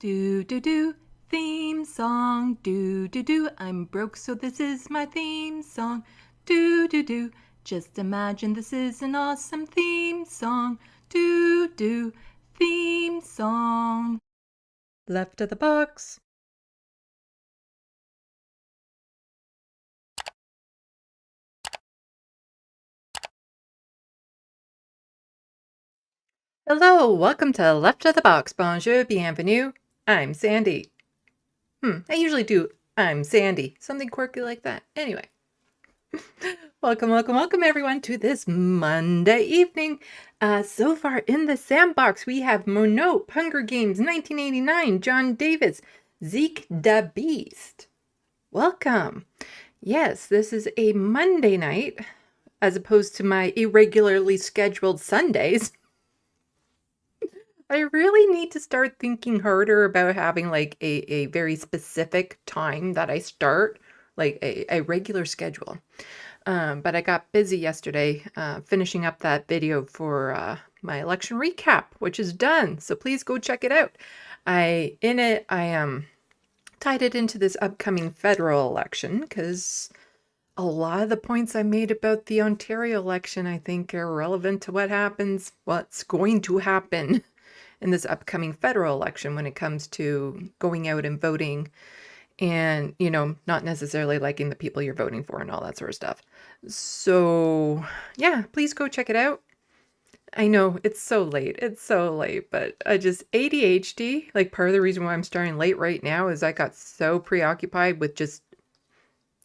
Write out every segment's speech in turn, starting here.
Do do do, theme song. Do do do, I'm broke so this is my theme song. Do do do, just imagine this is an awesome theme song. Do do, theme song. Left of the box. Hello, welcome to Left of the Box. Bonjour, bienvenue. I'm Sandy. I usually do I'm Sandy. Something quirky like that. Anyway. Welcome, welcome, welcome everyone to this Monday evening. So far in the Sandbox, we have Monope, Hunger Games 1989, John Davis, Zeke the Beast. Welcome. Yes, this is a Monday night as opposed to my irregularly scheduled Sundays. I really need to start thinking harder about having like a very specific time that I start, like a regular schedule. But I got busy yesterday finishing up that video for my election recap, which is done. So please go check it out. I tied it into this upcoming federal election because a lot of the points I made about the Ontario election, I think, are relevant to what's going to happen in this upcoming federal election when it comes to going out and voting and, not necessarily liking the people you're voting for and all that sort of stuff. So, yeah, please go check it out. I know it's so late, but I just ADHD, like part of the reason why I'm starting late right now is I got so preoccupied with just,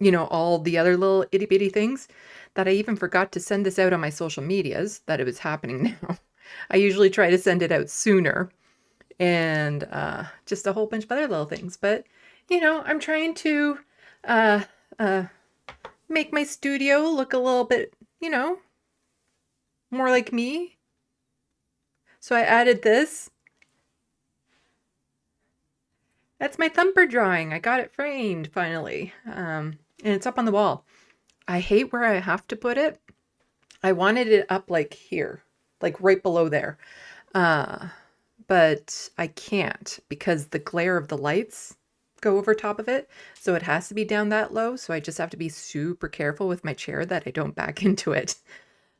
all the other little itty bitty things that I even forgot to send this out on my social medias that it was happening now. I usually try to send it out sooner and just a whole bunch of other little things. But, I'm trying to make my studio look a little bit, more like me. So I added this. That's my thumper drawing. I got it framed finally. And it's up on the wall. I hate where I have to put it. I wanted it up like here, like right below there. But I can't because the glare of the lights go over top of it. So it has to be down that low. So I just have to be super careful with my chair that I don't back into it.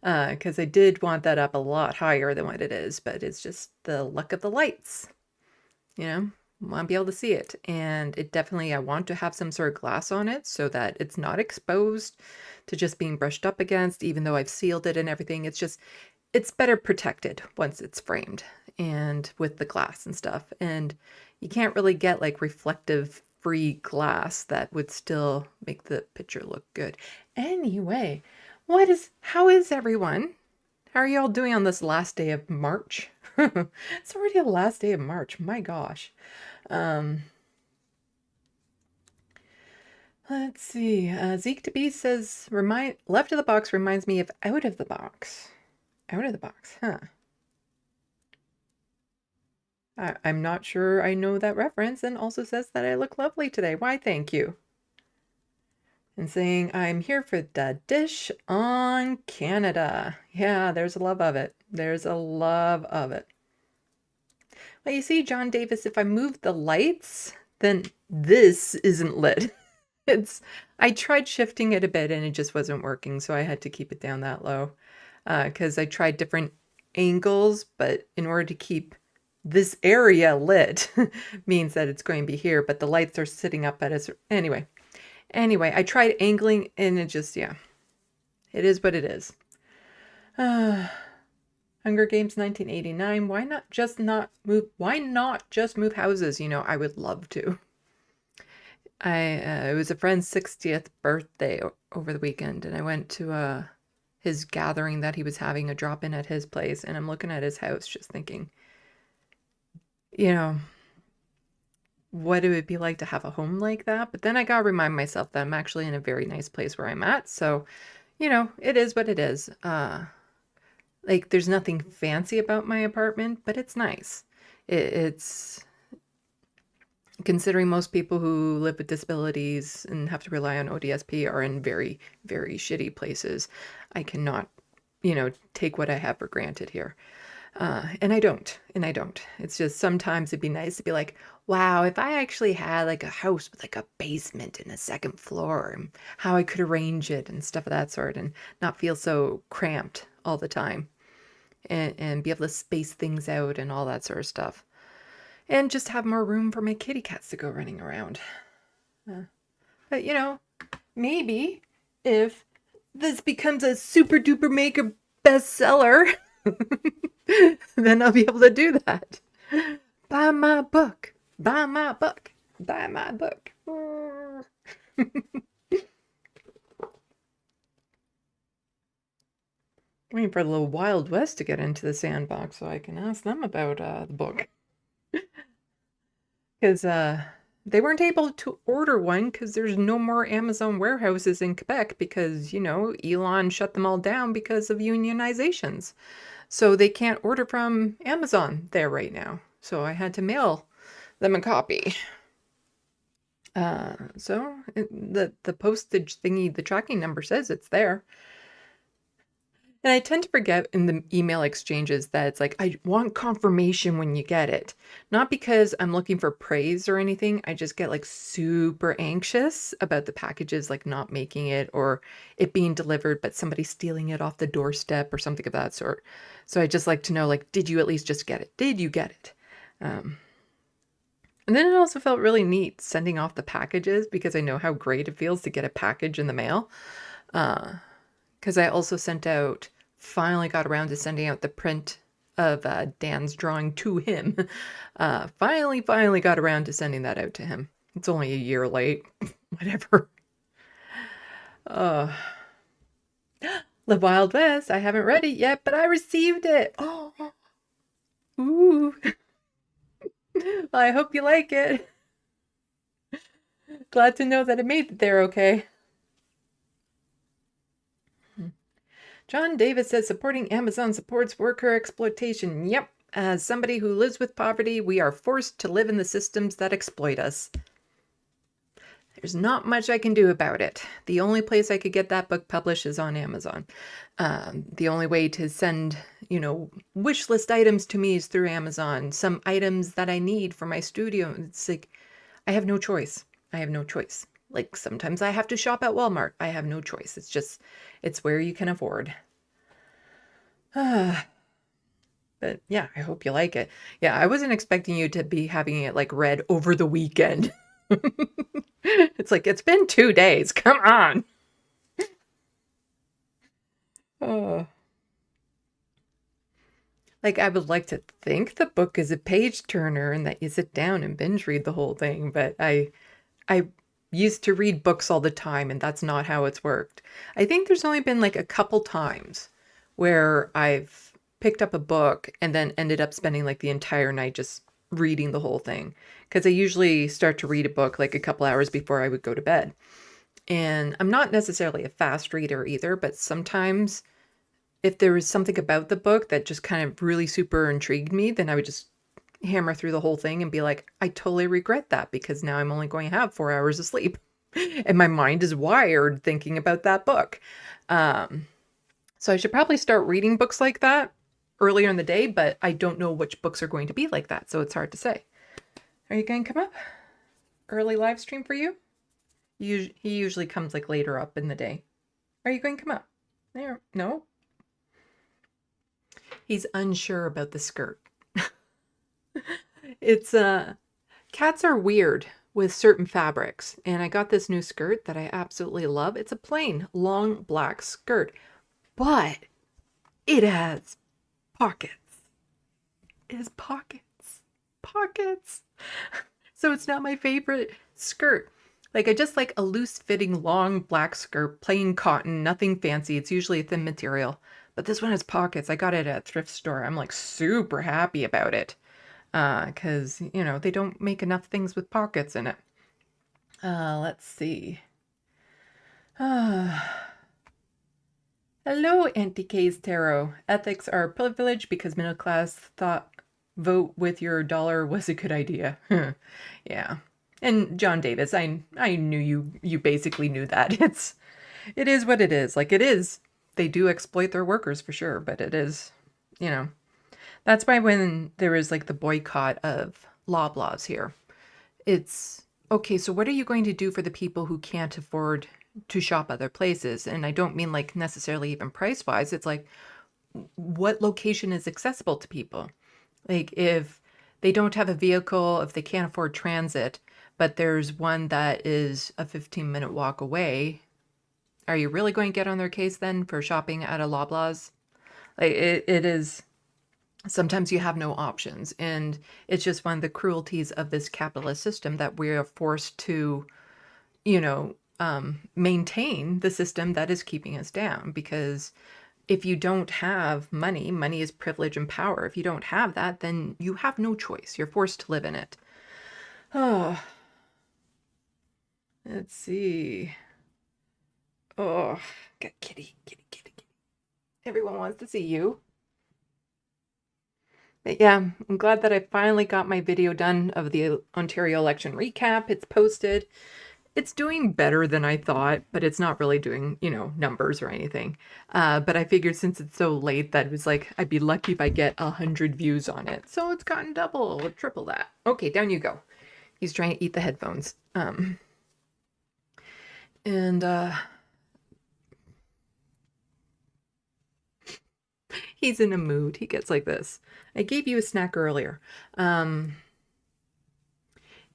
Because I did want that up a lot higher than what it is, but it's just the luck of the lights, you know, want to be able to see it. And it definitely, I want to have some sort of glass on it so that it's not exposed to just being brushed up against, even though I've sealed it and everything. It's just, it's better protected once it's framed and with the glass and stuff. And you can't really get like reflective free glass that would still make the picture look good. Anyway, how is everyone? How are you all doing on this last day of March? It's already the last day of March. My gosh. Let's see. Zeke to Be says, Left of the Box reminds me of Out of the Box. Out of the Box, huh? I'm not sure I know that reference, and also says that I look lovely today. Why, thank you. And saying, I'm here for the dish on Canada. Yeah, there's a love of it. There's a love of it. Well, you see, John Davis, if I move the lights, then this isn't lit. I tried shifting it a bit and it just wasn't working, so I had to keep it down that low. Because I tried different angles, but in order to keep this area lit means that it's going to be here, but the lights are sitting up at us. Anyway, I tried angling and it just, yeah, it is what it is. Hunger Games 1989. Why not just move houses? You know, I would love to. It was a friend's 60th birthday over the weekend, and I went to his gathering that he was having, a drop-in at his place, and I'm looking at his house just thinking, you know, what it would be like to have a home like that. But then I gotta remind myself that I'm actually in a very nice place where I'm at. So, you know, it is what it is. Like, there's nothing fancy about my apartment, but it's nice. It's considering most people who live with disabilities and have to rely on ODSP are in very, very shitty places. I cannot, you know, take what I have for granted here. And I don't. It's just sometimes it'd be nice to be like, wow, if I actually had like a house with like a basement and a second floor and how I could arrange it and stuff of that sort and not feel so cramped all the time and be able to space things out and all that sort of stuff. And just have more room for my kitty cats to go running around. But, you know, maybe if this becomes a super duper mega bestseller, then I'll be able to do that. Buy my book. Buy my book. Buy my book. Waiting for the little Wild West to get into the Sandbox so I can ask them about the book. Because they weren't able to order one because there's no more Amazon warehouses in Quebec because, you know, Elon shut them all down because of unionizations. So they can't order from Amazon there right now. So I had to mail them a copy. So the postage thingy, the tracking number says it's there. And I tend to forget in the email exchanges that it's like, I want confirmation when you get it. Not because I'm looking for praise or anything. I just get like super anxious about the packages, like not making it or it being delivered, but somebody stealing it off the doorstep or something of that sort. So I just like to know, like, did you at least just get it? Did you get it? And then it also felt really neat sending off the packages because I know how great it feels to get a package in the mail. Because I also finally got around to sending out the print of Dan's drawing to him. Finally got around to sending that out to him. It's only a year late. Whatever. The Wild West. I haven't read it yet, but I received it. Oh. Ooh. Well, I hope you like it. Glad to know that it made it there okay. John Davis says supporting Amazon supports worker exploitation. Yep. As somebody who lives with poverty, we are forced to live in the systems that exploit us. There's not much I can do about it. The only place I could get that book published is on Amazon. The only way to send, you know, wish list items to me is through Amazon. Some items that I need for my studio. It's like, I have no choice. I have no choice. Like sometimes I have to shop at Walmart. I have no choice. It's where you can afford. But yeah, I hope you like it. Yeah, I wasn't expecting you to be having it like read over the weekend. It's like, it's been 2 days. Come on. Oh. Like, I would like to think the book is a page turner and that you sit down and binge read the whole thing, but I used to read books all the time, and that's not how it's worked. I think there's only been like a couple times where I've picked up a book and then ended up spending like the entire night just reading the whole thing. Because I usually start to read a book like a couple hours before I would go to bed. And I'm not necessarily a fast reader either, but sometimes if there was something about the book that just kind of really super intrigued me, then I would just hammer through the whole thing and be like, I totally regret that because now I'm only going to have 4 hours of sleep. And my mind is wired thinking about that book. So I should probably start reading books like that earlier in the day, but I don't know which books are going to be like that, so it's hard to say. Are you going to come up? Early live stream for you? He usually comes like later up in the day. Are you going to come up? There. No? He's unsure about the skirt. It's cats are weird with certain fabrics, and I got this new skirt that I absolutely love. It's a plain long black skirt, but it has pockets. It has pockets. Pockets. So it's not my favorite skirt. Like, I just like a loose fitting long black skirt, plain cotton, nothing fancy. It's usually a thin material. But this one has pockets. I got it at a thrift store. I'm like super happy about it. Because, you know, they don't make enough things with pockets in it. Let's see. Hello, Anti-K's Tarot. Ethics are privilege because middle class thought vote with your dollar was a good idea. Yeah. And John Davis, I knew you basically knew that. It is what it is. Like, it is. They do exploit their workers for sure, but it is, you know. That's why when there is like the boycott of Loblaws here, it's okay, so what are you going to do for the people who can't afford to shop other places? And I don't mean like necessarily even price wise. It's like, what location is accessible to people? Like, if they don't have a vehicle, if they can't afford transit, but there's one that is a 15-minute walk away, are you really going to get on their case then for shopping at a Loblaws? Like, it is, sometimes you have no options. And it's just one of the cruelties of this capitalist system that we are forced to, you know, maintain the system that is keeping us down. Because if you don't have money, money is privilege and power. If you don't have that, then you have no choice. You're forced to live in it. Oh, let's see. Oh, got kitty. Everyone wants to see you. But yeah, I'm glad that I finally got my video done of the Ontario election recap. It's posted. It's doing better than I thought, but it's not really doing, you know, numbers or anything. But I figured since it's so late that it was like, I'd be lucky if I get 100 views on it. So it's gotten double or triple that. Okay, down you go. He's trying to eat the headphones. He's in a mood. He gets like this. I gave you a snack earlier.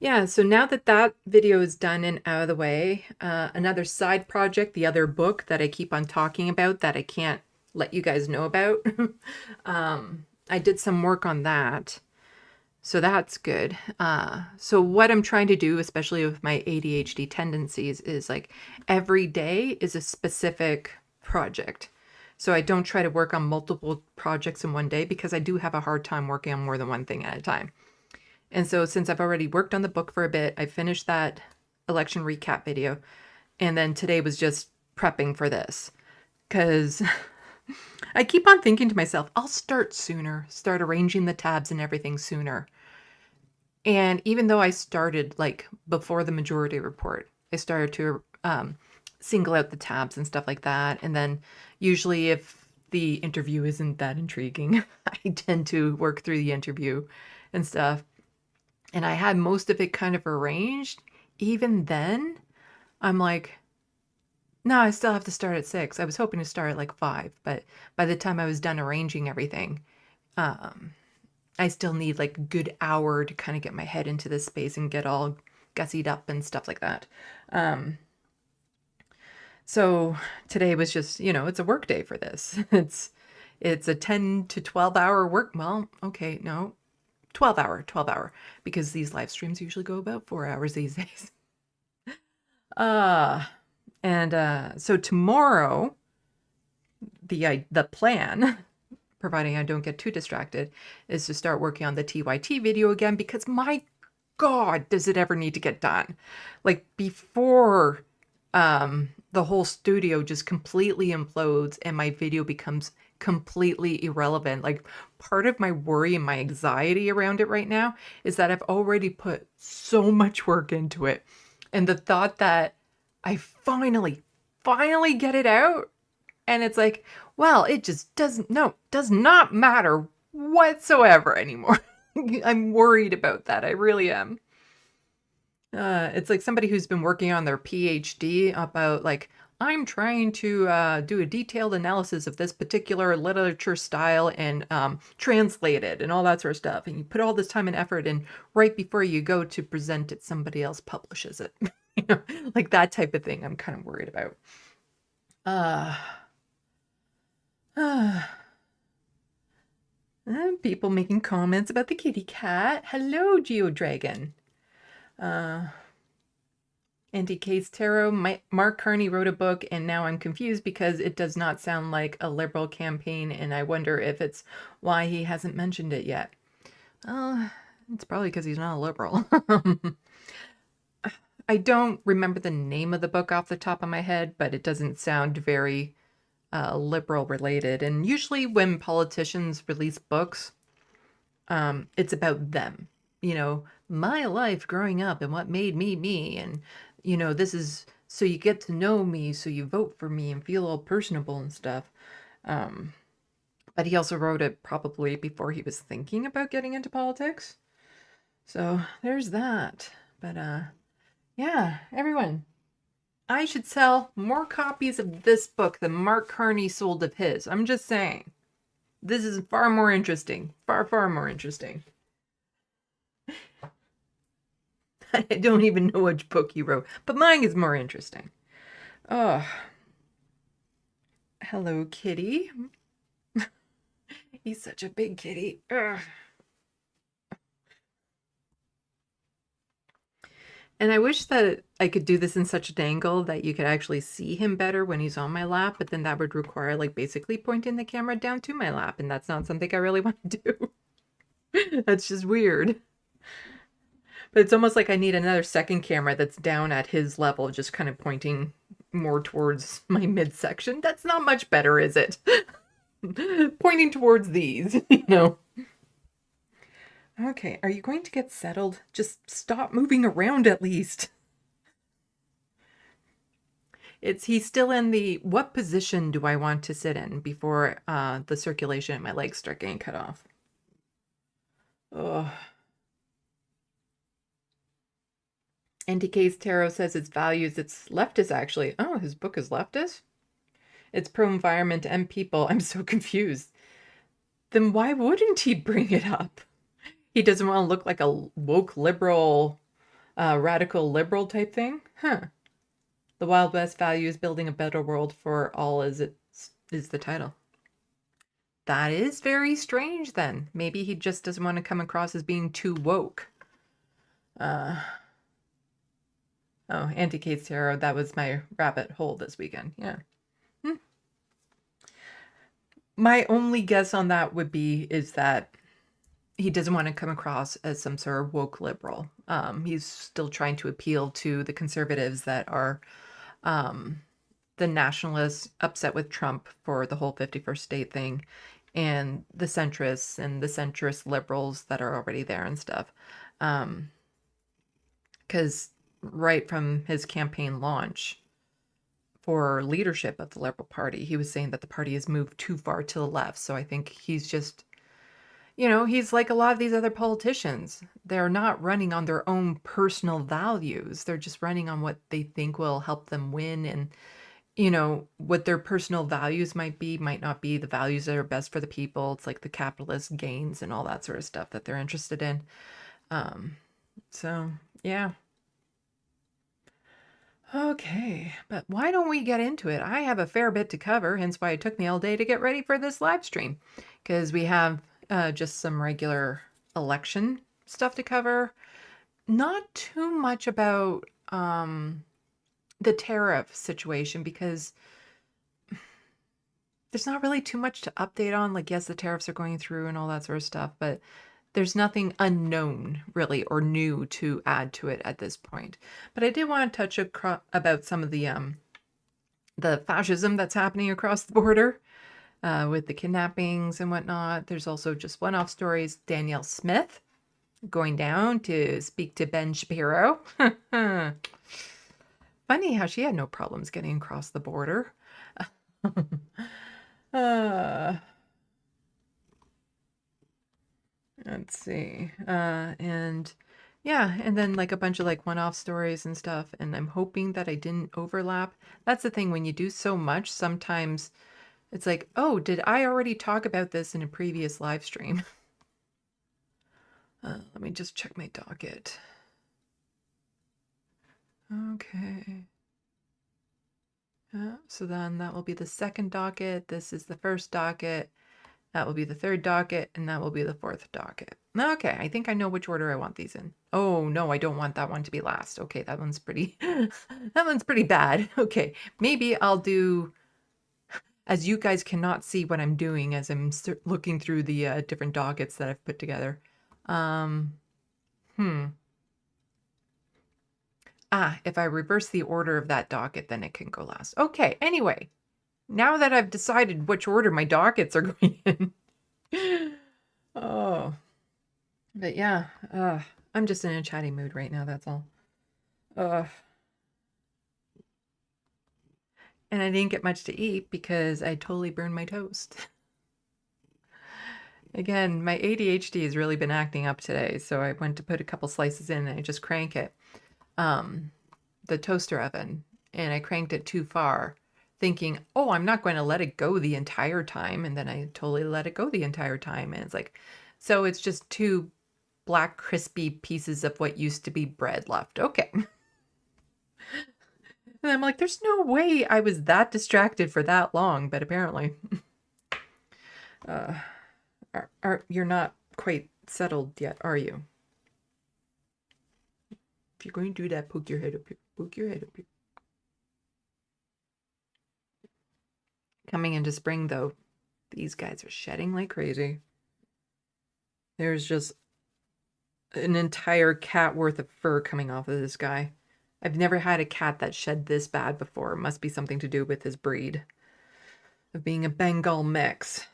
Yeah, so now that that video is done and out of the way, another side project, the other book that I keep on talking about that I can't let you guys know about, I did some work on that. So that's good. So what I'm trying to do, especially with my ADHD tendencies, is like every day is a specific project. So I don't try to work on multiple projects in one day because I do have a hard time working on more than one thing at a time. And so since I've already worked on the book for a bit, I finished that election recap video. And then today was just prepping for this. Because I keep on thinking to myself, I'll start sooner, start arranging the tabs and everything sooner. And even though I started like before the majority report, I started to single out the tabs and stuff like that. And then usually if the interview isn't that intriguing, I tend to work through the interview and stuff. and I had most of it kind of arranged. Even then, I'm like, no, I still have to start at 6. I was hoping to start at like 5, but by the time I was done arranging everything, um, I still need like a good hour to kind of get my head into this space and get all gussied up and stuff like that. Um, so today was just, it's a work day for this. It's a 10 to 12 hour work. Well, okay, no, 12 hour, because these live streams usually go about 4 hours these days. So tomorrow, the plan, providing I don't get too distracted, is to start working on the TYT video again, because my God, does it ever need to get done? Like before the whole studio just completely implodes and my video becomes completely irrelevant. Like part of my worry and my anxiety around it right now is that I've already put so much work into it. And the thought that I finally get it out, and it's like, well, it just does not matter whatsoever anymore. I'm worried about that. I really am. It's like somebody who's been working on their PhD about like, I'm trying to do a detailed analysis of this particular literature style and translate it and all that sort of stuff. And you put all this time and effort in right before you go to present it, somebody else publishes it. Like that type of thing I'm kind of worried about. People making comments about the kitty cat. Hello, Geodragon. NDK's Tarot. Mark Carney wrote a book, and now I'm confused because it does not sound like a liberal campaign, and I wonder if it's why he hasn't mentioned it yet. It's probably because he's not a liberal. I don't remember the name of the book off the top of my head, but it doesn't sound very liberal related. And usually when politicians release books, it's about them. My life growing up and what made me me. And, this is so you get to know me, so you vote for me and feel all personable and stuff. But he also wrote it probably before he was thinking about getting into politics. So there's that. But yeah, everyone, I should sell more copies of this book than Mark Carney sold of his. I'm just saying. This is far more interesting. Far, far more interesting. I don't even know which book he wrote, but mine is more interesting. Oh. Hello, kitty. He's such a big kitty. Ugh. And I wish that I could do this in such an angle that you could actually see him better when he's on my lap, but then that would require like basically pointing the camera down to my lap, and that's not something I really want to do. That's just weird. But it's almost like I need another second camera that's down at his level, just kind of pointing more towards my midsection. That's not much better, is it? Pointing towards these, Okay, are you going to get settled? Just stop moving around at least. He's still in the, what position do I want to sit in before the circulation in my legs start getting cut off? Ugh. NDK's Tarot says its values, it's leftist actually. Oh, his book is leftist? It's pro-environment and people. I'm so confused. Then why wouldn't he bring it up? He doesn't want to look like a woke liberal, radical liberal type thing? Huh. The Wild West values building a better world for all is the title. That is very strange then. Maybe he just doesn't want to come across as being too woke. Oh, Anti-Kate's Tarot, that was my rabbit hole this weekend. Yeah. My only guess on that would be is that he doesn't want to come across as some sort of woke liberal. He's still trying to appeal to the conservatives that are the nationalists upset with Trump for the whole 51st state thing, and the centrists and the centrist liberals that are already there and stuff. Because right from his campaign launch for leadership of the Liberal Party, he was saying that the party has moved too far to the left. So I think he's just, You know, he's like a lot of these other politicians. They're not running on their own personal values. They're just running on what they think will help them win. And, you know, what their personal values might not be the values that are best for the people. It's like the capitalist gains and all that sort of stuff that they're interested in. So, yeah. Okay, but why don't we get into it? I have a fair bit to cover, hence why it took me all day to get ready for this live stream. Because we have just some regular election stuff to cover. Not too much about the tariff situation, because there's not really too much to update on. Like, yes, the tariffs are going through and all that sort of stuff, but there's nothing unknown really or new to add to it at this point. But I did want to touch about some of the fascism that's happening across the border with the kidnappings and whatnot. There's also just one-off stories. Danielle Smith going down to speak to Ben Shapiro. Funny how she had no problems getting across the border. Let's see. And yeah, and then like a bunch of like one-off stories and stuff. And I'm hoping that I didn't overlap. That's the thing, when you do so much, sometimes it's like, oh, did I already talk about this in a previous live stream? Let me just check my docket. Okay. So then that will be the second docket. This is the first docket. That will be the third docket, and that will be the fourth docket. Okay, I think I know which order I want these in. Oh, no, I don't want that one to be last. Okay, that one's pretty, that one's pretty bad. Okay, maybe I'll do, as you guys cannot see what I'm doing as I'm looking through the different dockets that I've put together. If I reverse the order of that docket, then it can go last. Okay, anyway, now that I've decided which order my dockets are going in. Oh, but yeah, I'm just in a chatty mood right now, that's all. And I didn't get much to eat because I totally burned my toast. Again, my ADHD has really been acting up today, so I went to put a couple slices in and I just crank it. The toaster oven, and I cranked it too far, thinking, oh, I'm not going to let it go the entire time. And then I totally let it go the entire time. And it's like, so it's just two black crispy pieces of what used to be bread left. Okay. And I'm like, there's no way I was that distracted for that long, but apparently. You're not quite settled yet, are you? If you're going to do that, poke your head up here. Poke your head up here. Coming into spring, though, these guys are shedding like crazy. There's just an entire cat worth of fur coming off of this guy. I've never had a cat that shed this bad before. It must be something to do with his breed of being a Bengal mix.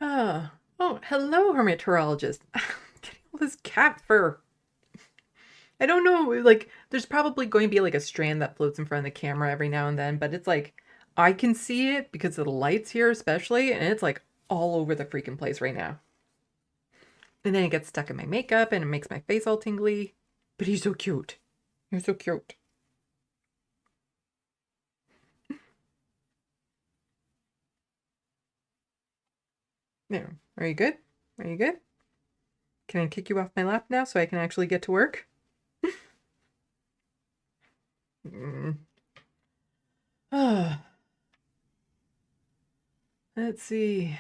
Oh, hello, hermetologist. Getting all this cat fur. I don't know, like, there's probably going to be like a strand that floats in front of the camera every now and then, but it's like, I can see it because of the lights here especially, and it's like all over the freaking place right now. And then it gets stuck in my makeup and it makes my face all tingly. But he's so cute. You're so cute. There. Are you good? Are you good? Can I kick you off my lap now so I can actually get to work? Let's see.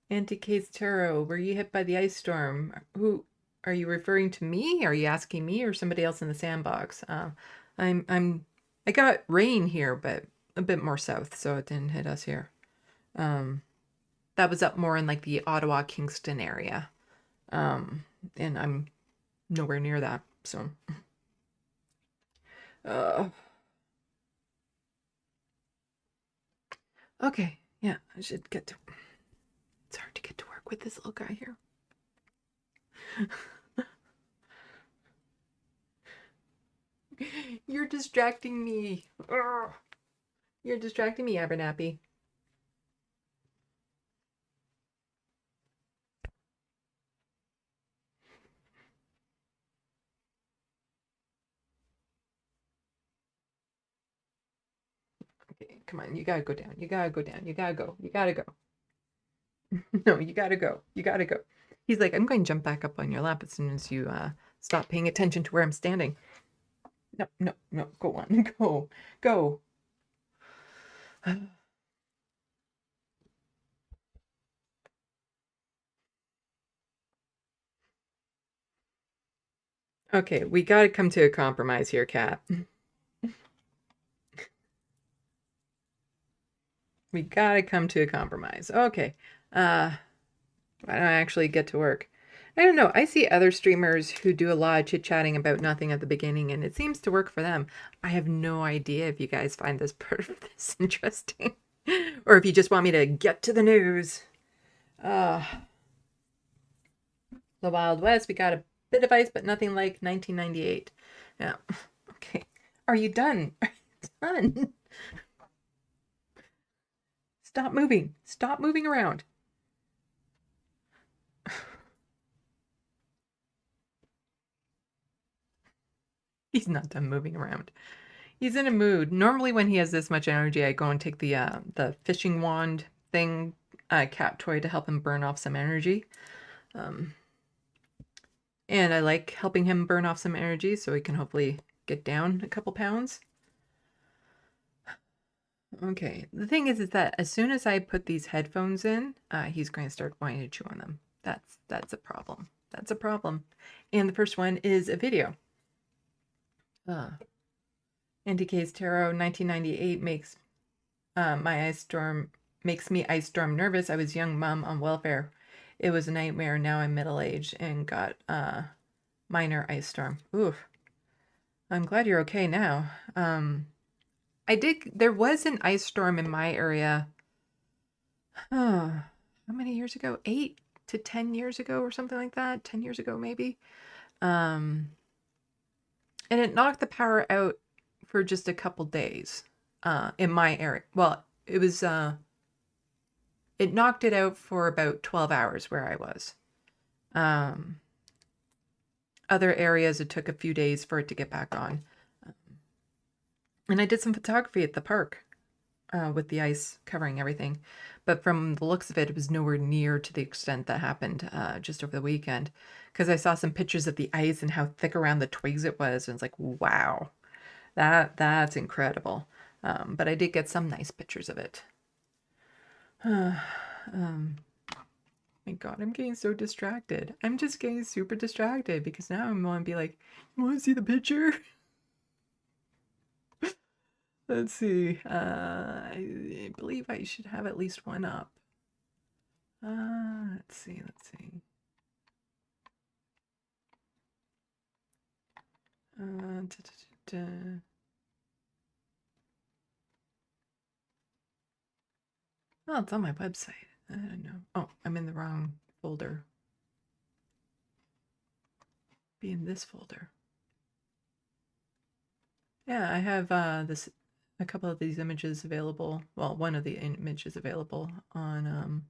Anti-Case Tarot, were you hit by the ice storm? Who are you referring to? Me? Are you asking me or somebody else in the sandbox? I got rain here, but a bit more south, so it didn't hit us here. That was up more in like the Ottawa, Kingston area. And I'm nowhere near that, so. Okay, yeah, I should get to. It's hard to get to work with this little guy here. You're distracting me. Ugh. You're distracting me, Abernathy. Okay, come on. You gotta go down. You gotta go down. You gotta go. You gotta go. No, you gotta go. You gotta go. He's like, I'm going to jump back up on your lap as soon as you stop paying attention to where I'm standing. No, no, no. Go on. Go. Go. Okay, we gotta come to a compromise here, Kat. We gotta come to a compromise. Okay. Why don't I actually get to work? I don't know. I see other streamers who do a lot of chit-chatting about nothing at the beginning, and it seems to work for them. I have no idea if you guys find this part of this interesting, or if you just want me to get to the news. The Wild West, we got a bit of ice, but nothing like 1998. Yeah. Okay. Are you done? Are you done? Stop moving. Stop moving around. He's not done moving around. He's in a mood. Normally when he has this much energy, I go and take the fishing wand thing, cat toy, to help him burn off some energy. And I like helping him burn off some energy so he can hopefully get down a couple pounds. Okay, the thing is that as soon as I put these headphones in, he's going to start wanting to chew on them. That's a problem. That's a problem. And the first one is a video. NTK's Tarot 1998 makes makes me ice storm nervous. I was young mom on welfare. It was a nightmare. Now I'm middle-aged and got minor ice storm. Oof. I'm glad you're okay now. There was an ice storm in my area. How many years ago? 8 to 10 years ago or something like that. 10 years ago, maybe. And it knocked the power out for just a couple days in my area. Well, it was, it knocked it out for about 12 hours where I was. Other areas, it took a few days for it to get back on. And I did some photography at the park with the ice covering everything. But from the looks of it, it was nowhere near to the extent that happened just over the weekend. Because I saw some pictures of the ice and how thick around the twigs it was. And it's like, wow, that's incredible. But I did get some nice pictures of it. My God, I'm getting so distracted. I'm just getting super distracted because now I'm going to be like, you want to see the picture? Let's see. I believe I should have at least one up. Let's see. Oh, it's on my website. I don't know. Oh, I'm in the wrong folder. Be in this folder. Yeah, I have a couple of these images available. Well, one of the images available on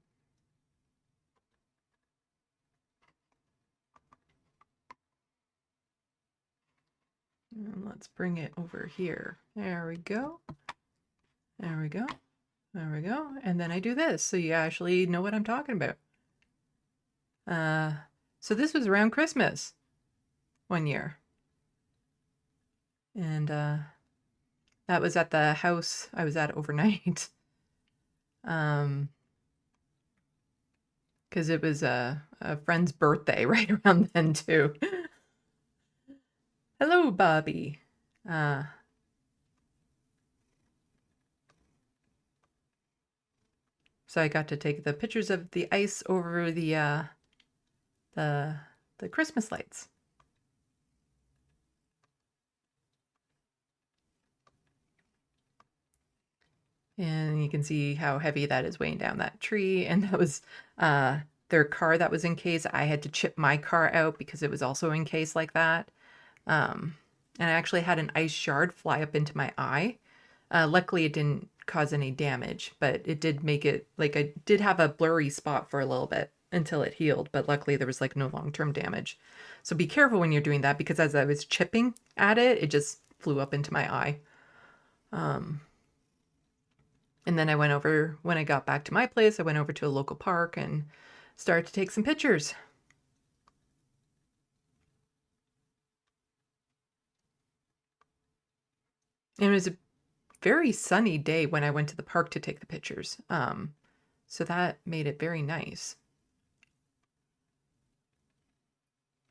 let's bring it over here. There we go. There we go. There we go. And then I do this, so you actually know what I'm talking about. So this was around Christmas one year. And that was at the house I was at overnight. Because it was a friend's birthday right around then too. Hello, Bobby. So I got to take the pictures of the ice over the Christmas lights. And you can see how heavy that is weighing down that tree. And that was their car that was encased. I had to chip my car out because it was also encased like that. And I actually had an ice shard fly up into my eye. Luckily, it didn't cause any damage, but it did make it, like, I did have a blurry spot for a little bit until it healed, but luckily there was like no long-term damage. So be careful when you're doing that, because as I was chipping at it, it just flew up into my eye. And then I went over, when I got back to my place, I went over to a local park and started to take some pictures. And it was a very sunny day when I went to the park to take the pictures. So that made it very nice.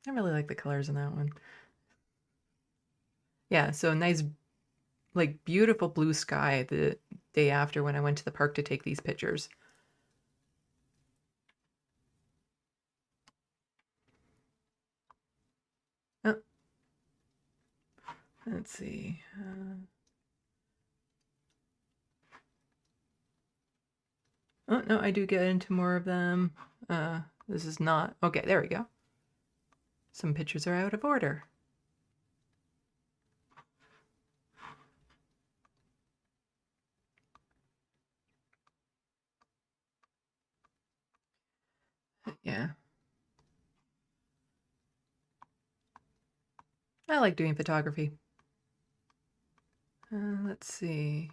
I really like the colors in that one. Yeah, so nice, like beautiful blue sky the day after when I went to the park to take these pictures. Oh, let's see. Oh, no, I do get into more of them. This is not... Okay, there we go. Some pictures are out of order. Yeah. I like doing photography. Let's see.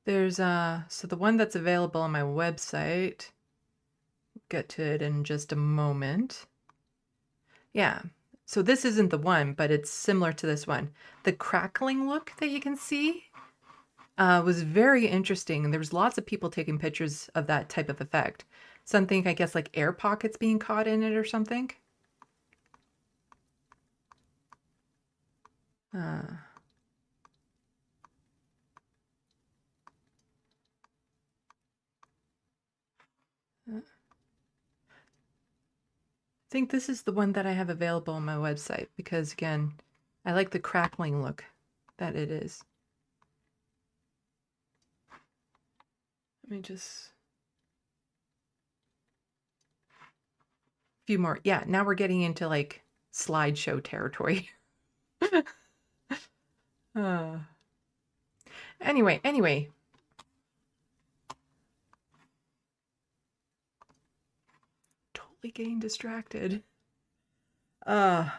There's so the one that's available on my website, get to it in just a moment. Yeah, so this isn't the one, but it's similar to this one. The crackling look that you can see was very interesting, and there was lots of people taking pictures of that type of effect. Something, I guess, like air pockets being caught in it or something. I think this is the one that I have available on my website because, again, I like the crackling look that it is. Let me just... a few more. Yeah, now we're getting into like slideshow territory. Anyway. Totally getting distracted. Let's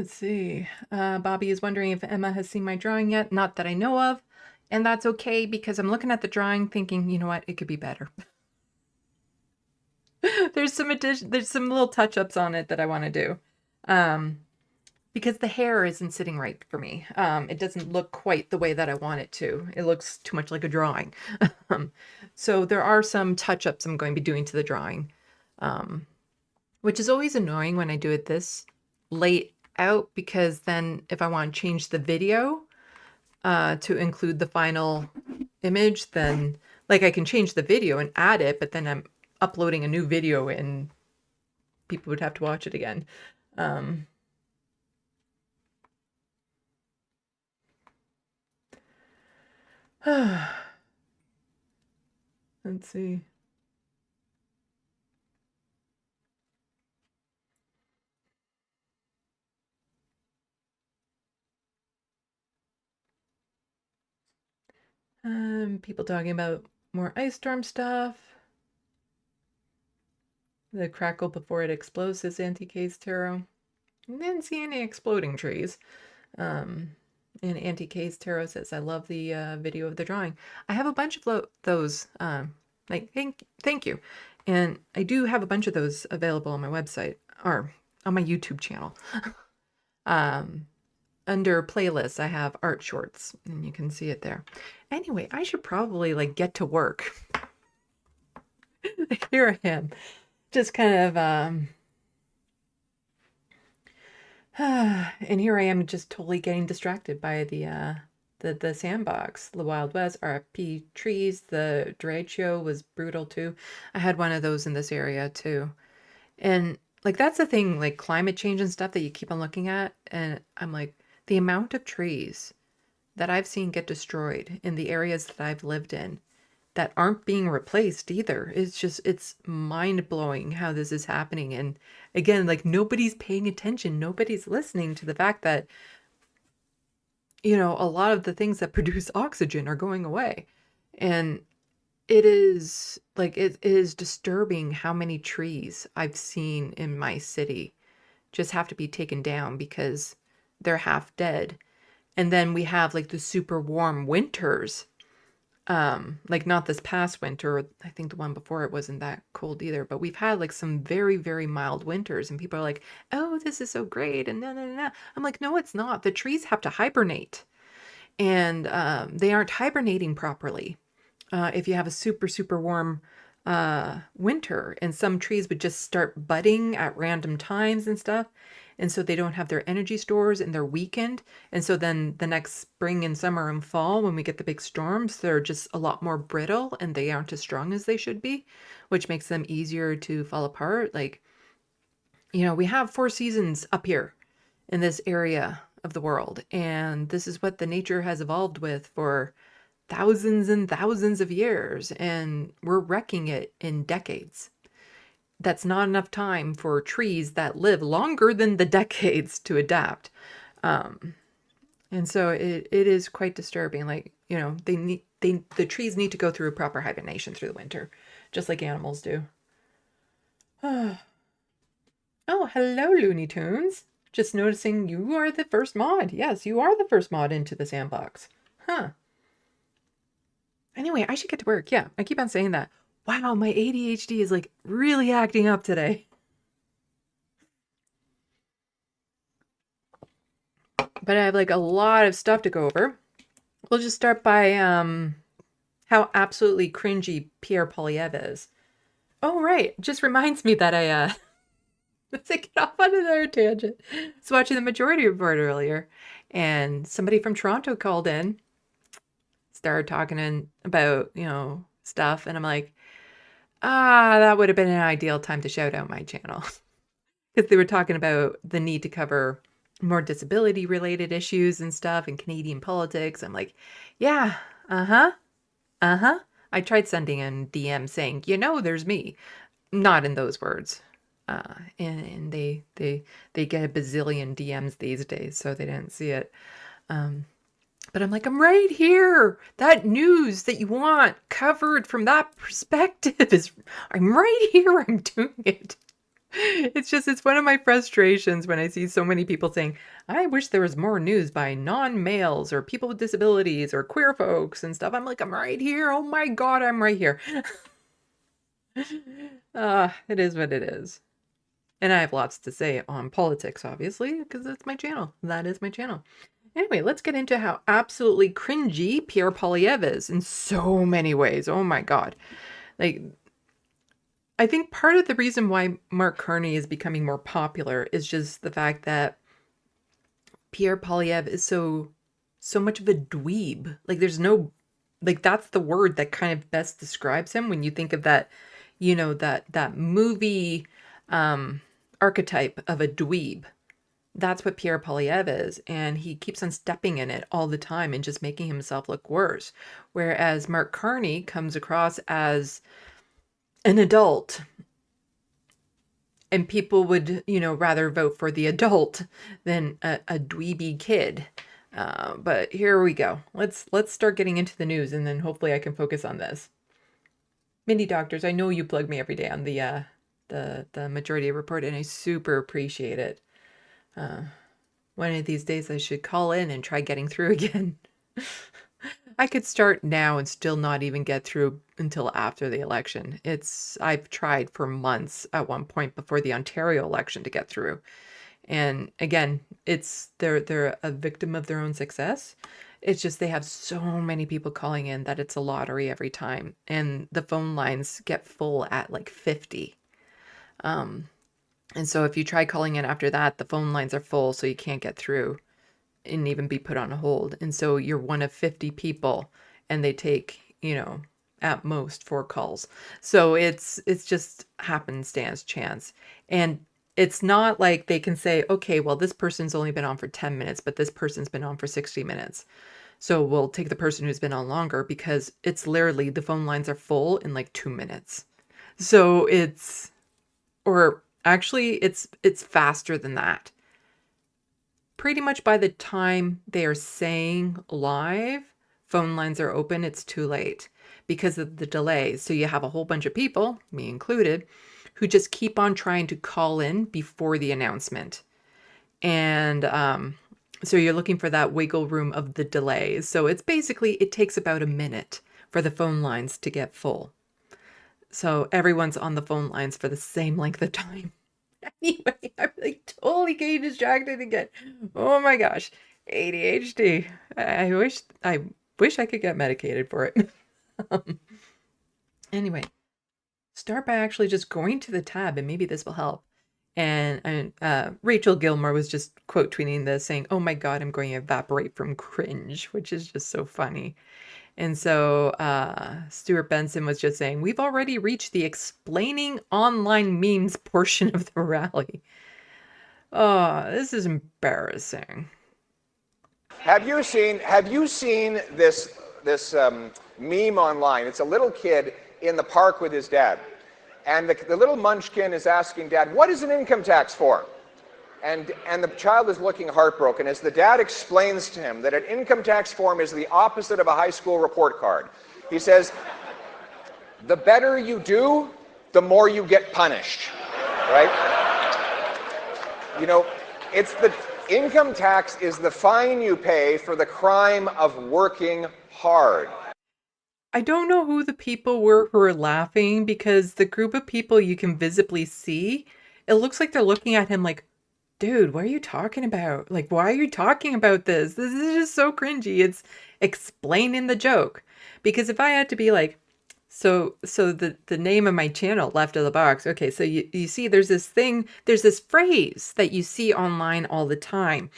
see. Bobby is wondering if Emma has seen my drawing yet. Not that I know of. And that's okay, because I'm looking at the drawing thinking, you know what, it could be better. There's some little touch-ups on it that I want to do. Because the hair isn't sitting right for me. It doesn't look quite the way that I want it to. It looks too much like a drawing. So there are some touch-ups I'm going to be doing to the drawing, which is always annoying when I do it this late out, because then if I want to change the video to include the final image, then like I can change the video and add it, but then I'm uploading a new video and people would have to watch it again. Let's see. People talking about more ice storm stuff. The crackle before it explodes, says Anti-Case Tarot. I didn't see any exploding trees. And Anti-Case Tarot says, I love the video of the drawing. I have a bunch of those. Like, thank you. And I do have a bunch of those available on my website, or on my YouTube channel. Under playlists, I have art shorts, and you can see it there. Anyway, I should probably like get to work. Here I am, just kind of, and here I am just totally getting distracted by the Sandbox, the Wild West, RFP trees. The drag show was brutal too. I had one of those in this area too. And like, that's the thing, like climate change and stuff that you keep on looking at. And I'm like, the amount of trees that I've seen get destroyed in the areas that I've lived in that aren't being replaced either. It's mind-blowing how this is happening. And again, like nobody's paying attention. Nobody's listening to the fact that, a lot of the things that produce oxygen are going away. And it is like, it is disturbing how many trees I've seen in my city just have to be taken down because they're half dead. And then we have like the super warm winters. Like not this past winter, I think the one before it wasn't that cold either, but we've had like some very, very mild winters and people are like, oh, this is so great. And no. I'm like, no, it's not. The trees have to hibernate and they aren't hibernating properly. If you have a super, super warm winter, and some trees would just start budding at random times and stuff. And so they don't have their energy stores and they're weakened. And so then the next spring and summer and fall, when we get the big storms, they're just a lot more brittle and they aren't as strong as they should be, which makes them easier to fall apart. Like, we have 4 seasons up here in this area of the world. And this is what the nature has evolved with for thousands and thousands of years. And we're wrecking it in decades. That's not enough time for trees that live longer than the decades to adapt. And so it is quite disturbing. Like, the trees need to go through a proper hibernation through the winter, just like animals do. Oh, hello, Looney Tunes. Just noticing you are the first mod. Yes, you are the first mod into the Sandbox. Huh. Anyway, I should get to work. Yeah, I keep on saying that. Wow, my ADHD is like really acting up today. But I have like a lot of stuff to go over. We'll just start by how absolutely cringy Pierre Poilievre is. Oh, right. Just reminds me that let's get off on another tangent. I was watching the Majority Report earlier, and somebody from Toronto called in, started talking about, stuff, and I'm like, that would have been an ideal time to shout out my channel. Because they were talking about the need to cover more disability related issues and stuff in Canadian politics. I'm like, yeah, I tried sending in DM saying, there's me. Not in those words. And they get a bazillion DMs these days, so they didn't see it. But I'm like, I'm right here. That news that you want covered from that perspective I'm right here. I'm doing it. It's one of my frustrations when I see so many people saying, I wish there was more news by non-males or people with disabilities or queer folks and stuff. I'm like, I'm right here. Oh my God, I'm right here. It is what it is. And I have lots to say on politics, obviously, because that's my channel. That is my channel. Anyway, let's get into how absolutely cringy Pierre Poilievre is in so many ways. Oh my God. Like, I think part of the reason why Mark Carney is becoming more popular is just the fact that Pierre Poilievre is so much of a dweeb. Like, there's no, like, that's the word that kind of best describes him when you think of that, that movie archetype of a dweeb. That's what Pierre Poilievre is, and he keeps on stepping in it all the time and just making himself look worse. Whereas Mark Carney comes across as an adult, and people would, rather vote for the adult than a dweeby kid. But here we go. Let's start getting into the news, and then hopefully I can focus on this. Mindy Doctors, I know you plug me every day on the Majority Report, and I super appreciate it. One of these days I should call in and try getting through again. I could start now and still not even get through until after the election. I've tried for months at one point before the Ontario election to get through. And again, they're a victim of their own success. It's just they have so many people calling in that it's a lottery every time. And the phone lines get full at like 50. And so if you try calling in after that, the phone lines are full, so you can't get through and even be put on hold. And so you're one of 50 people, and they take, at most 4 calls. So it's just happenstance chance. And it's not like they can say, okay, well, this person's only been on for 10 minutes, but this person's been on for 60 minutes. So we'll take the person who's been on longer because it's literally the phone lines are full in like 2 minutes. So or actually it's faster than that. Pretty much by the time they are saying live, phone lines are open, it's too late because of the delay. So you have a whole bunch of people, me included, who just keep on trying to call in before the announcement. And so you're looking for that wiggle room of the delay. So it's basically, it takes about a minute for the phone lines to get full. So everyone's on the phone lines for the same length of time. Anyway, I'm like totally getting distracted again. Oh my gosh, ADHD. I wish I could get medicated for it. Anyway, start by actually just going to the tab, and maybe this will help. And Rachel Gilmore was just quote tweeting this, saying, "Oh my God, I'm going to evaporate from cringe," which is just so funny. And so Stuart Benson was just saying, "We've already reached the explaining online memes portion of the rally." Oh, this is embarrassing. Have you seen this meme online? It's a little kid in the park with his dad. And the little munchkin is asking Dad, "What is an income tax form?" And the child is looking heartbroken as the dad explains to him that an income tax form is the opposite of a high school report card. He says, "The better you do, the more you get punished," right? You know, it's the income tax is the fine you pay for the crime of working hard. I don't know who the people were who were laughing, because the group of people you can visibly see, it looks like they're looking at him like, "Dude, what are you talking about? Like, why are you talking about this? This is just so cringy." It's explaining the joke. Because if I had to be like, so the name of my channel, Left of the Box. Okay, so you see there's this phrase that you see online all the time.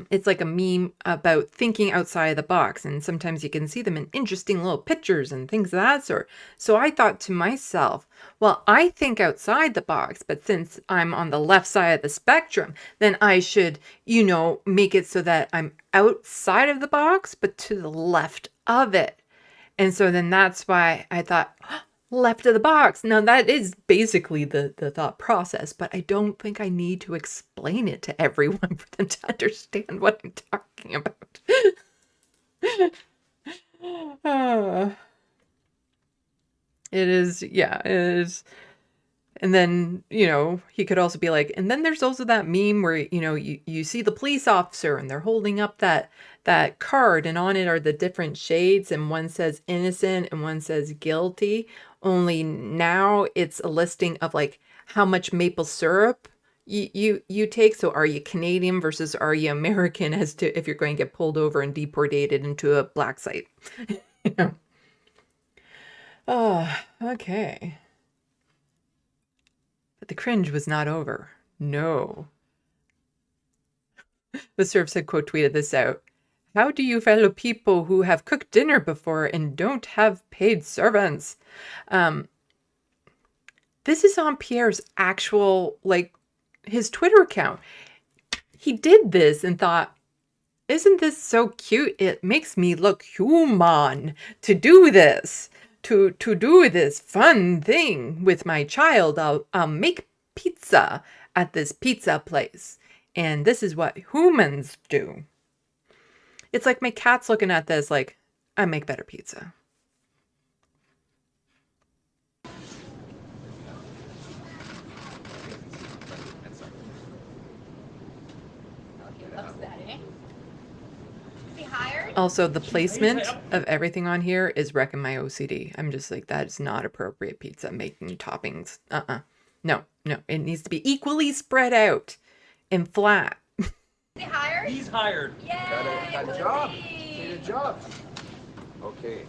It's like a meme about thinking outside of the box, and sometimes you can see them in interesting little pictures and things of that sort. So I thought to myself, well, I think outside the box, but since I'm on the left side of the spectrum, then I should, make it so that I'm outside of the box, but to the left of it. And so then that's why I thought, left of the box. Now that is basically the thought process, but I don't think I need to explain it to everyone for them to understand what I'm talking about. It is. And then, he could also be like, and then there's also that meme where, you see the police officer and they're holding up that card, and on it are the different shades, and one says innocent and one says guilty. Only now it's a listing of like how much maple syrup you take. So are you Canadian versus are you American, as to if you're going to get pulled over and deportated into a black site. Oh, okay. But the cringe was not over. No. The Surf said, quote tweeted this out. "How do you fellow people who have cooked dinner before and don't have paid servants?" This is on Pierre's actual, his Twitter account. He did this and thought, "Isn't this so cute? It makes me look human to do this. To do this fun thing with my child. I'll make pizza at this pizza place. And this is what humans do." It's like my cat's looking at this like, I make better pizza. Also, the placement of everything on here is wrecking my OCD. I'm just like, that is not appropriate pizza making toppings. No. It needs to be equally spread out and flat. Is he hired? He's hired. Yay! Got a job. Need a job. Okay.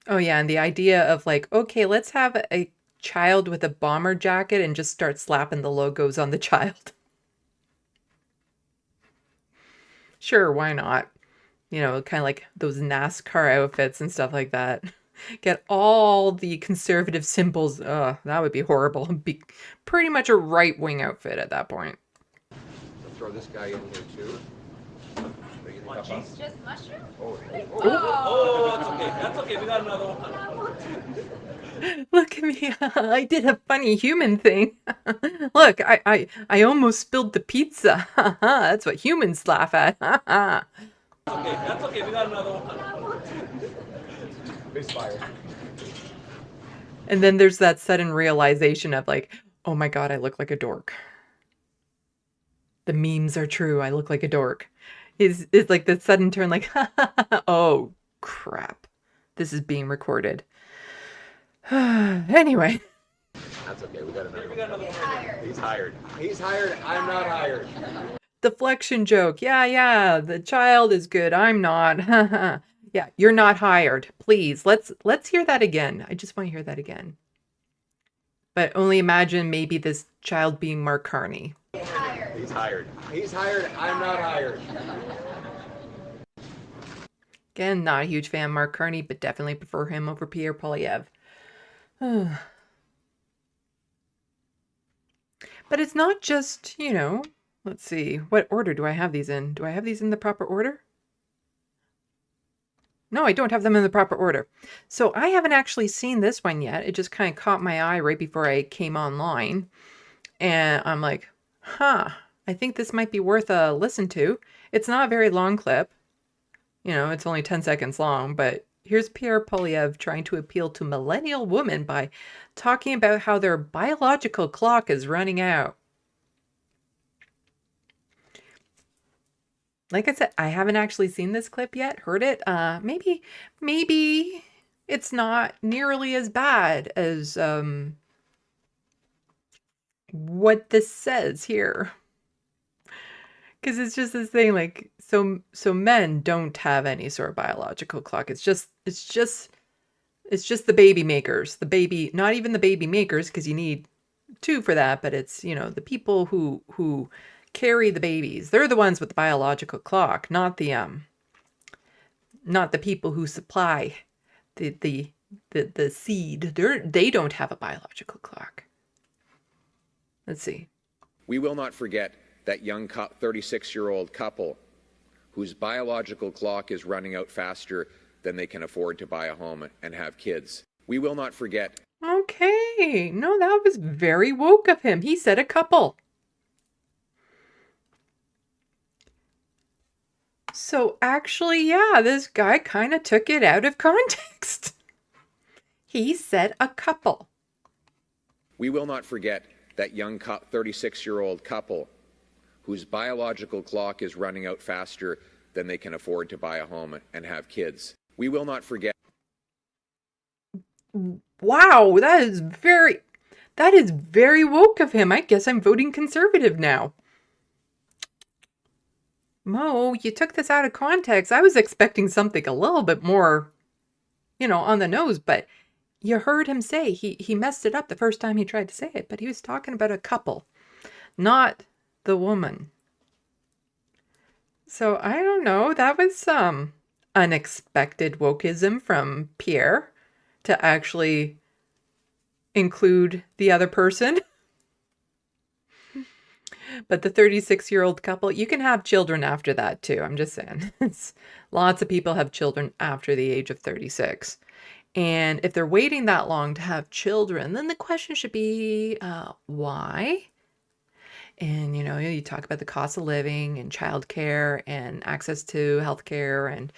Oh yeah, and the idea of like, okay, let's have a child with a bomber jacket and just start slapping the logos on the child. Sure, why not? Kind of like those NASCAR outfits and stuff like that. Get all the conservative symbols. That would be horrible. It'd be pretty much a right-wing outfit at that point. Throw this guy in here too. It's just mushroom? Oh, that's okay. That's okay. We got another one. Look at me. I did a funny human thing. Look, I almost spilled the pizza. That's what humans laugh at. Okay, that's okay. We got another one. Misfire. And then there's that sudden realization of like, oh my God, I look like a dork. The memes are true. I look like a dork. It's like the sudden turn like, oh crap. This is being recorded. Anyway. That's okay. We got another one. He's hired. He's hired. He's hired. I'm not hired. Deflection joke. Yeah. The child is good. I'm not. Yeah, you're not hired. Please, let's hear that again. I just want to hear that again. But only imagine maybe this child being Mark Carney. He's hired. He's hired. He's hired. I'm not hired. Again, not a huge fan of Mark Carney, but definitely prefer him over Pierre Polyev. But it's not just, let's see, what order do I have these in? Do I have these in the proper order? No, I don't have them in the proper order. So I haven't actually seen this one yet. It just kind of caught my eye right before I came online. And I'm like, I think this might be worth a listen to. It's not a very long clip. It's only 10 seconds long, but here's Pierre Polyev trying to appeal to millennial women by talking about how their biological clock is running out. Like I said, I haven't actually seen this clip yet, heard it. Maybe it's not nearly as bad as what this says here. Because it's just this thing like, so men don't have any sort of biological clock. It's just the baby makers, not even the baby makers, because you need two for that, but it's, the people who carry the babies. They're the ones with the biological clock, not the people who supply the seed. They don't have a biological clock. Let's see. We will not forget that young 36-year-old couple whose biological clock is running out faster than they can afford to buy a home and have kids. We will not forget. Okay. No, that was very woke of him. He said a couple. So actually, yeah, this guy kind of took it out of context. He said a couple. We will not forget that young 36-year-old couple whose biological clock is running out faster than they can afford to buy a home and have kids. We will not forget. Wow, that is very woke of him. I guess I'm voting conservative now. Mo, you took this out of context. I was expecting something a little bit more, on the nose, but you heard him say he messed it up the first time he tried to say it, but he was talking about a couple, not the woman. So I don't know. That was some unexpected wokeism from Pierre to actually include the other person. But the 36-year-old couple, you can have children after that too. I'm just saying. Lots of people have children after the age of 36. And if they're waiting that long to have children, then the question should be, why? And, you talk about the cost of living and childcare and access to healthcare and,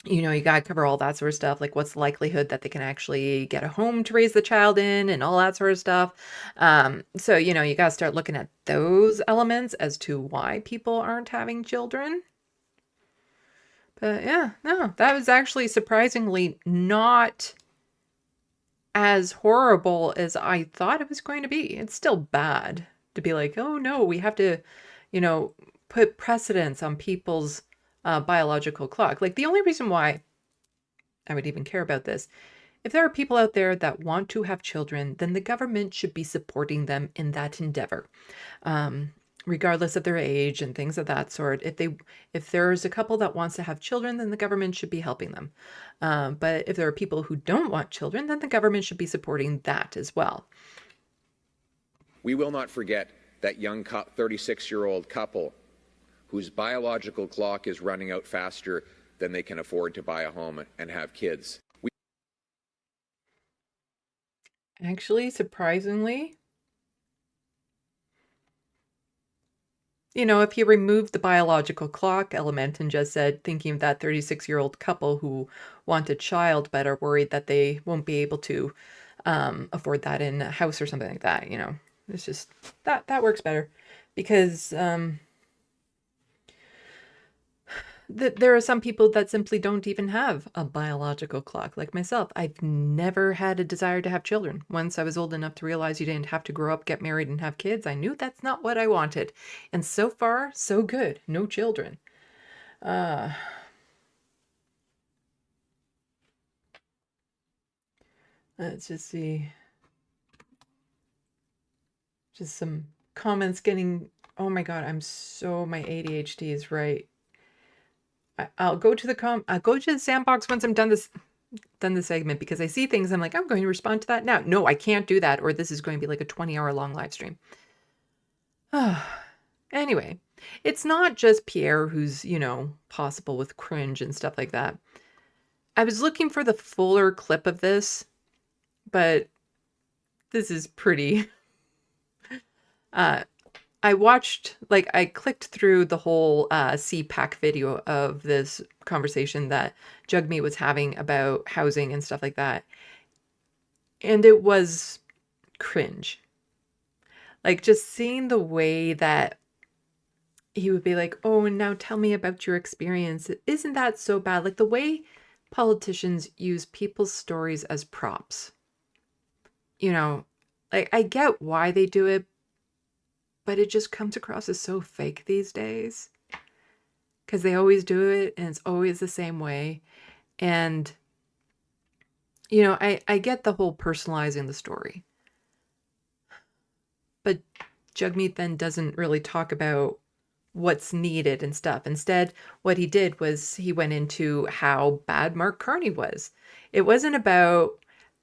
you got to cover all that sort of stuff. Like what's the likelihood that they can actually get a home to raise the child in and all that sort of stuff. So, you got to start looking at those elements as to why people aren't having children. But yeah, no, that was actually surprisingly not as horrible as I thought it was going to be. It's still bad to be like, oh no, we have to, put precedence on people's biological clock. Like the only reason why I would even care about this, if there are people out there that want to have children, then the government should be supporting them in that endeavor. Regardless of their age and things of that sort. If there's a couple that wants to have children, then the government should be helping them. But if there are people who don't want children, then the government should be supporting that as well. We will not forget that young 36-year-old couple whose biological clock is running out faster than they can afford to buy a home and have kids. Actually, surprisingly, you know, if you remove the biological clock element and just said, thinking of that 36-year-old couple who want a child but are worried that they won't be able to afford that in a house or something like that, you know, it's just that works better because there are some people that simply don't even have a biological clock, like myself. I've never had a desire to have children. Once I was old enough to realize you didn't have to grow up, get married, and have kids, I knew that's not what I wanted. And so far, so good. No children. Let's just see. Just some comments getting... Oh my God, my ADHD is right. I'll go to the Sandbox once I'm done the segment because I see things I'm like, I'm going to respond to that now. No, I can't do that, or this is going to be like a 20-hour long live stream. Anyway, it's not just Pierre who's, you know, possible with cringe and stuff like that. I was looking for the fuller clip of this, but this is pretty... I watched, like, I clicked through the whole CPAC video of this conversation that Jugme was having about housing and stuff like that. And it was cringe. Like, just seeing the way that he would be like, oh, and now tell me about your experience. Isn't that so bad? Like, the way politicians use people's stories as props. You know, like, I get why they do it, but it just comes across as so fake these days. Because they always do it, and it's always the same way. And, you know, I get the whole personalizing the story. But Jugmeat then doesn't really talk about what's needed and stuff. Instead, what he did was he went into how bad Mark Carney was. It wasn't about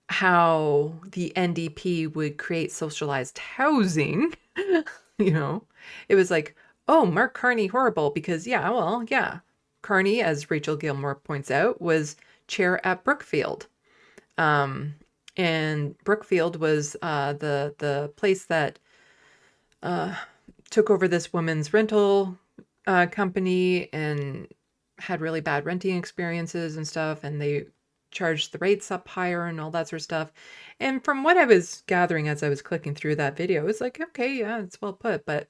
how the NDP would create socialized housing. You know, it was like, oh, Mark Carney horrible because, yeah, Carney, as Rachel Gilmore points out, was chair at Brookfield. And Brookfield was the place that took over this woman's rental company and had really bad renting experiences and stuff. And they charged the rates up higher and all that sort of stuff. And from what I was gathering as I was clicking through that video, it's like, okay, yeah, it's well put, but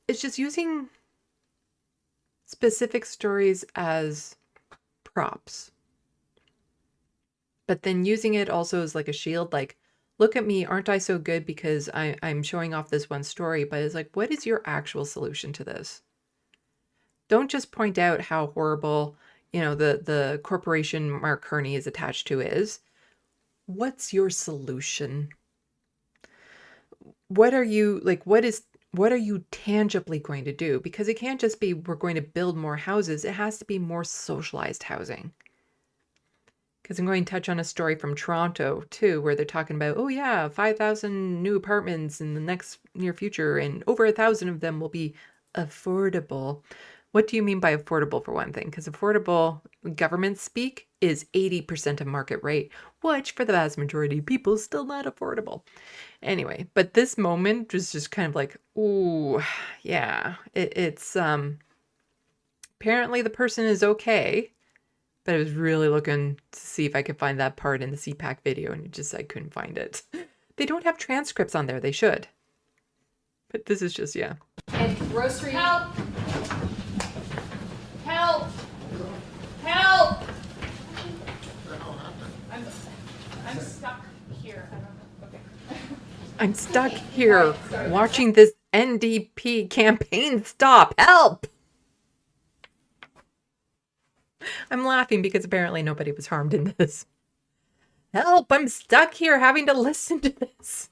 it's just using specific stories as props. But then using it also as like a shield, like, look at me, aren't I so good because I'm showing off this one story, but it's like, what is your actual solution to this? Don't just point out how horrible, you know, the corporation Mark Carney is attached to is. What's your solution? What are you, like, what are you tangibly going to do? Because it can't just be, we're going to build more houses. It has to be more socialized housing. Because I'm going to touch on a story from Toronto, too, where they're talking about, oh, yeah, 5,000 new apartments in the next near future, and over 1,000 of them will be affordable. What do you mean by affordable, for one thing? Because affordable, government speak, is 80% of market rate, which for the vast majority of people is still not affordable. Anyway, but this moment was just kind of like, ooh, yeah, it's apparently the person is okay, but I was really looking to see if I could find that part in the CPAC video, and I couldn't find it. They don't have transcripts on there. They should. But this is just, yeah. And grocery. Help! Help! Help! I'm stuck here. I don't know. Okay. I'm stuck here watching this NDP campaign stop. Help! I'm laughing because apparently nobody was harmed in this. Help! I'm stuck here having to listen to this.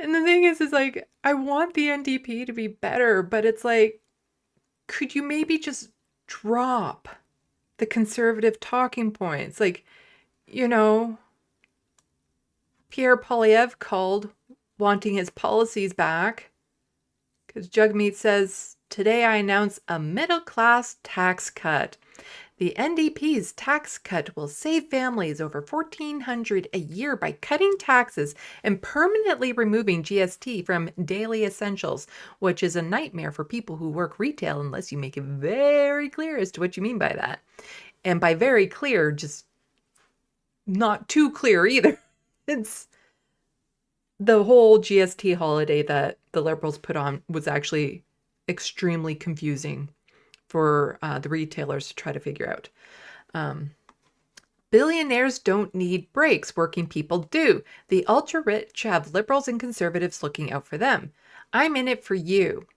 And the thing is like, I want the NDP to be better, but it's like, could you maybe just drop the conservative talking points? Like, you know, Pierre Poilievre called wanting his policies back because Jugmeat says, today I announce a middle-class tax cut. The NDP's tax cut will save families over $1,400 a year by cutting taxes and permanently removing GST from daily essentials, which is a nightmare for people who work retail unless you make it very clear as to what you mean by that. And by very clear, just not too clear either. It's the whole GST holiday that the Liberals put on was actually extremely confusing for the retailers to try to figure out. Billionaires don't need breaks. Working people do. The ultra-rich have Liberals and Conservatives looking out for them. I'm in it for you.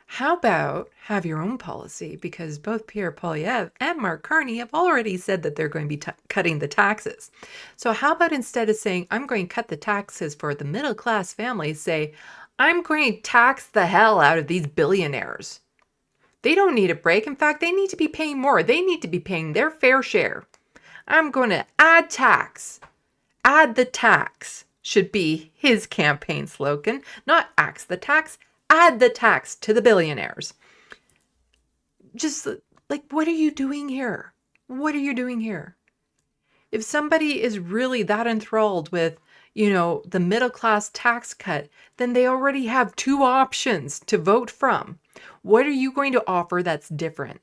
How about have your own policy? Because both Pierre Poilievre and Mark Carney have already said that they're going to be cutting the taxes. So how about instead of saying, I'm going to cut the taxes for the middle-class families, say, I'm going to tax the hell out of these billionaires. They don't need a break. In fact, they need to be paying more. They need to be paying their fair share. I'm going to add tax. Add the tax should be his campaign slogan, not axe the tax. Add the tax to the billionaires. Just like, what are you doing here? What are you doing here? If somebody is really that enthralled with, the middle class tax cut, then they already have two options to vote from. What are you going to offer that's different?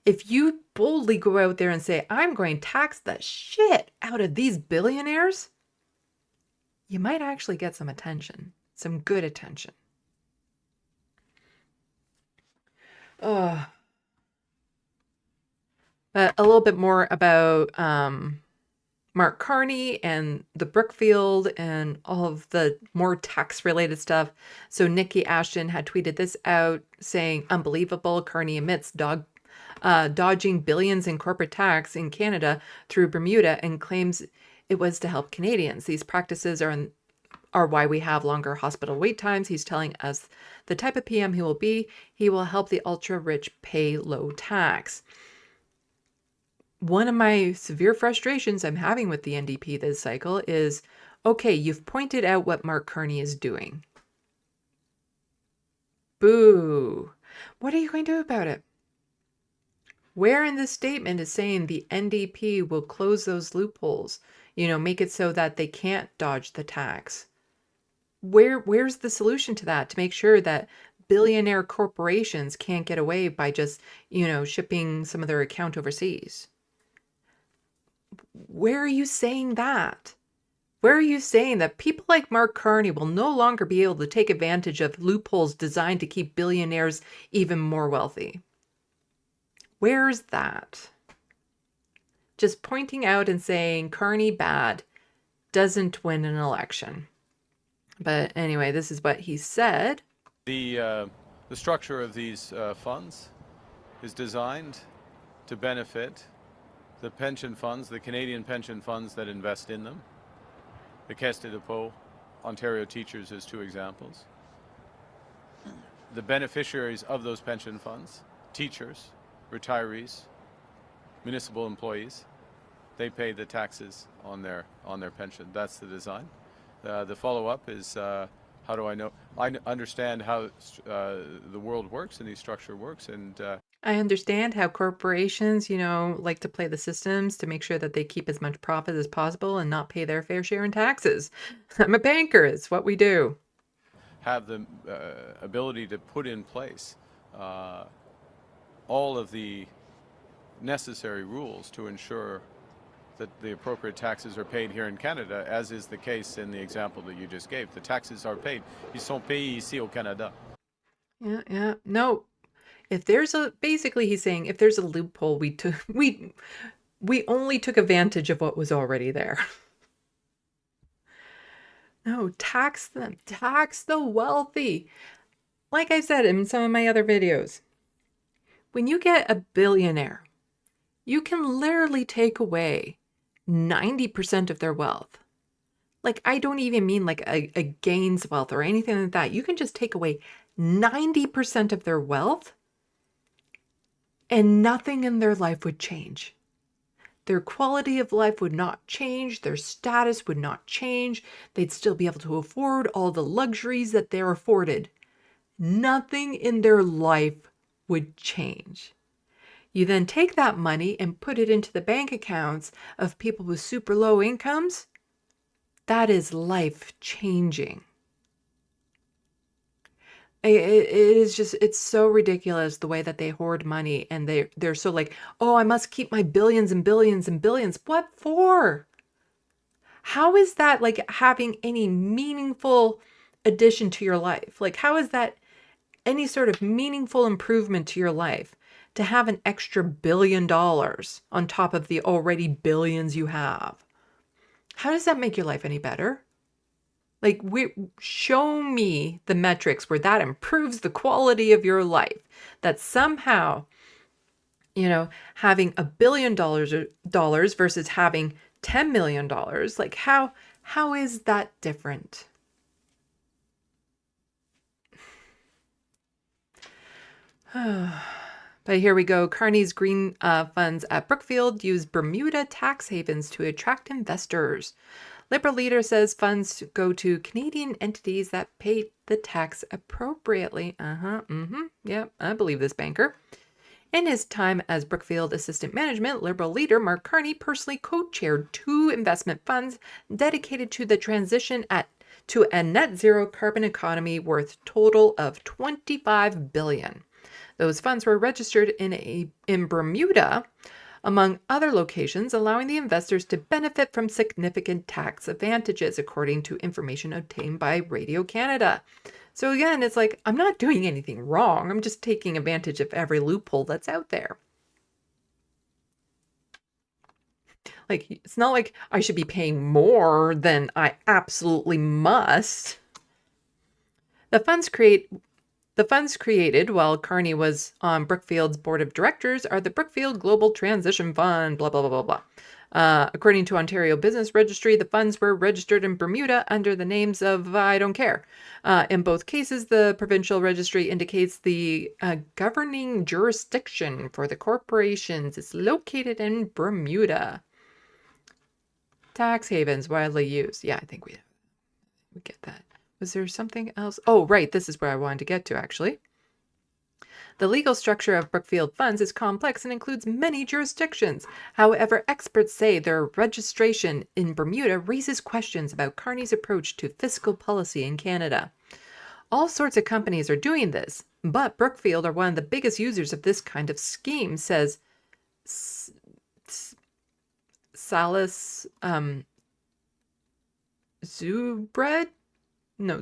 If you boldly go out there and say, I'm going to tax the shit out of these billionaires, you might actually get some attention, some good attention. But a little bit more about Mark Carney and the Brookfield and all of the more tax-related stuff. So Nikki Ashton had tweeted this out saying, unbelievable, Carney admits dodging billions in corporate tax in Canada through Bermuda and claims it was to help Canadians. These practices are why we have longer hospital wait times. He's telling us the type of PM he will be. He will help the ultra-rich pay low tax. One of my severe frustrations I'm having with the NDP this cycle is, okay, you've pointed out what Mark Carney is doing. Boo. What are you going to do about it? Where in this statement is saying the NDP will close those loopholes, make it so that they can't dodge the tax? Where's the solution to that, to make sure that billionaire corporations can't get away by just, shipping some of their account overseas? Where are you saying that? Where are you saying that people like Mark Carney will no longer be able to take advantage of loopholes designed to keep billionaires even more wealthy? Where's that? Just pointing out and saying Carney bad doesn't win an election. But anyway, this is what he said. The structure of these funds is designed to benefit the pension funds, the Canadian pension funds that invest in them. The Caisse de dépôt, Ontario Teachers as two examples. The beneficiaries of those pension funds, teachers, retirees, municipal employees, they pay the taxes on their pension. That's the design. The follow-up is how do I know? I understand how the world works and the structure works, and I understand how corporations, like to play the systems to make sure that they keep as much profit as possible and not pay their fair share in taxes. I'm a banker. It's what we do. Have the ability to put in place all of the necessary rules to ensure that the appropriate taxes are paid here in Canada, as is the case in the example that you just gave. The taxes are paid. Ils sont payés ici au Canada. Yeah. No. Basically he's saying if there's a loophole, we only took advantage of what was already there. No, tax them. Tax the wealthy. Like I said in some of my other videos, when you get a billionaire, you can literally take away 90% of their wealth. Like, I don't even mean like a gains wealth or anything like that. You can just take away 90% of their wealth and nothing in their life would change. Their quality of life would not change. Their status would not change. They'd still be able to afford all the luxuries that they're afforded. Nothing in their life would change. You then take that money and put it into the bank accounts of people with super low incomes. That is life changing. It is just, it's so ridiculous the way that they hoard money, and they're so like, oh, I must keep my billions and billions and billions. What for? How is that like having any meaningful addition to your life? Like, how is that any sort of meaningful improvement to your life to have an extra $1 billion on top of the already billions you have? How does that make your life any better? Like, show me the metrics where that improves the quality of your life. That somehow, having $1 billion versus having $10 million, like how is that different? But here we go. Carney's green funds at Brookfield use Bermuda tax havens to attract investors. Liberal leader says funds go to Canadian entities that pay the tax appropriately. Yeah, I believe this banker. In his time as Brookfield assistant management, Liberal leader Mark Carney personally co-chaired 2 investment funds dedicated to the transition to a net zero carbon economy worth total of $25 billion. Those funds were registered in Bermuda, among other locations, allowing the investors to benefit from significant tax advantages, according to information obtained by Radio Canada. So again, it's like, I'm not doing anything wrong. I'm just taking advantage of every loophole that's out there. Like, it's not like I should be paying more than I absolutely must. The funds created while Carney was on Brookfield's board of directors are the Brookfield Global Transition Fund, blah, blah, blah, blah, blah. According to Ontario Business Registry, the funds were registered in Bermuda under the names of I don't care. In both cases, the provincial registry indicates the governing jurisdiction for the corporations is located in Bermuda. Tax havens widely used. Yeah, I think we get that. Was there something else? Oh, right. This is where I wanted to get to, actually. The legal structure of Brookfield funds is complex and includes many jurisdictions. However, experts say their registration in Bermuda raises questions about Carney's approach to fiscal policy in Canada. All sorts of companies are doing this, but Brookfield are one of the biggest users of this kind of scheme, says Salas Zubred? No,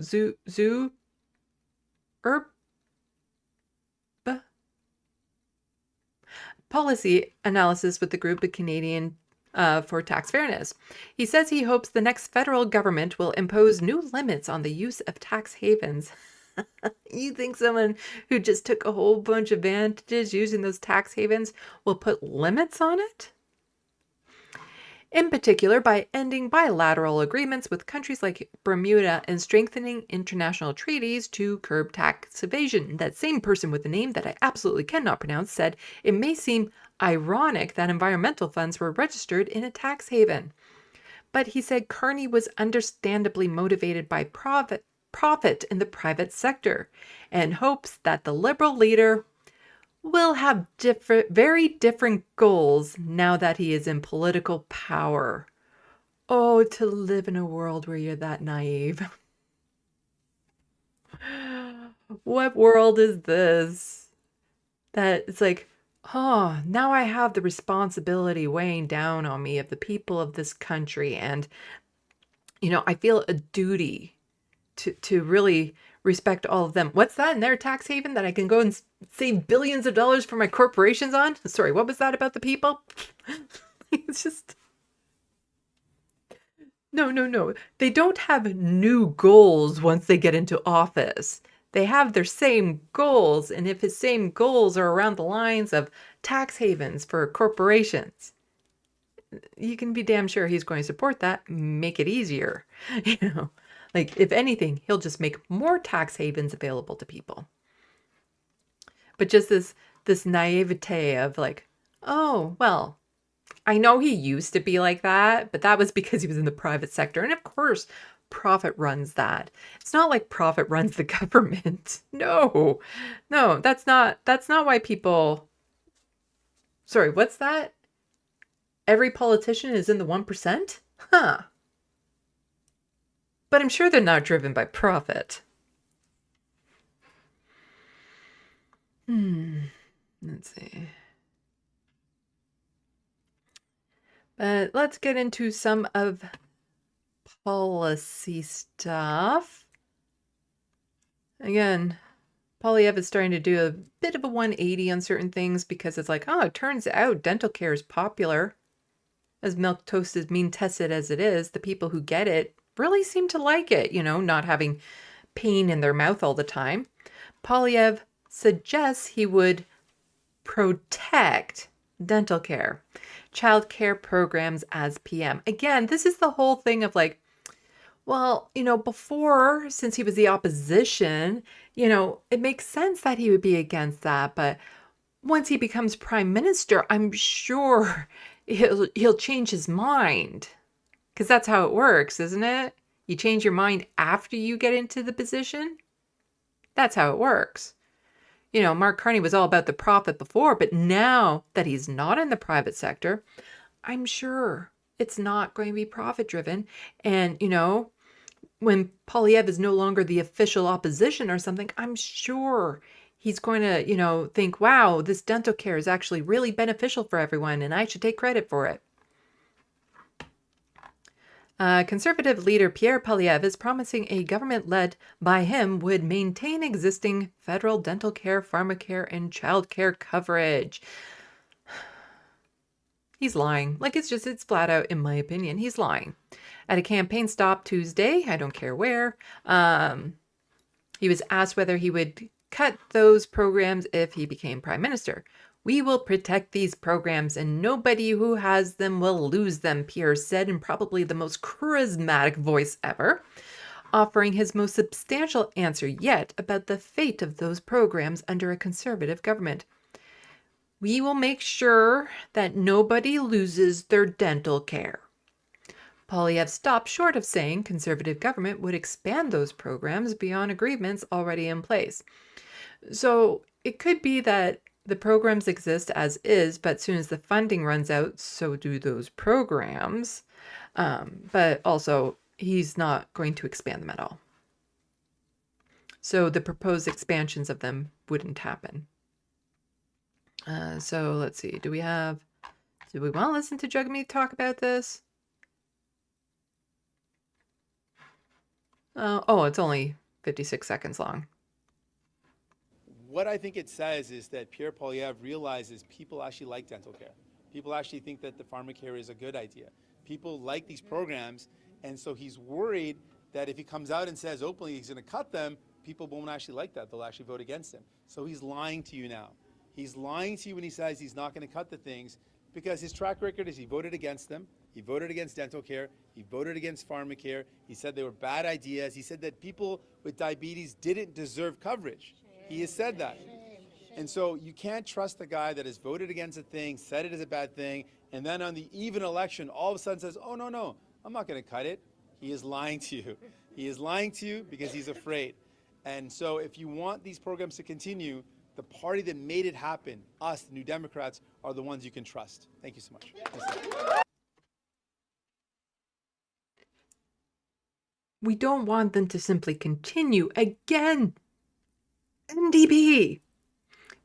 policy analysis with the group of Canadian for tax fairness. He says he hopes the next federal government will impose new limits on the use of tax havens. You think someone who just took a whole bunch of advantages using those tax havens will put limits on it? In particular, by ending bilateral agreements with countries like Bermuda and strengthening international treaties to curb tax evasion. That same person with a name that I absolutely cannot pronounce said it may seem ironic that environmental funds were registered in a tax haven. But he said Carney was understandably motivated by profit in the private sector and hopes that the Liberal leader will have very different goals now that he is in political power. Oh, to live in a world where you're that naive. What world is this? That it's like, oh, now I have the responsibility weighing down on me of the people of this country. And, I feel a duty to really respect all of them. What's that in their tax haven that I can go and save billions of dollars for my corporations on? Sorry, what was that about the people? It's just... No. They don't have new goals once they get into office. They have their same goals. And if his same goals are around the lines of tax havens for corporations, you can be damn sure he's going to support that, make it easier, Like, if anything, he'll just make more tax havens available to people. But just this naivete of like, oh, well, I know he used to be like that, but that was because he was in the private sector. And of course, profit runs that. It's not like profit runs the government. No. No, that's not why people. Sorry, what's that? Every politician is in the 1%? Huh. But I'm sure they're not driven by profit. Let's see. But let's get into some of policy stuff. Again, Polyev is starting to do a bit of a 180 on certain things because it's like, oh, it turns out dental care is popular. As milk toast is mean tested as it is, the people who get it really seem to like it, not having pain in their mouth all the time. Polyev suggests he would protect dental care, child care programs as PM. Again, this is the whole thing of like, well, before, since he was the opposition, it makes sense that he would be against that. But once he becomes prime minister, I'm sure he'll change his mind. Because that's how it works, isn't it? You change your mind after you get into the position. That's how it works. Mark Carney was all about the profit before, but now that he's not in the private sector, I'm sure it's not going to be profit driven. And, when Polyev is no longer the official opposition or something, I'm sure he's going to, think, wow, this dental care is actually really beneficial for everyone and I should take credit for it. Conservative leader Pierre Polyev is promising a government led by him would maintain existing federal dental care, pharmacare, and child care coverage. He's lying. It's flat out, in my opinion, he's lying. At a campaign stop Tuesday, I don't care where, he was asked whether he would cut those programs if he became prime minister. We will protect these programs and nobody who has them will lose them, Pierre said in probably the most charismatic voice ever, offering his most substantial answer yet about the fate of those programs under a conservative government. We will make sure that nobody loses their dental care. Polyev stopped short of saying conservative government would expand those programs beyond agreements already in place. So it could be that the programs exist as is, but as soon as the funding runs out, so do those programs. But also, he's not going to expand them at all. So the proposed expansions of them wouldn't happen. So let's see. Do we want to listen to Jugmeat talk about this? It's only 56 seconds long. What I think it says is that Pierre Polyev realizes people actually like dental care. People actually think that the pharmacare is a good idea. People like these programs, and so he's worried that if he comes out and says openly he's going to cut them, people won't actually like that. They'll actually vote against him. So he's lying to you now. He's lying to you when he says he's not going to cut the things, because his track record is he voted against them. He voted against dental care. He voted against pharmacare. He said they were bad ideas. He said that people with diabetes didn't deserve coverage. He has said that. And so you can't trust the guy that has voted against a thing, said it is a bad thing, and then on the even election, all of a sudden says, oh, no, I'm not going to cut it. He is lying to you. He is lying to you because he's afraid. And so if you want these programs to continue, the party that made it happen, us, the New Democrats, are the ones you can trust. Thank you so much. We don't want them to simply continue. Again, NDP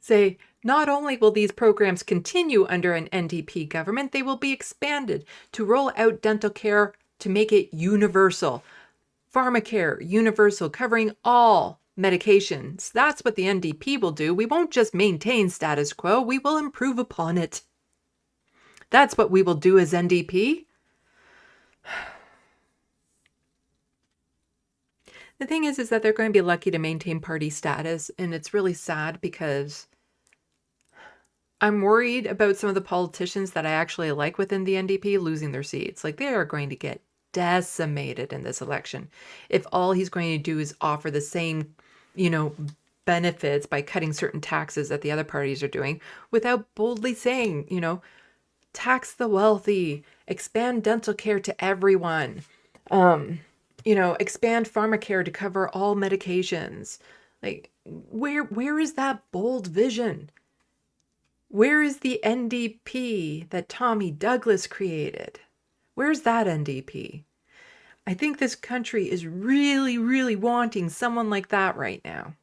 say not only will these programs continue under an NDP government, they will be expanded to roll out dental care to make it universal. Pharmacare, universal, covering all medications. That's what the NDP will do. We won't just maintain status quo, we will improve upon it. That's what we will do as NDP. The thing is that they're going to be lucky to maintain party status, and it's really sad because I'm worried about some of the politicians that I actually like within the NDP losing their seats. Like, they are going to get decimated in this election if all he's going to do is offer the same, benefits by cutting certain taxes that the other parties are doing without boldly saying, tax the wealthy, expand dental care to everyone, expand pharmacare to cover all medications. Like, where is that bold vision? Where is the NDP that Tommy Douglas created? Where's that NDP? I think this country is really, really wanting someone like that right now.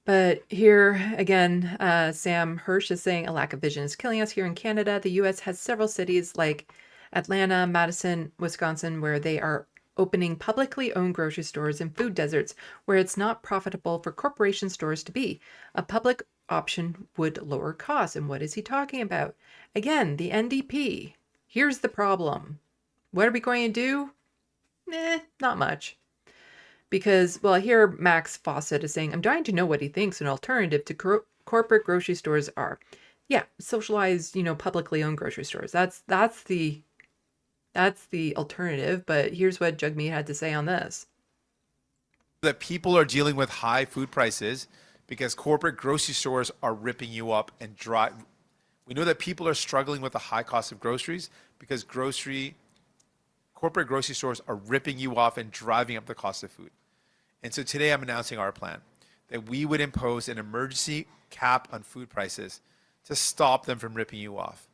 But here again, Sam Hirsch is saying a lack of vision is killing us here in Canada. The U.S. has several cities like Atlanta, Madison, Wisconsin, where they are opening publicly owned grocery stores in food deserts where it's not profitable for corporation stores to be. A public option would lower costs. And what is he talking about? Again, the NDP. Here's the problem. What are we going to do? Not much. Because, well, here Max Fawcett is saying, I'm dying to know what he thinks an alternative to corporate grocery stores are. Yeah, socialized, publicly owned grocery stores. That's the alternative. But here's what Jugmeat had to say on this. That people are dealing with high food prices because corporate grocery stores are ripping you up and drive. We know that people are struggling with the high cost of groceries because corporate grocery stores are ripping you off and driving up the cost of food. And so today I'm announcing our plan that we would impose an emergency cap on food prices to stop them from ripping you off.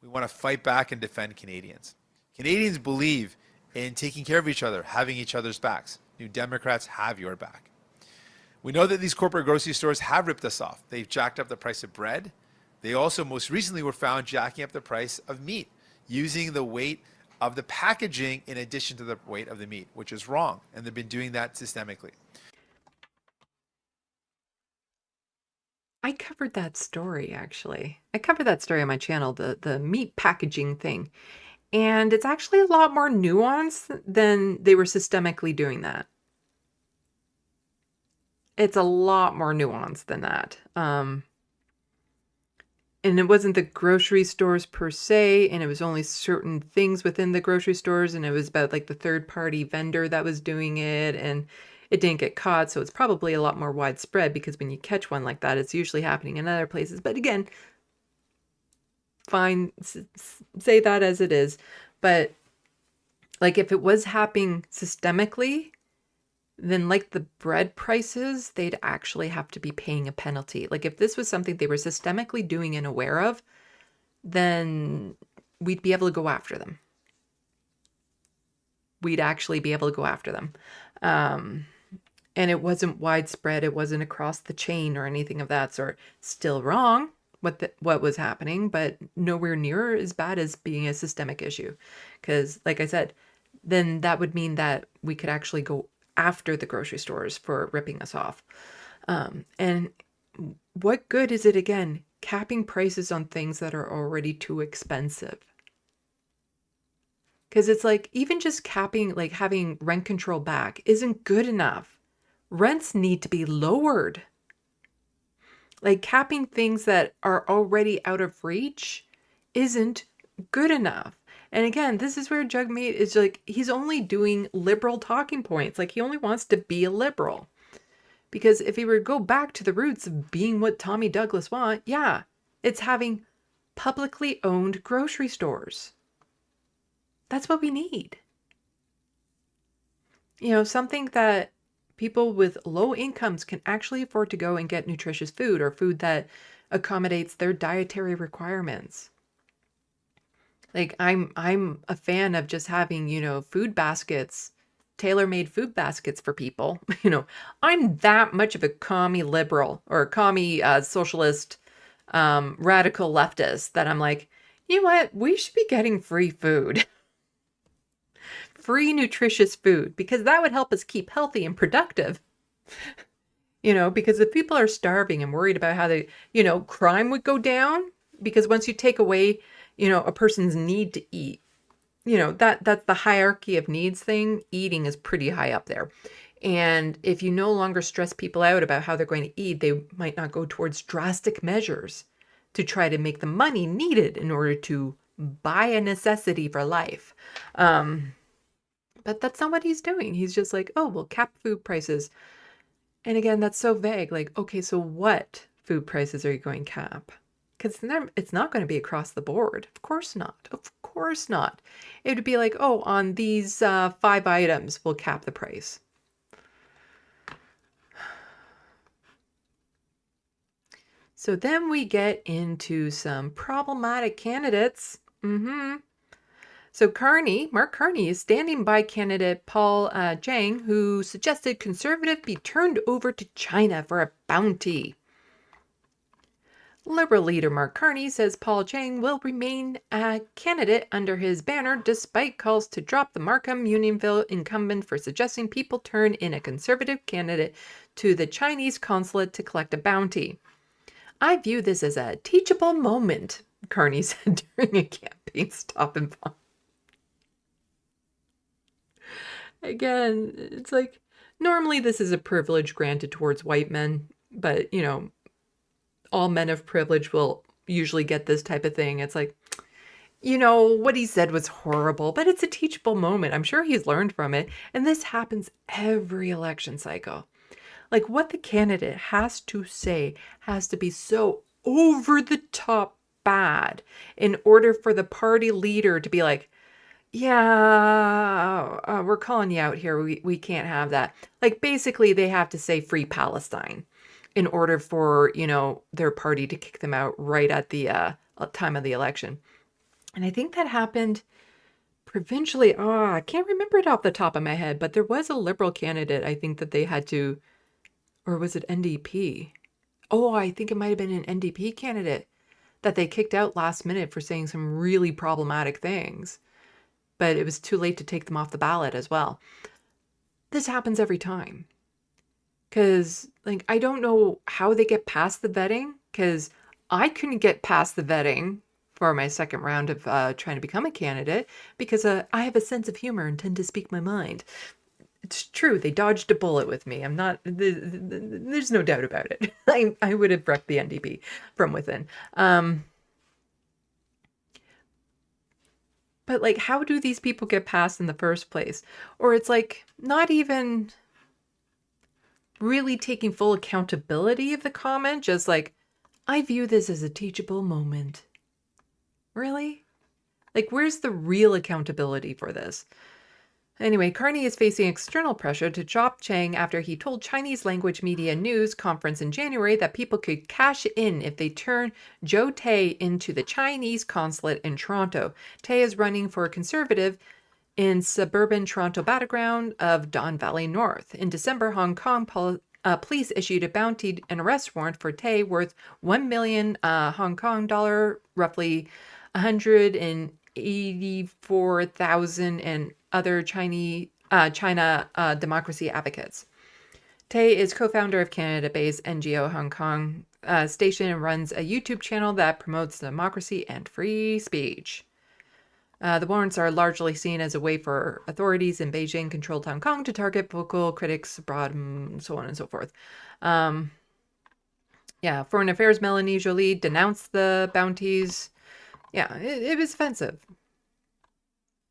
We want to fight back and defend Canadians. Canadians believe in taking care of each other, having each other's backs. New Democrats have your back. We know that these corporate grocery stores have ripped us off. They've jacked up the price of bread. They also most recently were found jacking up the price of meat, using the weight of the packaging in addition to the weight of the meat, which is wrong. And they've been doing that systemically. I covered that story, actually. I covered that story on my channel, the meat packaging thing. And it's actually a lot more nuanced than they were systemically doing that. It's a lot more nuanced than that. And it wasn't the grocery stores per se, and it was only certain things within the grocery stores, and it was about like the third-party vendor that was doing it, and it didn't get caught, so it's probably a lot more widespread because when you catch one like that, it's usually happening in other places. But again, fine, say that as it is. But like if it was happening systemically, then like the bread prices, they'd actually have to be paying a penalty. Like if this was something they were systemically doing and aware of, then we'd be able to go after them. We'd actually be able to go after them. And it wasn't widespread. It wasn't across the chain or anything of that sort. Still wrong what was happening, but nowhere near as bad as being a systemic issue. Because like I said, then that would mean that we could actually go after the grocery stores for ripping us off. And what good is it, again, capping prices on things that are already too expensive? Because it's like, even just capping, like having rent control back isn't good enough. Rents need to be lowered. Like capping things that are already out of reach isn't good enough. And again, this is where Jugmeat is like, he's only doing liberal talking points. Like he only wants to be a liberal. Because if he were to go back to the roots of being what Tommy Douglas want, yeah, it's having publicly owned grocery stores. That's what we need. Something that people with low incomes can actually afford to go and get nutritious food or food that accommodates their dietary requirements. Like I'm a fan of just having, food baskets, tailor-made food baskets for people. I'm that much of a commie liberal or a commie socialist, radical leftist that I'm like, you know what? We should be getting free food. Free nutritious food, because that would help us keep healthy and productive. Because if people are starving and worried about how they, crime would go down, because once you take away a person's need to eat, that's the hierarchy of needs thing. Eating is pretty high up there. And if you no longer stress people out about how they're going to eat, they might not go towards drastic measures to try to make the money needed in order to buy a necessity for life. But that's not what he's doing. He's just like, oh, we'll cap food prices. And again, that's so vague. Like, okay, so what food prices are you going to cap? Because it's not going to be across the board. Of course not. Of course not. It would be like, oh, on these 5 items, we'll cap the price. So then we get into some problematic candidates. So Mark Carney is standing by candidate Paul Chang, who suggested conservative be turned over to China for a bounty. Liberal leader Mark Carney says Paul Chang will remain a candidate under his banner despite calls to drop the Markham Unionville incumbent for suggesting people turn in a conservative candidate to the Chinese consulate to collect a bounty. I view this as a teachable moment, Carney said during a campaign stop in Vaughan. Again, it's like, normally this is a privilege granted towards white men, but, you know, all men of privilege will usually get this type of thing. It's like, you know, what he said was horrible, but it's a teachable moment. I'm sure he's learned from it. And this happens every election cycle. Like, what the candidate has to say has to be so over the top bad in order for the party leader to be like, yeah, we're calling you out here. We can't have that. Like, basically, they have to say free Palestine in order for, you know, their party to kick them out right at the time of the election. And I think that happened provincially. Oh, I can't remember it off the top of my head, but there was a Liberal candidate, I think, that they had to, or was it NDP? Oh, I think it might have been an NDP candidate that they kicked out last minute for saying some really problematic things. But it was too late to take them off the ballot as well. This happens every time. Because, like, I don't know how they get past the vetting, because I couldn't get past the vetting for my second round of trying to become a candidate, because I have a sense of humor and tend to speak my mind. It's true, they dodged a bullet with me. I'm not, there's no doubt about it. I would have wrecked the NDP from within. But, like, how do these people get past in the first place? Or it's like, not even really taking full accountability of the comment, just like, I view this as a teachable moment. Really? Like, where's the real accountability for this? Anyway, Carney is facing external pressure to drop Chang after he told Chinese language media news conference in January that people could cash in if they turn Joe Tay into the Chinese consulate in Toronto. Tay is running for a Conservative in suburban Toronto battleground of Don Valley North. In December, Hong Kong police issued a bounty and arrest warrant for Tay worth 1 million Hong Kong dollar, roughly 184,000, and other China democracy advocates. Tay is co-founder of Canada-based NGO Hong Kong Station and runs a YouTube channel that promotes democracy and free speech. The warrants are largely seen as a way for authorities in Beijing-controlled Hong Kong to target vocal critics abroad, and so on and so forth. Foreign Affairs Melanie Joly denounced the bounties. Yeah, it was offensive.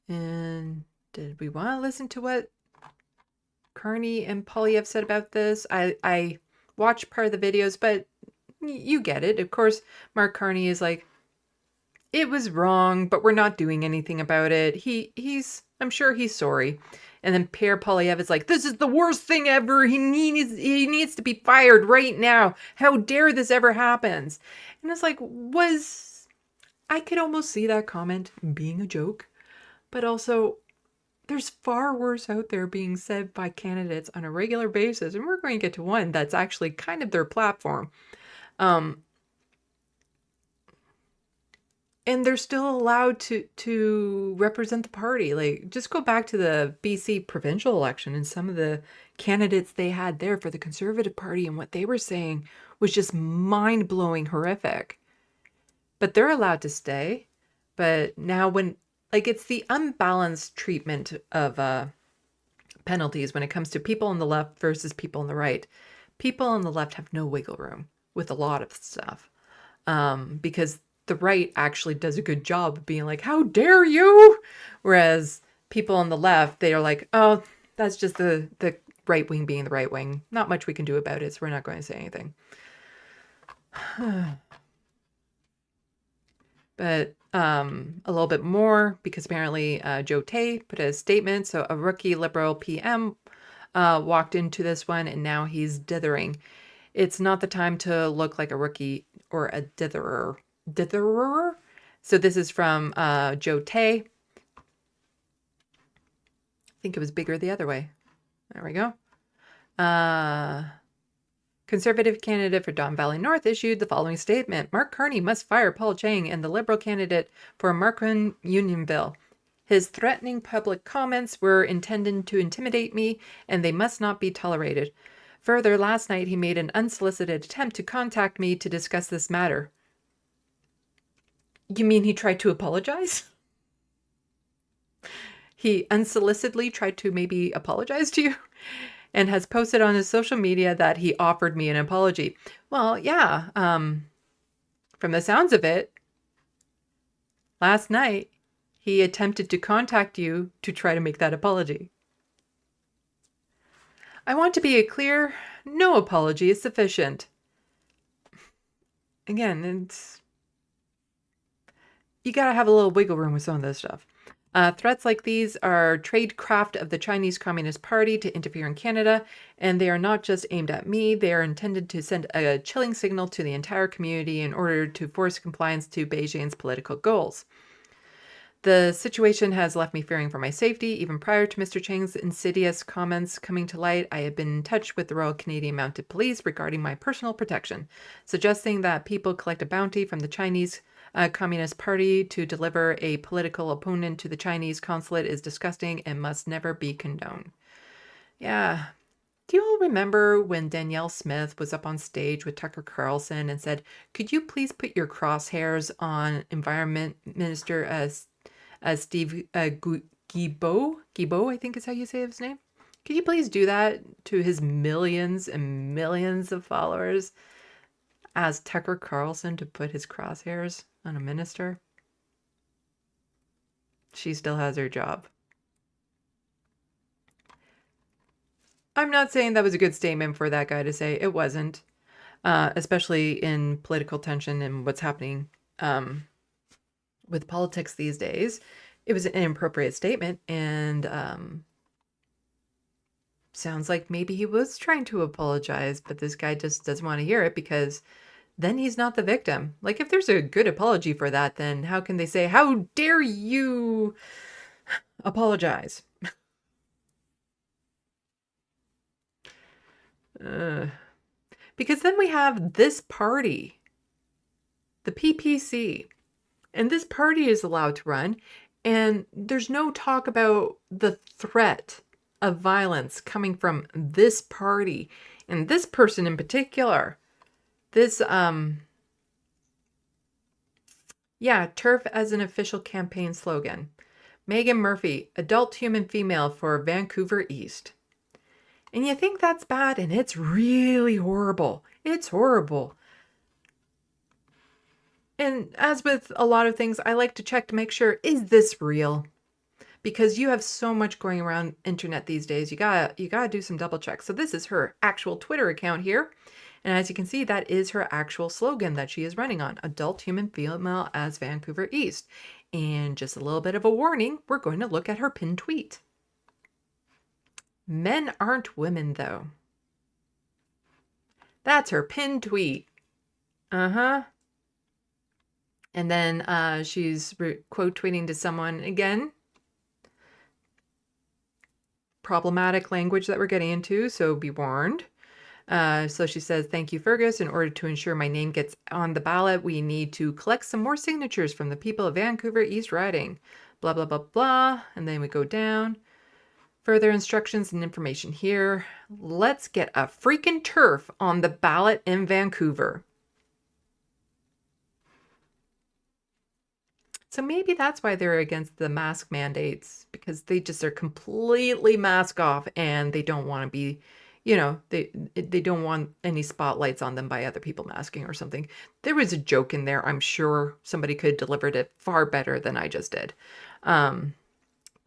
And did we want to listen to what Carney and Polly have said about this? I watched part of the videos, but you get it. Of course, Mark Carney is like, it was wrong, but we're not doing anything about it. I'm sure he's sorry. And then Pierre Poilievre is like, this is the worst thing ever. He needs to be fired right now. How dare this ever happens? And it's like, I could almost see that comment being a joke, but also there's far worse out there being said by candidates on a regular basis. And we're going to get to one that's actually kind of their platform. And they're still allowed to represent the party. Like, just go back to the BC provincial election and some of the candidates they had there for the Conservative Party, and what they were saying was just mind-blowing horrific. But they're allowed to stay. But now it's the unbalanced treatment of penalties when it comes to people on the left versus people on the right. People on the left have no wiggle room with a lot of stuff. Because the right actually does a good job of being like, how dare you? Whereas people on the left, they are like, oh, that's just the right wing being the right wing. Not much we can do about it, so we're not going to say anything. but a little bit more because apparently Joe Tay put a statement. So a rookie Liberal PM walked into this one and now he's dithering. It's not the time to look like a rookie or a ditherer. Ditherer? So this is from Joe Tay. I think it was bigger the other way. There we go. Conservative candidate for Don Valley North issued the following statement. Mark Carney must fire Paul Chang and the Liberal candidate for Marquand Unionville. His threatening public comments were intended to intimidate me, and they must not be tolerated. Further, last night he made an unsolicited attempt to contact me to discuss this matter. You mean he tried to apologize? He unsolicitedly tried to maybe apologize to you and has posted on his social media that he offered me an apology. Well, yeah, from the sounds of it, last night he attempted to contact you to try to make that apology. I want to be clear, no apology is sufficient. Again, you gotta have a little wiggle room with some of this stuff. Threats like these are tradecraft of the Chinese Communist Party to interfere in Canada, and they are not just aimed at me. They are intended to send a chilling signal to the entire community in order to force compliance to Beijing's political goals. The situation has left me fearing for my safety. Even prior to Mr. Chang's insidious comments coming to light, I have been in touch with the Royal Canadian Mounted Police regarding my personal protection, suggesting that people collect a bounty from the Chinese Communist Party to deliver a political opponent to the Chinese consulate is disgusting and must never be condoned. Yeah. Do you all remember when Danielle Smith was up on stage with Tucker Carlson and said, could you please put your crosshairs on Environment Minister Steve Guilbeault, I think is how you say his name? Could you please do that to his millions and millions of followers? Ask Tucker Carlson to put his crosshairs on a minister. She still has her job. I'm not saying that was a good statement for that guy to say. It wasn't, especially in political tension and what's happening with politics these days. It was an inappropriate statement, and sounds like maybe he was trying to apologize, but this guy just doesn't want to hear it because then he's not the victim. Like, if there's a good apology for that, then how can they say, how dare you apologize? Because then we have this party, the PPC, and this party is allowed to run, and there's no talk about the threat of violence coming from this party and this person in particular. This, TERF as an official campaign slogan. Megan Murphy, adult human female for Vancouver East. And you think that's bad, and it's really horrible. It's horrible. And as with a lot of things, I like to check to make sure, is this real? Because you have so much going around internet these days, you gotta do some double checks. So this is her actual Twitter account here. And as you can see, that is her actual slogan that she is running on. Adult human female as Vancouver East. And just a little bit of a warning, we're going to look at her pinned tweet. Men aren't women, though. That's her pinned tweet. And then she's quote tweeting to someone again. Problematic language that we're getting into, so be warned. So she says, thank you, Fergus. In order to ensure my name gets on the ballot, we need to collect some more signatures from the people of Vancouver East Riding. Blah, blah, blah, blah. And then we go down. Further instructions and information here. Let's get a freaking TERF on the ballot in Vancouver. So maybe that's why they're against the mask mandates, because they just are completely mask off and they don't want to be, they don't want any spotlights on them by other people masking or something. There was a joke in there. I'm sure somebody could have delivered it far better than I just did. But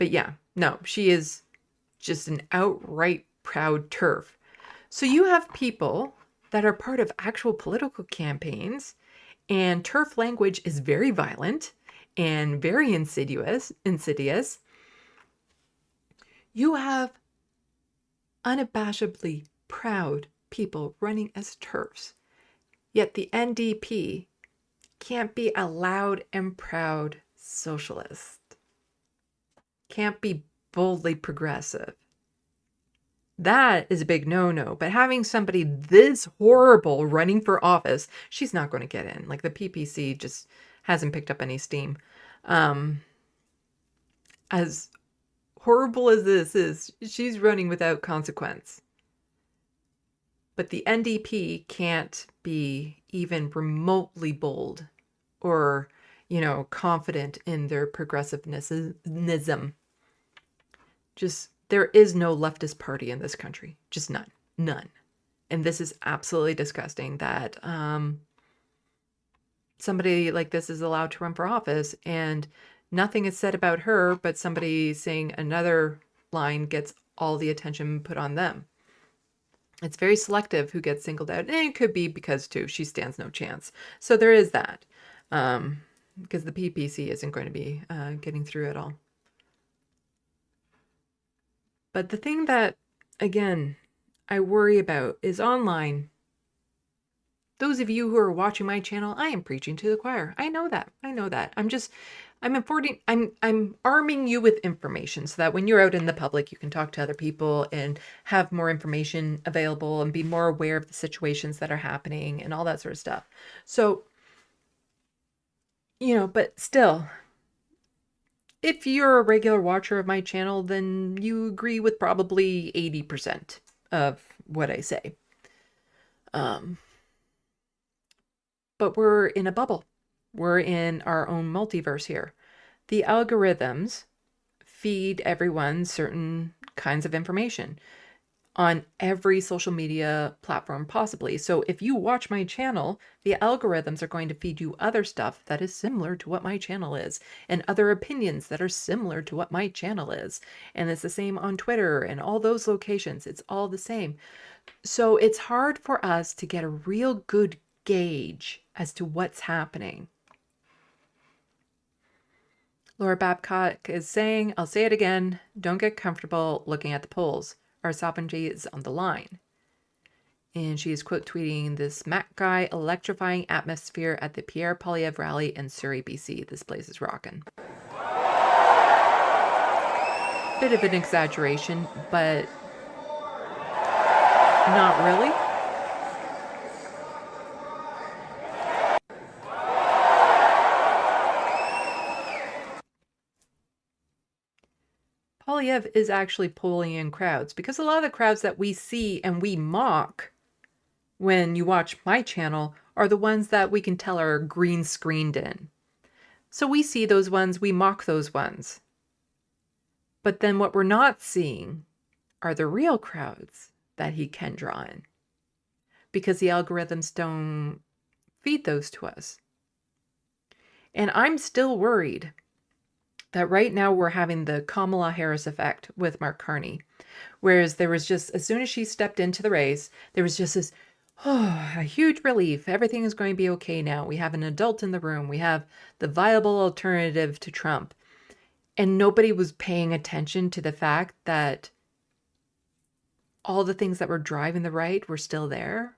yeah, no, she is just an outright proud TERF. So you have people that are part of actual political campaigns And turf language is very violent and very insidious. You have unabashedly proud people running as turfs, yet the NDP can't be a loud and proud socialist, can't be boldly progressive. That is a big no-no. But having somebody this horrible running for office, she's not going to get in. Like, the PPC just hasn't picked up any steam. As horrible as this is, she's running without consequence. But the NDP can't be even remotely bold or, confident in their progressivism. Just, there is no leftist party in this country. Just none. None. And this is absolutely disgusting that somebody like this is allowed to run for office and nothing is said about her, but somebody saying another line gets all the attention put on them. It's very selective who gets singled out. And it could be because, too, she stands no chance. So there is that. Because the PPC isn't going to be getting through it all. But the thing that, again, I worry about is online. Those of you who are watching my channel, I am preaching to the choir. I know that. I'm arming you with information so that when you're out in the public, you can talk to other people and have more information available and be more aware of the situations that are happening and all that sort of stuff. So, but still, if you're a regular watcher of my channel, then you agree with probably 80% of what I say. But we're in a bubble. We're in our own multiverse here. The algorithms feed everyone certain kinds of information on every social media platform possibly. So if you watch my channel, the algorithms are going to feed you other stuff that is similar to what my channel is, and other opinions that are similar to what my channel is. And it's the same on Twitter and all those locations. It's all the same. So it's hard for us to get a real good gauge as to what's happening. Laura Babcock is saying, I'll say it again, don't get comfortable looking at the polls. Our sovereignty is on the line. And she is quote tweeting this Mac guy electrifying atmosphere at the Pierre Poilievre rally in Surrey, BC. This place is rocking. Bit of an exaggeration, but not really. Poilievre is actually pulling in crowds because a lot of the crowds that we see and we mock when you watch my channel are the ones that we can tell are green screened in. So we see those ones, we mock those ones. But then what we're not seeing are the real crowds that he can draw in because the algorithms don't feed those to us. And I'm still worried that right now we're having the Kamala Harris effect with Mark Carney. Whereas there was just, as soon as she stepped into the race, there was just this, a huge relief. Everything is going to be okay now. We have an adult in the room. We have the viable alternative to Trump. And nobody was paying attention to the fact that all the things that were driving the right were still there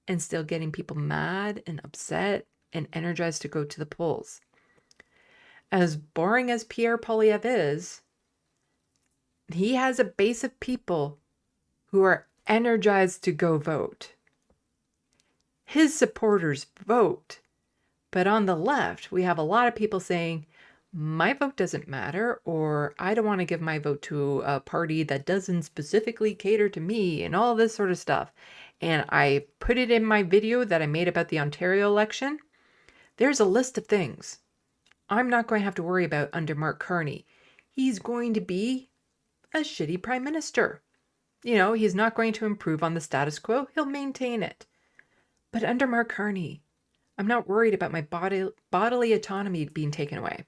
and still getting people mad and upset and energized to go to the polls. As boring as Pierre Poilievre is, he has a base of people who are energized to go vote. His supporters vote. But on the left, we have a lot of people saying, my vote doesn't matter, or I don't want to give my vote to a party that doesn't specifically cater to me, and all this sort of stuff. And I put it in my video that I made about the Ontario election. There's a list of things I'm not going to have to worry about under Mark Carney. He's going to be a shitty prime minister. He's not going to improve on the status quo. He'll maintain it. But under Mark Carney, I'm not worried about my bodily autonomy being taken away.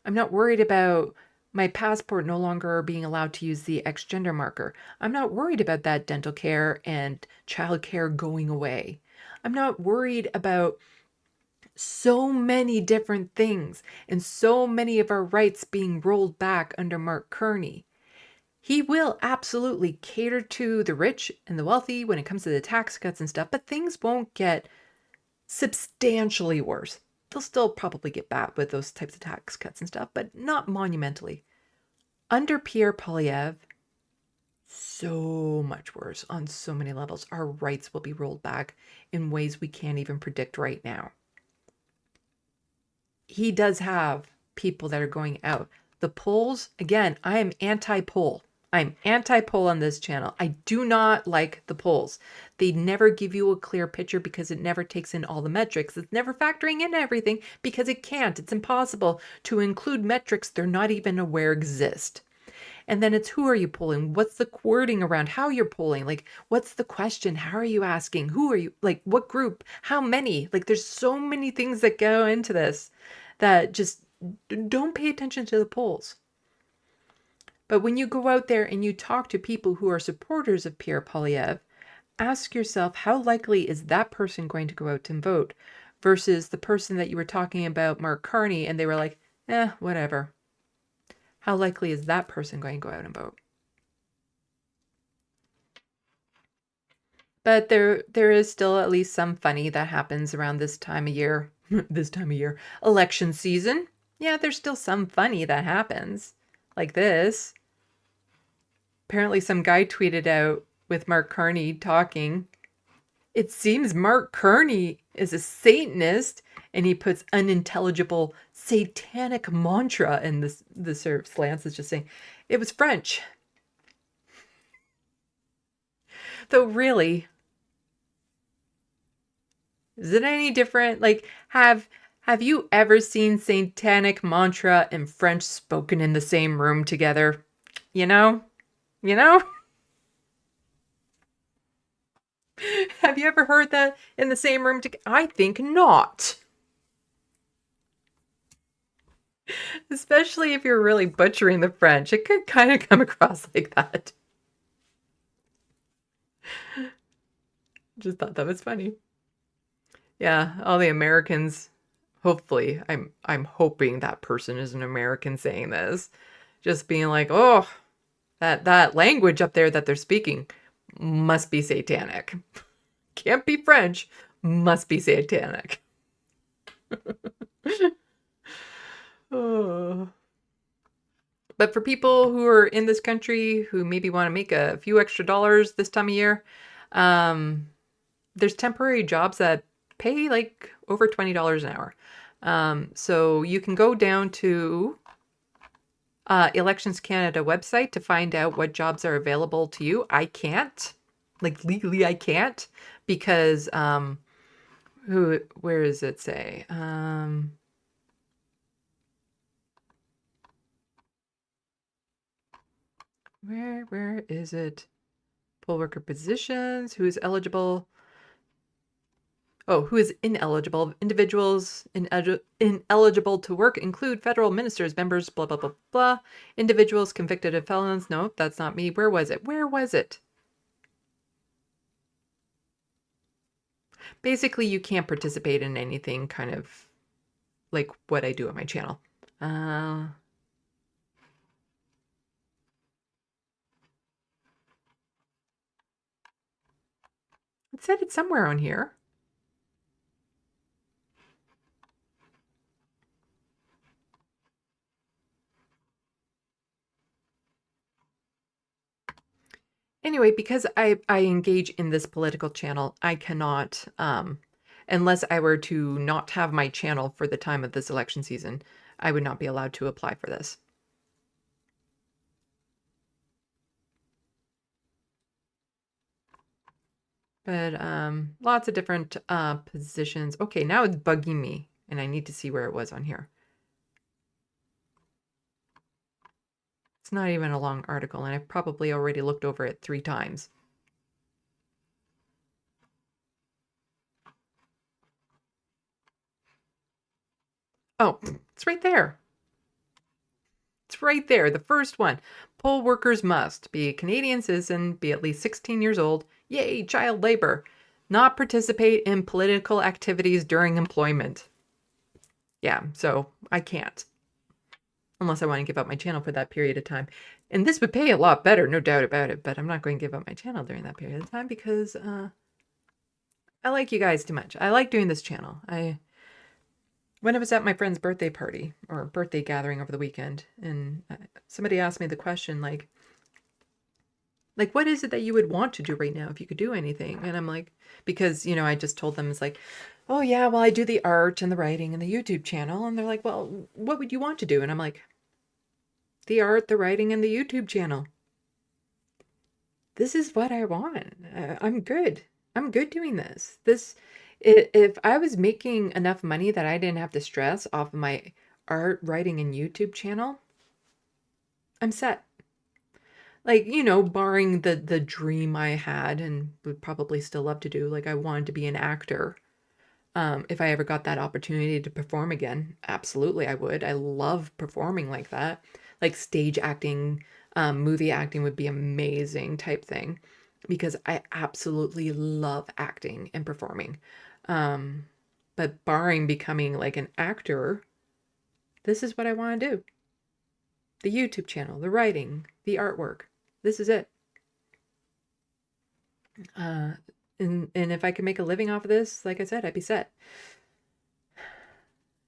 I'm not worried about my passport no longer being allowed to use the X gender marker. I'm not worried about that dental care and child care going away. I'm not worried about so many different things and so many of our rights being rolled back under Mark Carney. He will absolutely cater to the rich and the wealthy when it comes to the tax cuts and stuff, but things won't get substantially worse. They'll still probably get bad with those types of tax cuts and stuff, but not monumentally. Under Pierre Poilievre, so much worse on so many levels. Our rights will be rolled back in ways we can't even predict right now. He does have people that are going out. The polls, again, I am anti-poll. I'm anti-poll on this channel. I do not like the polls. They never give you a clear picture because it never takes in all the metrics. It's never factoring in everything because it can't. It's impossible to include metrics they're not even aware exist. And then it's who are you polling? What's the wording around how you're polling? Like, what's the question? How are you asking? Who are you? Like, what group? How many? Like, there's so many things that go into this that just don't pay attention to the polls. But when you go out there and you talk to people who are supporters of Pierre Poilievre, ask yourself, how likely is that person going to go out and vote versus the person that you were talking about, Mark Carney, and they were like, whatever. How likely is that person going to go out and vote? But there is still at least some funny that happens around this time of year. Election season. Yeah, there's still some funny that happens. Like this. Apparently some guy tweeted out with Mark Carney talking. It seems Mark Carney is a Satanist, and he puts unintelligible satanic mantra, and the Sir Lance is just saying, it was French. Though really, is it any different? Like, have you ever seen satanic mantra and French spoken in the same room together? You know? Have you ever heard that in the same room together? I think not. Especially if you're really butchering the French. It could kind of come across like that. Just thought that was funny. Yeah, all the Americans, hopefully, I'm hoping that person is an American saying this. Just being like, oh, that language up there that they're speaking must be satanic. Can't be French, must be satanic. Oh. But for people who are in this country who maybe want to make a few extra dollars this time of year, there's temporary jobs that pay like over $20 an hour. So you can go down to Elections Canada website to find out what jobs are available to you. I can't, like legally I can't, because where does it say? Where is it? Poll worker positions, who is eligible? Oh, who is ineligible? Individuals ineligible to work include federal ministers, members, blah, blah, blah, blah. Individuals convicted of felons. No, that's not me. Where was it? Basically, you can't participate in anything kind of like what I do on my channel. It said it's somewhere on here. Anyway, because I engage in this political channel, I cannot, unless I were to not have my channel for the time of this election season, I would not be allowed to apply for this. But lots of different positions. Okay, now it's bugging me, and I need to see where it was on here. It's not even a long article, and I've probably already looked over it 3 times. Oh, it's right there. It's right there, the first one. Poll workers must be a Canadian citizen, be at least 16 years old, yay, child labor, not participate in political activities during employment. Yeah, so I can't. Unless I want to give up my channel for that period of time. And this would pay a lot better, no doubt about it, but I'm not going to give up my channel during that period of time because I like you guys too much. I like doing this channel. When I was at my friend's birthday party or birthday gathering over the weekend, and somebody asked me the question, like, what is it that you would want to do right now if you could do anything? And I'm like, because, you know, I just told them, it's like, oh yeah, well, I do the art and the writing and the YouTube channel. And they're like, well, what would you want to do? And I'm like, the art, the writing, and the YouTube channel. This is what I want. I'm good. I'm good doing this. If I was making enough money that I didn't have to stress off of my art, writing, and YouTube channel, I'm set. Like, you know, barring the dream I had and would probably still love to do, like I wanted to be an actor. If I ever got that opportunity to perform again, absolutely I would. I love performing like that. Like stage acting, movie acting would be amazing type thing because I absolutely love acting and performing. But barring becoming like an actor, this is what I want to do. The YouTube channel, the writing, the artwork. This is it. And if I could make a living off of this, like I said, I'd be set.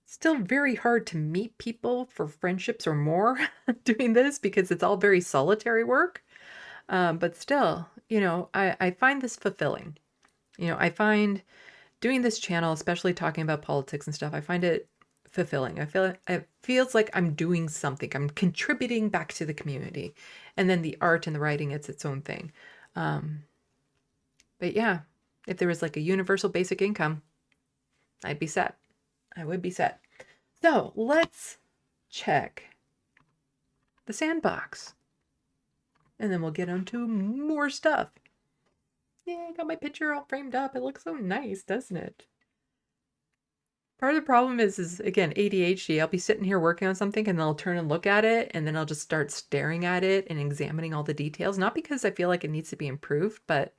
Still very hard to meet people for friendships or more doing this because it's all very solitary work. But still, you know, I find this fulfilling. You know, I find doing this channel, especially talking about politics and stuff, I find it fulfilling. I feel it feels like I'm doing something. I'm contributing back to the community. And then the art and the writing, it's its own thing. But yeah, if there was like a universal basic income, I'd be set. I would be set. So let's check the Sandbox. And then we'll get onto more stuff. Yeah, I got my picture all framed up. It looks so nice, doesn't it? Part of the problem is again, ADHD. I'll be sitting here working on something and then I'll turn and look at it and then I'll just start staring at it and examining all the details. Not because I feel like it needs to be improved, but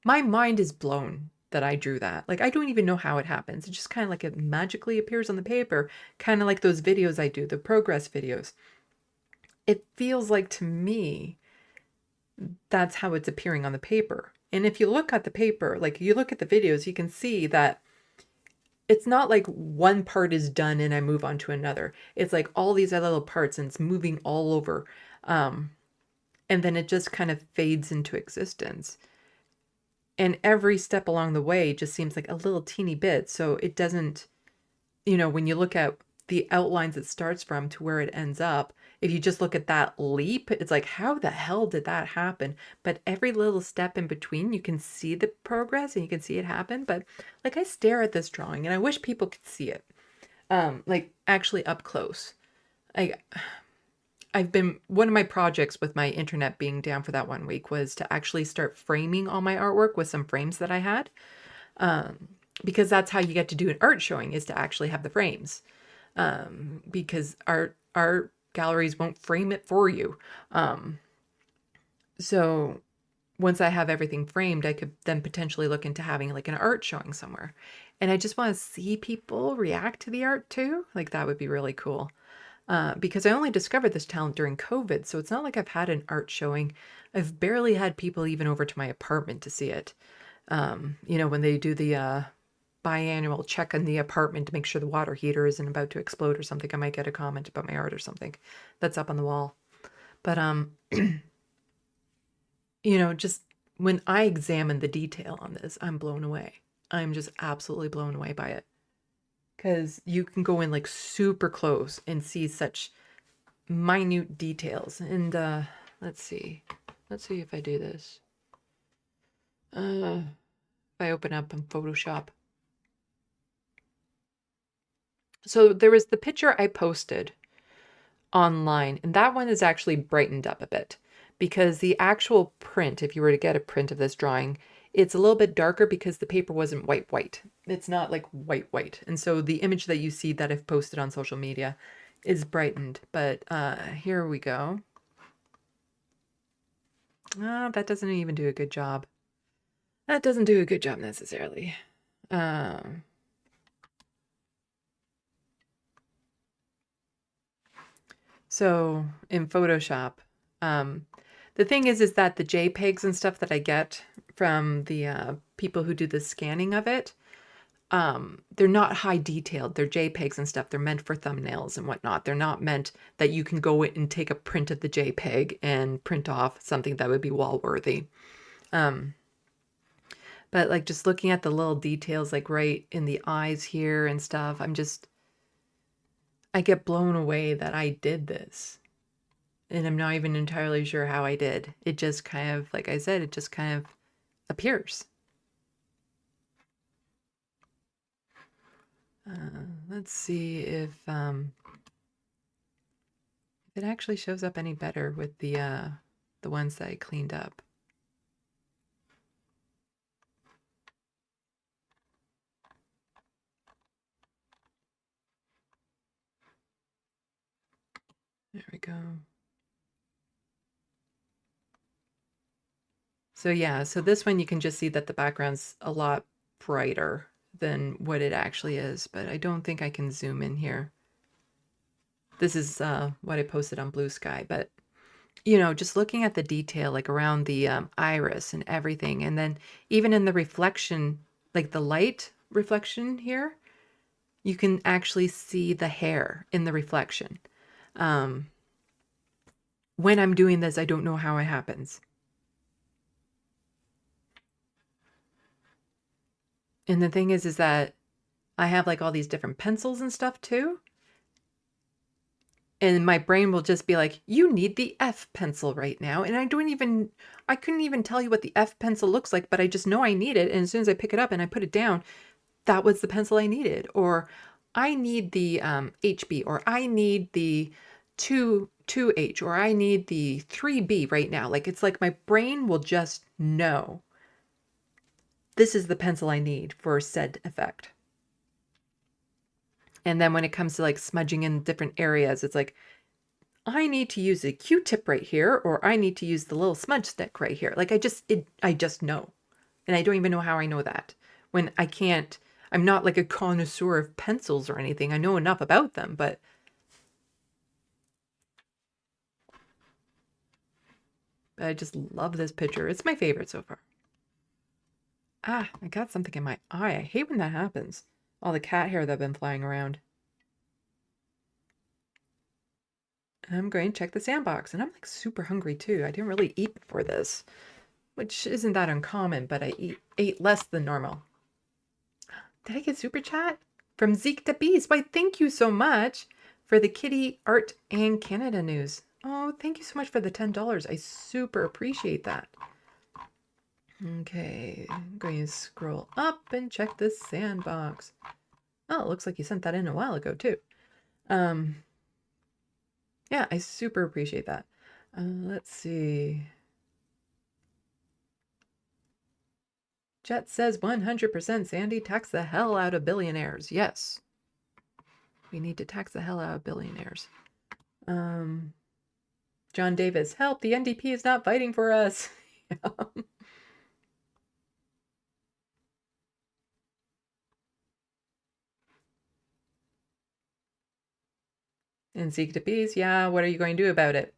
my mind is blown that I drew that. Like, I don't even know how it happens. It just kind of like it magically appears on the paper, kind of like those videos I do, the progress videos. It feels like to me, that's how it's appearing on the paper. And if you look at the paper, like you look at the videos, you can see that it's not like one part is done and I move on to another. It's like all these other little parts and it's moving all over. And then it just kind of fades into existence. And every step along the way just seems like a little teeny bit. So it doesn't, you know, when you look at the outlines it starts from to where it ends up, if you just look at that leap, it's like, how the hell did that happen? But every little step in between, you can see the progress and you can see it happen. But like, I stare at this drawing and I wish people could see it, like actually up close. I've been, one of my projects with my internet being down for that 1 week was to actually start framing all my artwork with some frames that I had. Because that's how you get to do an art showing, is to actually have the frames. Because art galleries won't frame it for you. So once I have everything framed, I could then potentially look into having like an art showing somewhere. And I just want to see people react to the art too. Like that would be really cool. Because I only discovered this talent during COVID, so it's not like I've had an art showing. I've barely had people even over to my apartment to see it. You know, when they do the biannual check on the apartment to make sure the water heater isn't about to explode or something, I might get a comment about my art or something that's up on the wall. But, you know, just when I examine the detail on this, I'm blown away. I'm just absolutely blown away by it. Because you can go in like super close and see such minute details. And let's see if I do this. If I open up in Photoshop. So there was the picture I posted online, and that one is actually brightened up a bit because the actual print, if you were to get a print of this drawing, it's a little bit darker because the paper wasn't white. It's not like white. And so the image that you see that I've posted on social media is brightened. But here we go. Oh, that doesn't even do a good job. That doesn't do a good job necessarily. So in Photoshop, the thing is that the JPEGs and stuff that I get from the people who do the scanning of it, they're not high detailed. They're JPEGs and stuff. They're meant for thumbnails and whatnot. They're not meant that you can go in and take a print of the JPEG and print off something that would be wall worthy. But like just looking at the little details, like right in the eyes here and stuff, I get blown away that I did this. And I'm not even entirely sure how I did. It just kind of, like I said, it just kind of appears. Let's see if it actually shows up any better with the ones that I cleaned up. There we go. So yeah, so this one you can just see that the background's a lot brighter than what it actually is, but I don't think I can zoom in here. This is what I posted on Blue Sky, but you know, just looking at the detail, like around the iris and everything, and then even in the reflection, like the light reflection here, you can actually see the hair in the reflection. When I'm doing this, I don't know how it happens. And the thing is that I have like all these different pencils and stuff too. And my brain will just be like, you need the F pencil right now. And I couldn't even tell you what the F pencil looks like, but I just know I need it. And as soon as I pick it up and I put it down, that was the pencil I needed. Or I need the HB, or I need the 2H, or I need the 3B right now. Like, it's like my brain will just know this is the pencil I need for said effect. And then when it comes to like smudging in different areas, it's like, I need to use a Q-tip right here, or I need to use the little smudge stick right here. Like I just know. And I don't even know how I know that. When I'm not like a connoisseur of pencils or anything. I know enough about them, but I just love this picture. It's my favorite so far. Ah, I got something in my eye. I hate when that happens. All the cat hair that's been flying around. I'm going to check the sandbox, and I'm like super hungry too. I didn't really eat before this, which isn't that uncommon, but I ate less than normal. Did I get super chat? From Zeke to Beast. Why, thank you so much for the kitty art and Canada news. Oh, thank you so much for the $10. I super appreciate that. Okay, I'm going to scroll up and check this sandbox. Oh, it looks like you sent that in a while ago too. Yeah, I super appreciate that. Let's see. Jet says 100% Sandy, tax the hell out of billionaires. Yes. We need to tax the hell out of billionaires. John Davis, help, the NDP is not fighting for us. And seek to peace, yeah, what are you going to do about it?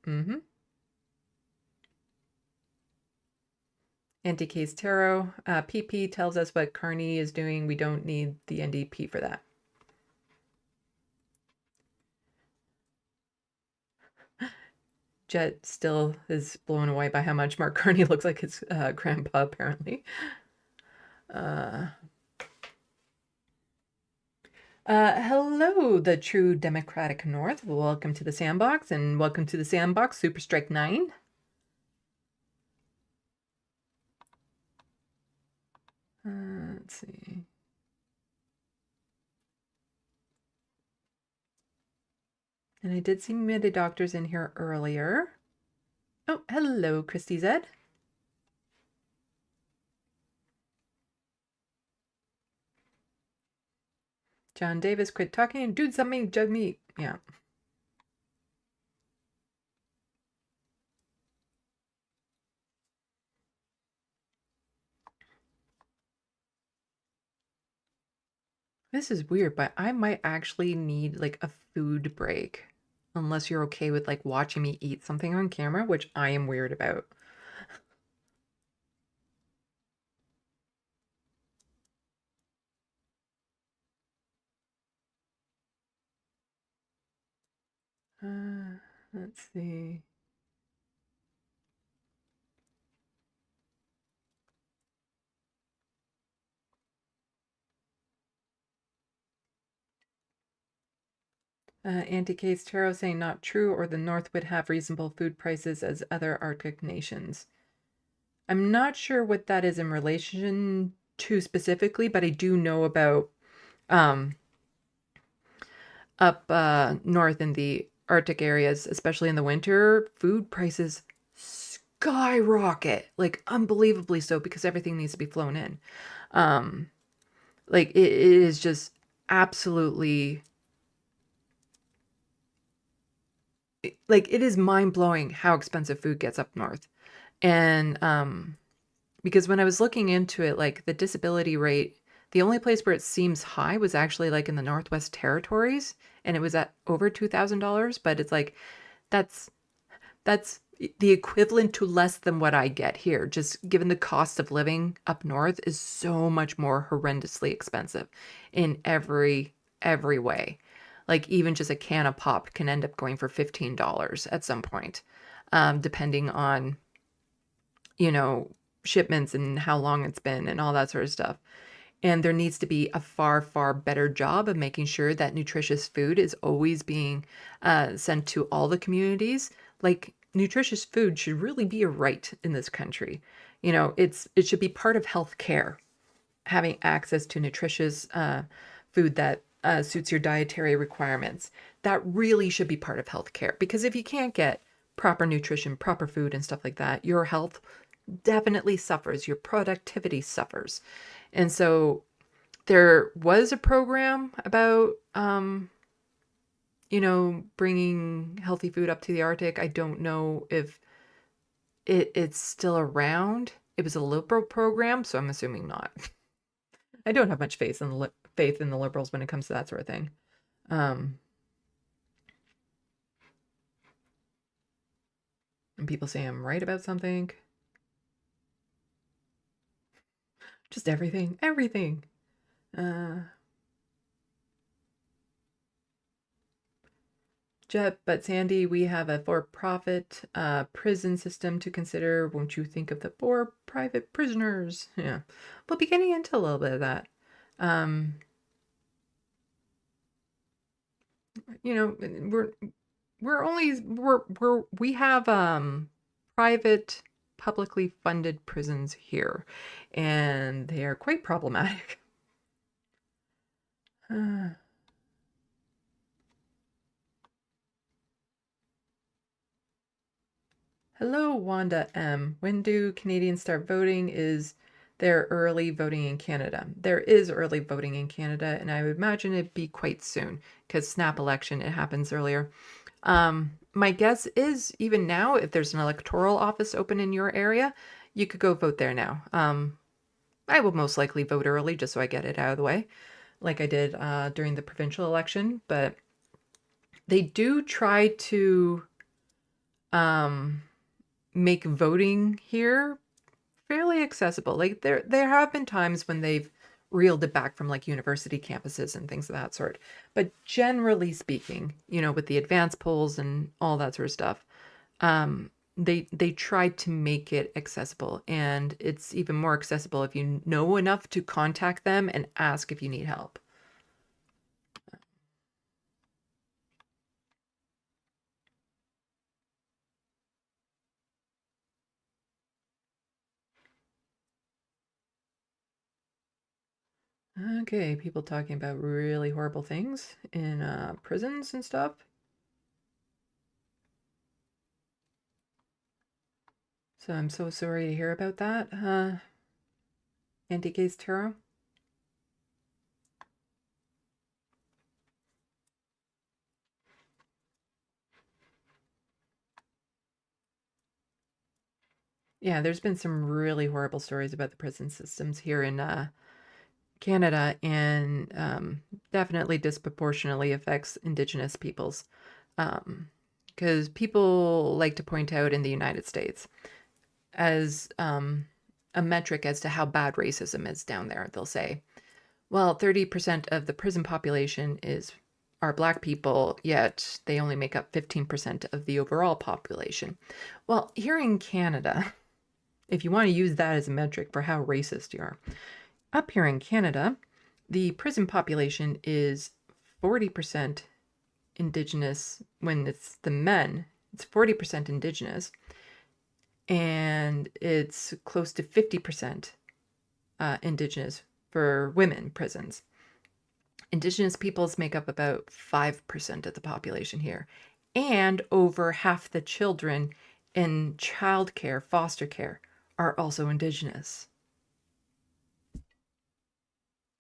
Anti-Case Tarot, PP tells us what Carney is doing. We don't need the NDP for that. Jet still is blown away by how much Mark Carney looks like his grandpa, apparently. Hello, the true Democratic North. Welcome to the Sandbox, and welcome to the Sandbox Super Strike 9. Let's see. And I did see Midi Doctors in here earlier. Oh, hello, Christy Zed. John Davis, quit talking and do something, jug me. Yeah. This is weird, but I might actually need like a food break. unless you're okay with like watching me eat something on camera, which I am weird about. Let's see. Anti-Case Tarot saying not true, or the North would have reasonable food prices as other Arctic nations. I'm not sure what that is in relation to specifically, but I do know about up north in the Arctic areas, especially in the winter, food prices skyrocket, like unbelievably so, because everything needs to be flown in. Like it is just absolutely, like it is mind-blowing how expensive food gets up north. And because when I was looking into it, like the disability rate, the only place where it seems high was actually like in the Northwest Territories, and it was at over $2,000. But it's like that's the equivalent to less than what I get here. Just given the cost of living up north is so much more horrendously expensive in every way. Like even just a can of pop can end up going for $15 at some point, depending on, you know, shipments and how long it's been and all that sort of stuff. And there needs to be a far, far better job of making sure that nutritious food is always being sent to all the communities. Like nutritious food should really be a right in this country. You know, it should be part of health care, having access to nutritious food that suits your dietary requirements. That really should be part of health care, because if you can't get proper nutrition, proper food and stuff like that, your health definitely suffers, your productivity suffers. And so there was a program about, you know, bringing healthy food up to the Arctic. I don't know if it's still around. It was a liberal program, so I'm assuming not. I don't have much faith in the liberals when it comes to that sort of thing. And people say I'm right about something. Just everything. Jet, but Sandy, we have a for-profit prison system to consider. Won't you think of the poor private prisoners? Yeah, we'll be getting into a little bit of that. You know, we have private, publicly funded prisons here, and they are quite problematic. Hello, Wanda M. When do Canadians start voting? Is there early voting in Canada? There is early voting in Canada, and I would imagine it'd be quite soon, because snap election, it happens earlier. My guess is even now, if there's an electoral office open in your area, you could go vote there now. I will most likely vote early just so I get it out of the way, like I did during the provincial election. But they do try to make voting here fairly accessible. Like there have been times when they've reeled it back from like university campuses and things of that sort. But generally speaking, you know, with the advanced polls and all that sort of stuff, they tried to make it accessible, and it's even more accessible if you know enough to contact them and ask if you need help. Okay, people talking about really horrible things in prisons and stuff. So I'm so sorry to hear about that, Anti-Case Tarot. Yeah, there's been some really horrible stories about the prison systems here in Canada, and definitely disproportionately affects Indigenous peoples. Because people like to point out in the United States as a metric as to how bad racism is down there. They'll say, well, 30% of the prison population are Black people, yet they only make up 15% of the overall population. Well, here in Canada, if you want to use that as a metric for how racist you are, up here in Canada, the prison population is 40% Indigenous. When it's the men, it's 40% Indigenous, and it's close to 50% Indigenous for women prisons. Indigenous peoples make up about 5% of the population here, and over half the children in childcare, foster care, are also Indigenous.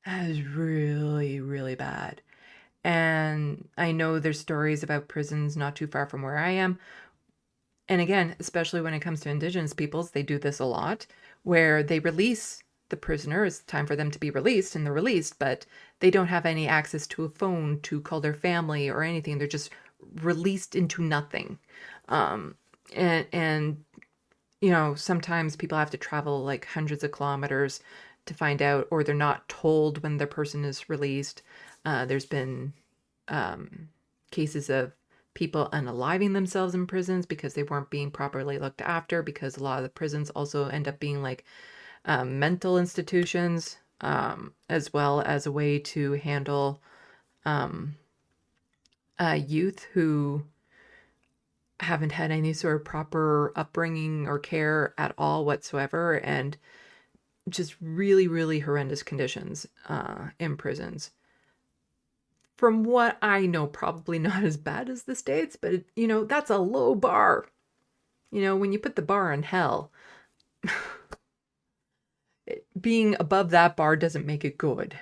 That is really, really bad. And I know there's stories about prisons not too far from where I am. And again, especially when it comes to Indigenous peoples, they do this a lot, where they release the prisoner. It's time for them to be released, and they're released, but they don't have any access to a phone to call their family or anything. They're just released into nothing. And you know, sometimes people have to travel like hundreds of kilometers to find out, or they're not told when their person is released. There's been cases of people unaliving themselves in prisons because they weren't being properly looked after, because a lot of the prisons also end up being like mental institutions, as well as a way to handle youth who haven't had any sort of proper upbringing or care at all whatsoever, and just really, really horrendous conditions in prisons. From what I know, probably not as bad as the States, but you know, that's a low bar. You know, when you put the bar in hell, being above that bar doesn't make it good.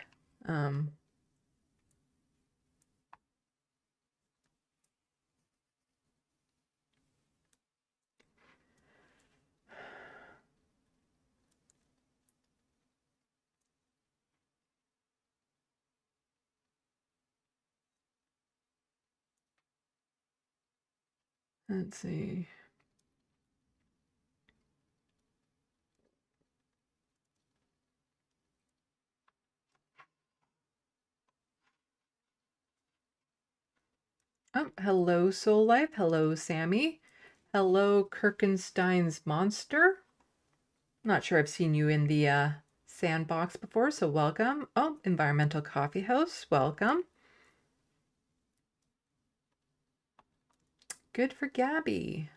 Let's see. Oh, hello, Soul Life. Hello, Sammy. Hello, Kirkenstein's Monster. Not sure I've seen you in the Sandbox before, so welcome. Oh, Environmental Coffee House, welcome. Good for Gabby.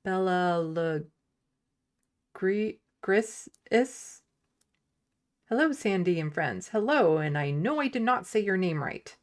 Bella Gris is. Hello, Sandy and friends. Hello, and I know I did not say your name right.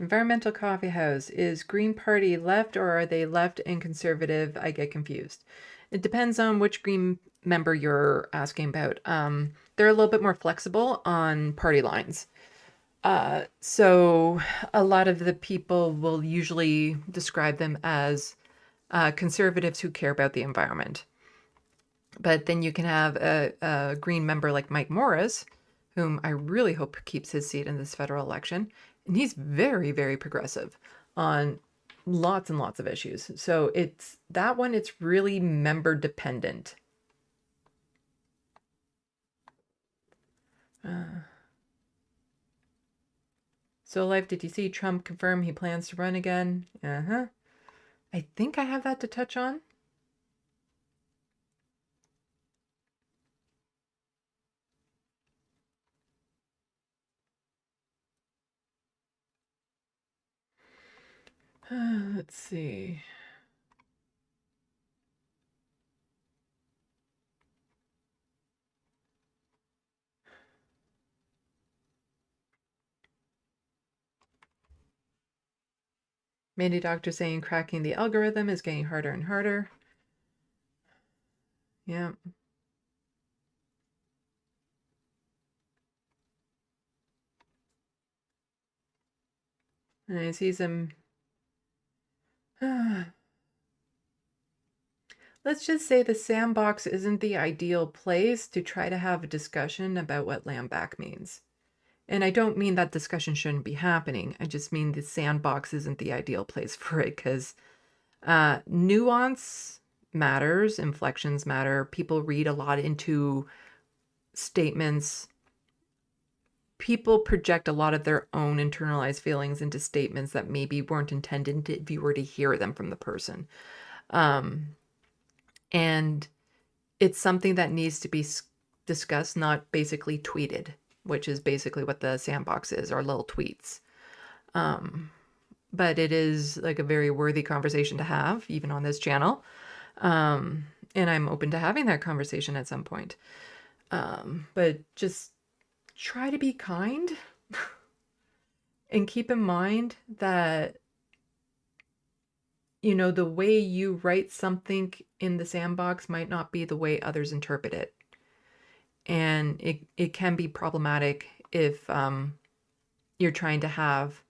Environmental Coffee House. Is Green Party left, or are they left and conservative? I get confused. It depends on which Green member you're asking about. They're a little bit more flexible on party lines. So a lot of the people will usually describe them as conservatives who care about the environment. But then you can have a Green member like Mike Morris, whom I really hope keeps his seat in this federal election. And he's very, very progressive on lots and lots of issues. So it's that one, it's really member dependent. So Life, did you see Trump confirm he plans to run again? Uh-huh. I think I have that to touch on. Let's see. Mandy Doctor saying cracking the algorithm is getting harder and harder. Yeah. And I see some... Let's just say the Sandbox isn't the ideal place to try to have a discussion about what land back means. And I don't mean that discussion shouldn't be happening. I just mean the Sandbox isn't the ideal place for it, because nuance matters, inflections matter. People read a lot into statements. People project a lot of their own internalized feelings into statements that maybe weren't intended if you were to hear them from the person. And it's something that needs to be discussed, not basically tweeted, which is basically what the Sandbox is, or little tweets. But it is like a very worthy conversation to have, even on this channel. And I'm open to having that conversation at some point. But just try to be kind and keep in mind that, you know, the way you write something in the Sandbox might not be the way others interpret it. And it can be problematic if you're trying to have...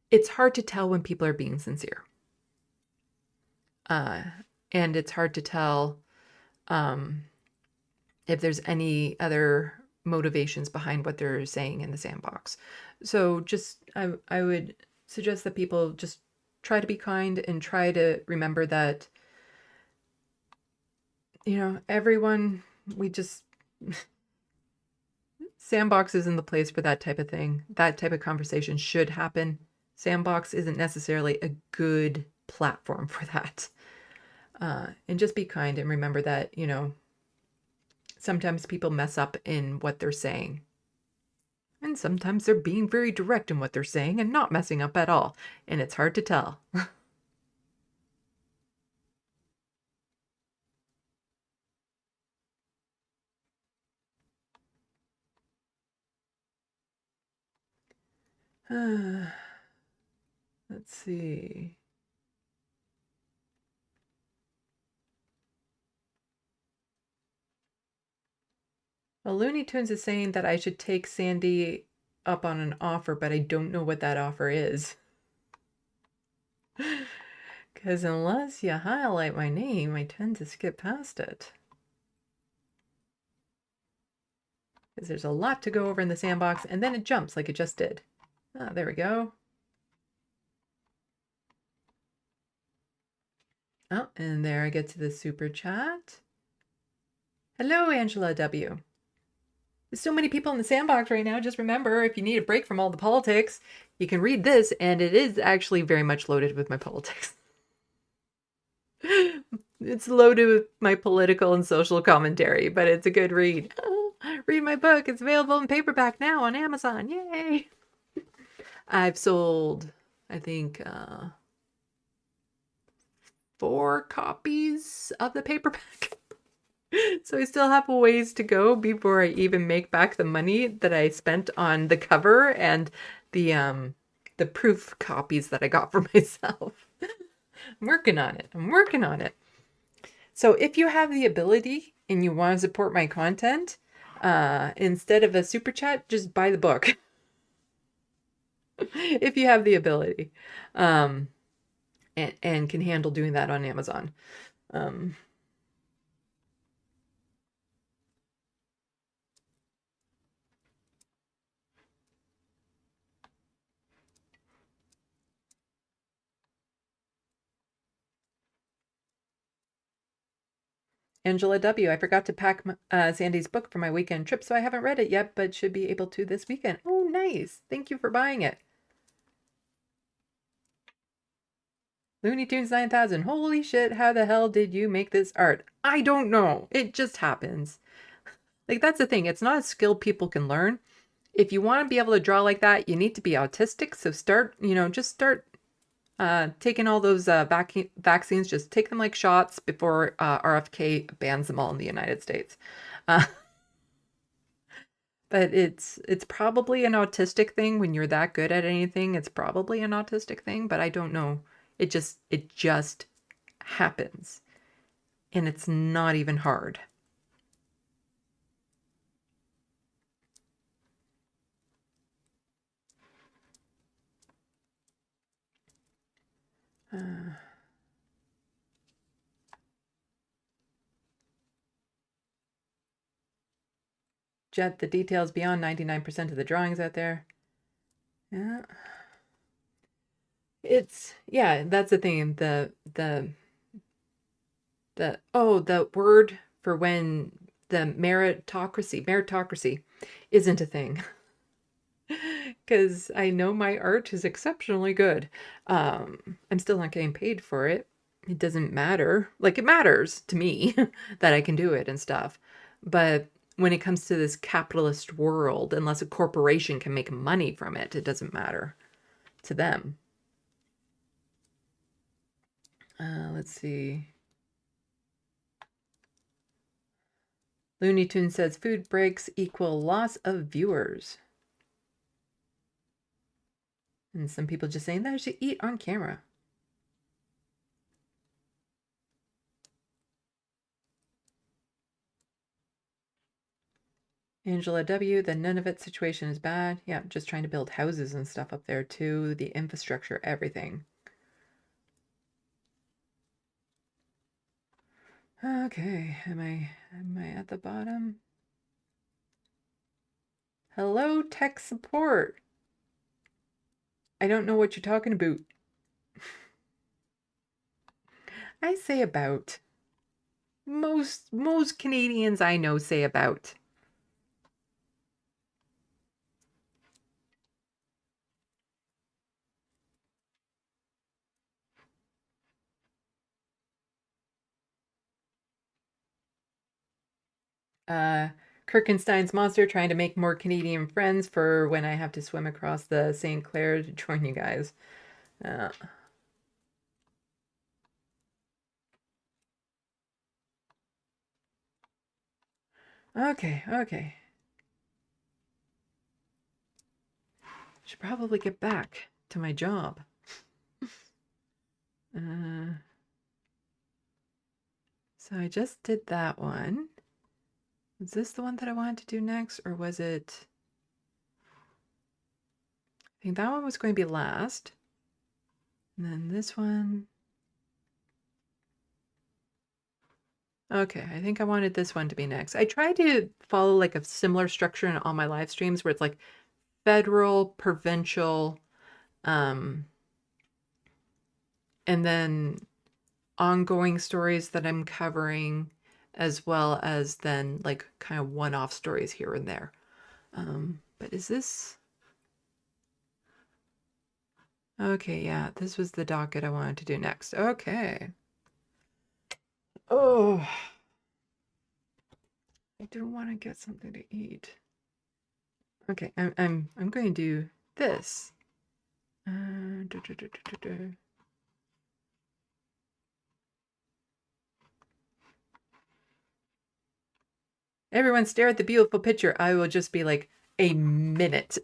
It's hard to tell when people are being sincere. And it's hard to tell if there's any other motivations behind what they're saying in the Sandbox. So just, I would suggest that people just try to be kind and try to remember that, you know, everyone, we just... Sandbox isn't the place for that type of thing. That type of conversation should happen. Sandbox isn't necessarily a good platform for that. And just be kind and remember that, you know, sometimes people mess up in what they're saying. And sometimes they're being very direct in what they're saying and not messing up at all. And it's hard to tell. Let's see. Well, Looney Tunes is saying that I should take Sandy up on an offer, but I don't know what that offer is. Because unless you highlight my name, I tend to skip past it. Because there's a lot to go over in the Sandbox, and then it jumps like it just did. Ah, there we go. Oh, and there I get to the super chat. Hello, Angela W. There's so many people in the Sandbox right now. Just remember, if you need a break from all the politics, you can read this, and it is actually very much loaded with my politics. It's loaded with my political and social commentary, but it's a good read. Read my book. It's available in paperback now on Amazon. Yay! I've sold, I think, 4 copies of the paperback. So I still have a ways to go before I even make back the money that I spent on the cover and the proof copies that I got for myself. I'm working on it. I'm working on it. So if you have the ability and you want to support my content, instead of a super chat, just buy the book. If you have the ability, and can handle doing that on Amazon. Angela W. I forgot to pack Sandy's book for my weekend trip, so I haven't read it yet, but should be able to this weekend. Oh, nice. Thank you for buying it. Looney Tunes 9000. Holy shit, how the hell did you make this art? I don't know. It just happens. Like, that's the thing. It's not a skill people can learn. If you want to be able to draw like that, you need to be autistic. So start, you know, just start taking all those vaccines. Just take them like shots before RFK bans them all in the United States. But it's probably an autistic thing. When you're that good at anything, it's probably an autistic thing, but I don't know. It just happens. And it's not even hard. Jet, the details beyond 99% of the drawings out there. Yeah. It's, yeah, that's the thing. The word for when the meritocracy isn't a thing. Because I know my art is exceptionally good. I'm still not getting paid for it. It doesn't matter. Like, it matters to me that I can do it and stuff. But when it comes to this capitalist world, unless a corporation can make money from it, it doesn't matter to them. Let's see. Looney Tunes says food breaks equal loss of viewers. And some people just saying that I should eat on camera. Angela W., the none of it situation is bad. Yeah, just trying to build houses and stuff up there too. The infrastructure, everything. Okay, am I at the bottom? Hello, tech support. I don't know what you're talking about. I say about. Most Canadians I know say about. Kirkenstein's monster trying to make more Canadian friends for when I have to swim across the St. Clair to join you guys. Okay. Should probably get back to my job. So I just did that one. Was this the one that I wanted to do next, or was it? I think that one was going to be last. And then this one. Okay, I think I wanted this one to be next. I try to follow like a similar structure in all my live streams where it's like federal, provincial, and then ongoing stories that I'm covering, as well as then like kind of one-off stories here and there. But is this? Okay, yeah, this was the docket I wanted to do next. Okay. Oh, I do want to get something to eat. Okay, I'm going to do this. Everyone stare at the beautiful picture. I will just be like a minute.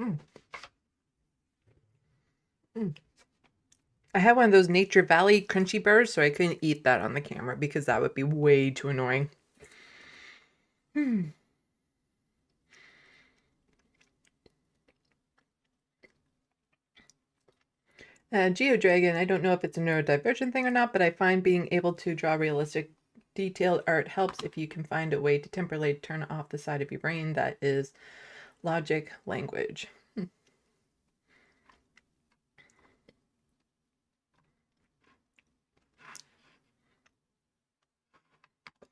Mm. Mm. I had one of those Nature Valley crunchy bars, so I couldn't eat that on the camera because that would be way too annoying. Geodragon, I don't know if it's a neurodivergent thing or not, but I find being able to draw realistic, detailed art helps if you can find a way to temporarily turn off the side of your brain that is logic language.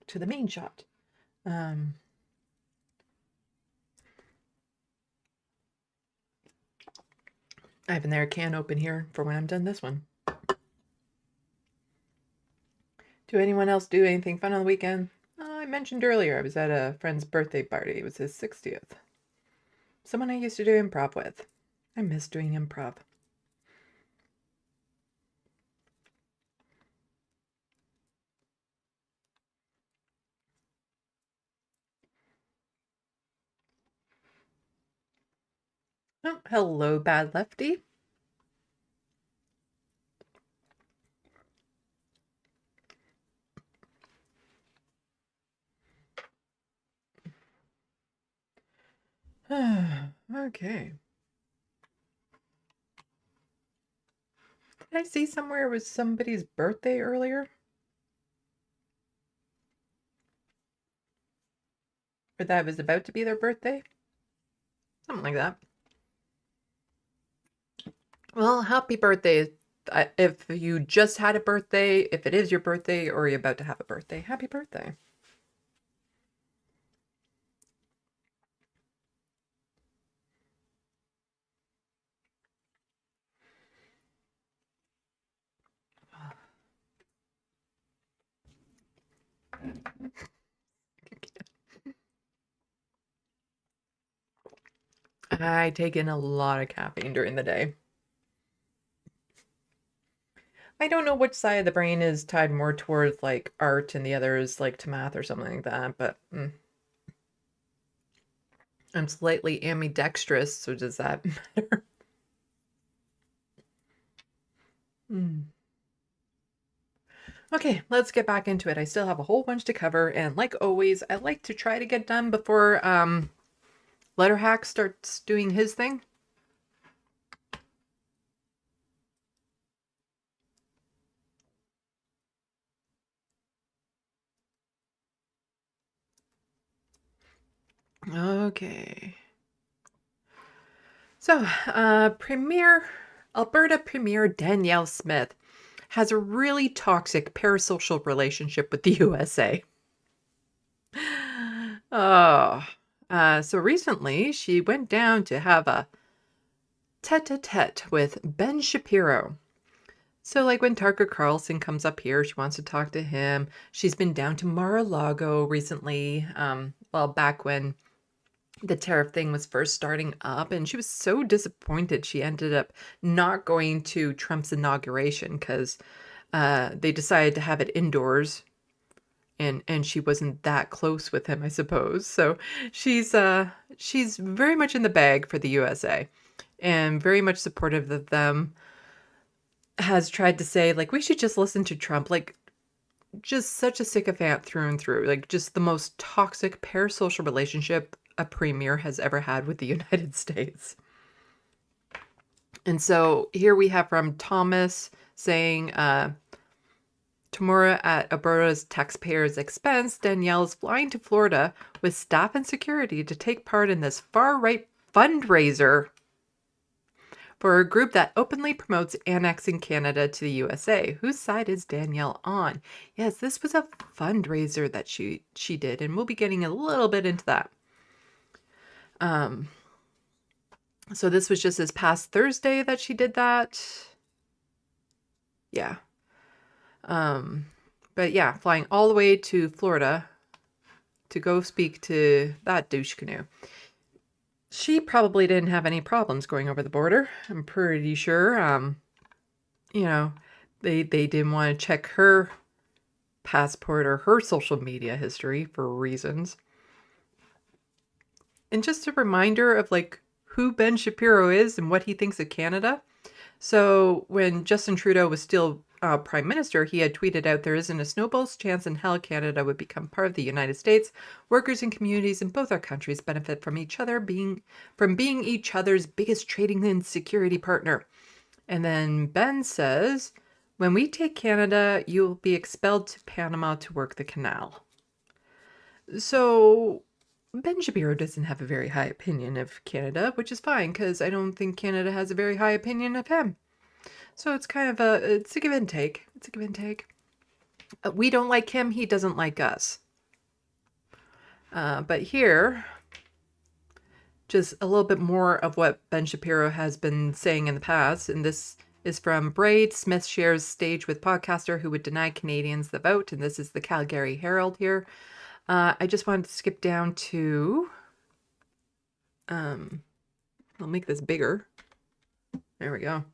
To the main shot. I have another can open here for when I'm done this one. Do anyone else do anything fun on the weekend? I mentioned earlier I was at a friend's birthday party. It was his 60th. Someone I used to do improv with. I miss doing improv. Oh, hello, Bad Lefty. Okay. Did I see somewhere it was somebody's birthday earlier? Or that was about to be their birthday? Something like that. Well, happy birthday. If you just had a birthday, if it is your birthday, or you're about to have a birthday, happy birthday. I take in a lot of caffeine during the day. I don't know which side of the brain is tied more towards like art and the other is like to math or something like that, but I'm slightly ambidextrous, so does that matter? Okay, let's get back into it. I still have a whole bunch to cover, and like always, I like to try to get done before Letterhack starts doing his thing. Okay. So, Alberta Premier Danielle Smith has a really toxic parasocial relationship with the USA. Oh, so recently she went down to have a tete-a-tete with Ben Shapiro. So, like when Tucker Carlson comes up here, she wants to talk to him. She's been down to Mar-a-Lago recently, well, back when the tariff thing was first starting up, and she was so disappointed she ended up not going to Trump's inauguration because they decided to have it indoors, and she wasn't that close with him, I suppose. So she's very much in the bag for the USA and very much supportive of them. Has tried to say like we should just listen to Trump, like just such a sycophant through and through, like just the most toxic parasocial relationship a premier has ever had with the United States. And so here we have from Thomas saying, tomorrow at Alberta's taxpayers' expense, Danielle is flying to Florida with staff and security to take part in this far-right fundraiser for a group that openly promotes annexing Canada to the USA. Whose side is Danielle on? Yes, this was a fundraiser that she did, and we'll be getting a little bit into that. So this was just this past Thursday that she did that. Yeah. But yeah, flying all the way to Florida to go speak to that douche canoe. She probably didn't have any problems going over the border. I'm pretty sure. You know, they didn't want to check her passport or her social media history for reasons. And just a reminder of like who Ben Shapiro is and what he thinks of Canada. So when Justin Trudeau was still Prime Minister, he had tweeted out, "There isn't a snowball's chance in hell Canada would become part of the United States. Workers and communities in both our countries benefit from each other being each other's biggest trading and security partner." And then Ben says, "When we take Canada, you will be expelled to Panama to work the canal." So Ben Shapiro doesn't have a very high opinion of Canada, which is fine because I don't think Canada has a very high opinion of him. So it's kind of it's a give and take. It's a give and take. We don't like him. He doesn't like us. But here, just a little bit more of what Ben Shapiro has been saying in the past. And this is from Braid. Smith shares stage with podcaster who would deny Canadians the vote. And this is the Calgary Herald here. I just wanted to skip down to, I'll make this bigger. There we go.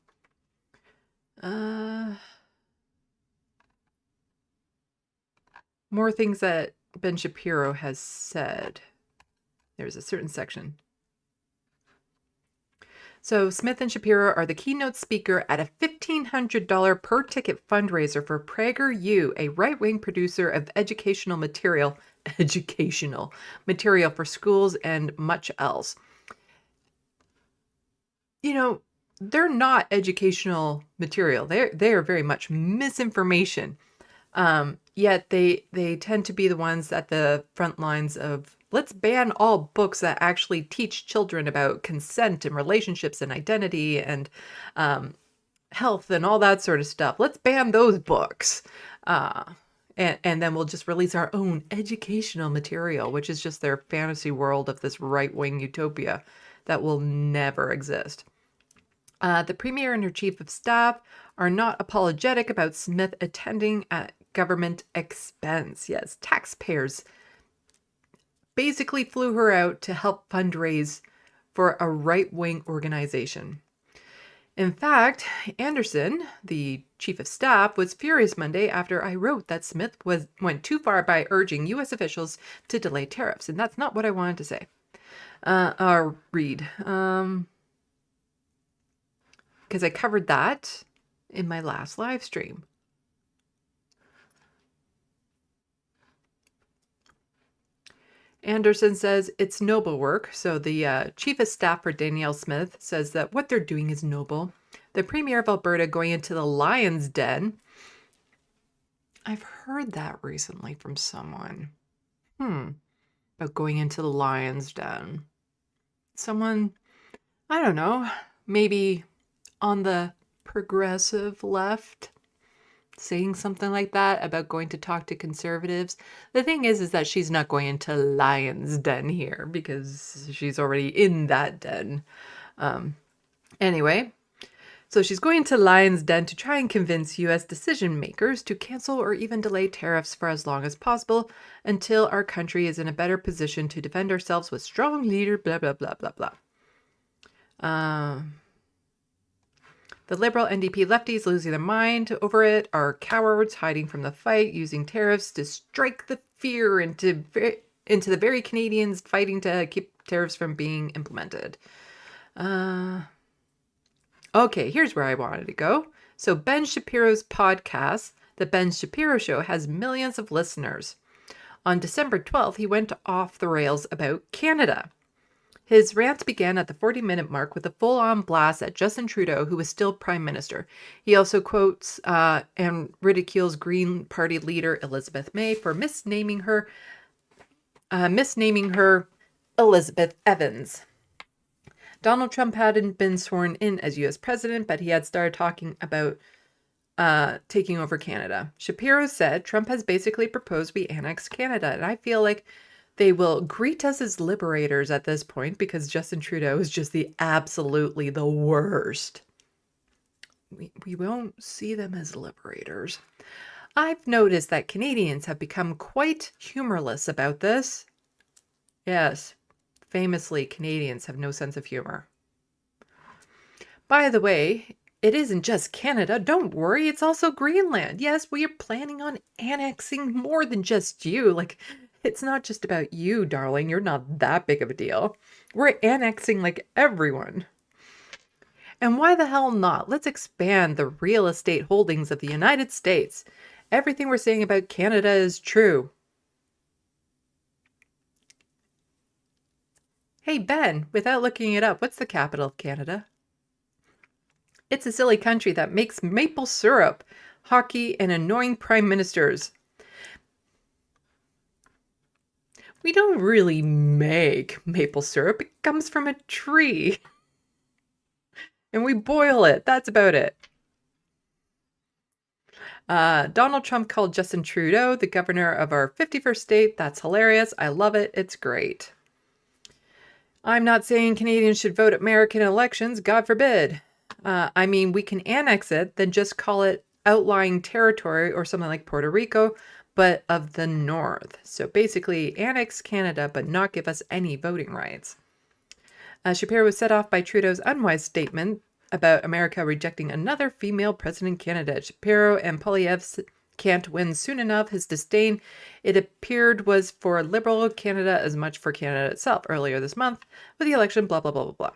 More things that Ben Shapiro has said. There's a certain section. So Smith and Shapiro are the keynote speaker at a $1,500 per ticket fundraiser for PragerU, a right-wing producer of educational material for schools and much else. You know, they're not educational material. They are very much misinformation. Yet they tend to be the ones at the front lines of, let's ban all books that actually teach children about consent and relationships and identity and health and all that sort of stuff. Let's ban those books. And then we'll just release our own educational material, which is just their fantasy world of this right-wing utopia that will never exist. The Premier and her Chief of Staff are not apologetic about Smith attending at government expense. Yes, taxpayers basically flew her out to help fundraise for a right-wing organization. In fact, Anderson, the Chief of Staff, was furious Monday after I wrote that Smith went too far by urging U.S. officials to delay tariffs. And that's not what I wanted to say. Or read. Because I covered that in my last live stream. Anderson says it's noble work. So the Chief of Staff for Danielle Smith says that what they're doing is noble. The Premier of Alberta going into the lion's den. I've heard that recently from someone. About going into the lion's den. Someone, I don't know, maybe on the progressive left saying something like that about going to talk to conservatives. The thing is that she's not going into lion's den here because she's already in that den. Anyway, so she's going to lion's den to try and convince U.S. decision makers to cancel or even delay tariffs for as long as possible until our country is in a better position to defend ourselves with strong leader, blah, blah, blah, blah, blah. The Liberal NDP lefties losing their mind over it are cowards hiding from the fight, using tariffs to strike the fear into the very Canadians fighting to keep tariffs from being implemented. Okay, here's where I wanted to go. So Ben Shapiro's podcast, The Ben Shapiro Show, has millions of listeners. On December 12th, he went off the rails about Canada. His rant began at the 40-minute mark with a full-on blast at Justin Trudeau, who was still Prime Minister. He also quotes and ridicules Green Party leader Elizabeth May for misnaming her Elizabeth Evans. Donald Trump hadn't been sworn in as U.S. president, but he had started talking about taking over Canada. Shapiro said Trump has basically proposed we annex Canada, and I feel like they will greet us as liberators at this point because Justin Trudeau is just absolutely the worst. We won't see them as liberators. I've noticed that Canadians have become quite humorless about this. Yes, famously, Canadians have no sense of humor. By the way, it isn't just Canada. Don't worry, it's also Greenland. Yes, we are planning on annexing more than just you. Like, it's not just about you, darling. You're not that big of a deal. We're annexing like everyone. And why the hell not? Let's expand the real estate holdings of the United States. Everything we're saying about Canada is true. Hey, Ben, without looking it up, what's the capital of Canada? It's a silly country that makes maple syrup, hockey, and annoying prime ministers. We don't really make maple syrup. It comes from a tree. And we boil it. That's about it. Donald Trump called Justin Trudeau the governor of our 51st state. That's hilarious. I love it. It's great. I'm not saying Canadians should vote American elections. God forbid. I mean, we can annex it, then just call it outlying territory or something like Puerto Rico, but of the North. So basically, annex Canada, but not give us any voting rights. Shapiro was set off by Trudeau's unwise statement about America rejecting another female president candidate. Shapiro and Polyev can't win soon enough. His disdain, it appeared, was for liberal Canada as much for Canada itself earlier this month with the election, blah, blah, blah, blah, blah.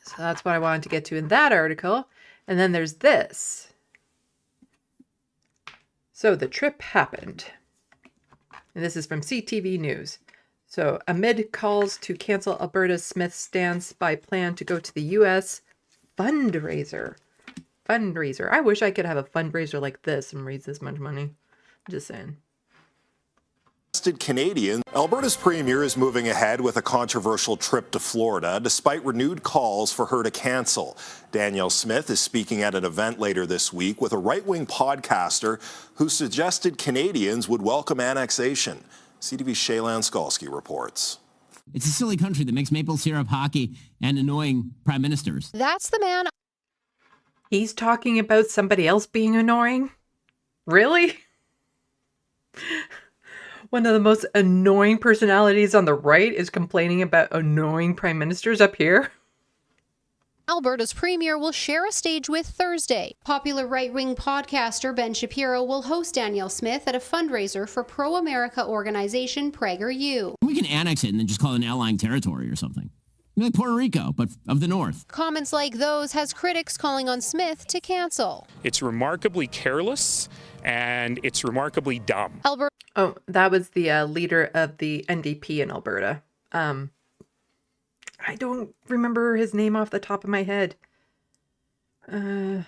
So that's what I wanted to get to in that article. And then there's this. So the trip happened. And this is from CTV News. So amid calls to cancel Alberta Smith's stance by plan to go to the U.S. fundraiser. I wish I could have a fundraiser like this and raise this much money. I'm just saying. Canadian. Alberta's premier is moving ahead with a controversial trip to Florida despite renewed calls for her to cancel. Danielle Smith is speaking at an event later this week with a right-wing podcaster who suggested Canadians would welcome annexation. CTV's Shaylan Skolsky reports. It's a silly country that makes maple syrup, hockey, and annoying prime ministers. That's the man. He's talking about somebody else being annoying? Really? One of the most annoying personalities on the right is complaining about annoying prime ministers up here? Alberta's premier will share a stage with Thursday. Popular right-wing podcaster Ben Shapiro will host Danielle Smith at a fundraiser for pro-America organization PragerU. We can annex it and then just call it an outlying territory or something. Like Puerto Rico, but of the North. Comments like those has critics calling on Smith to cancel. It's remarkably careless and it's remarkably dumb. Oh, that was the leader of the NDP in Alberta. I don't remember his name off the top of my head. But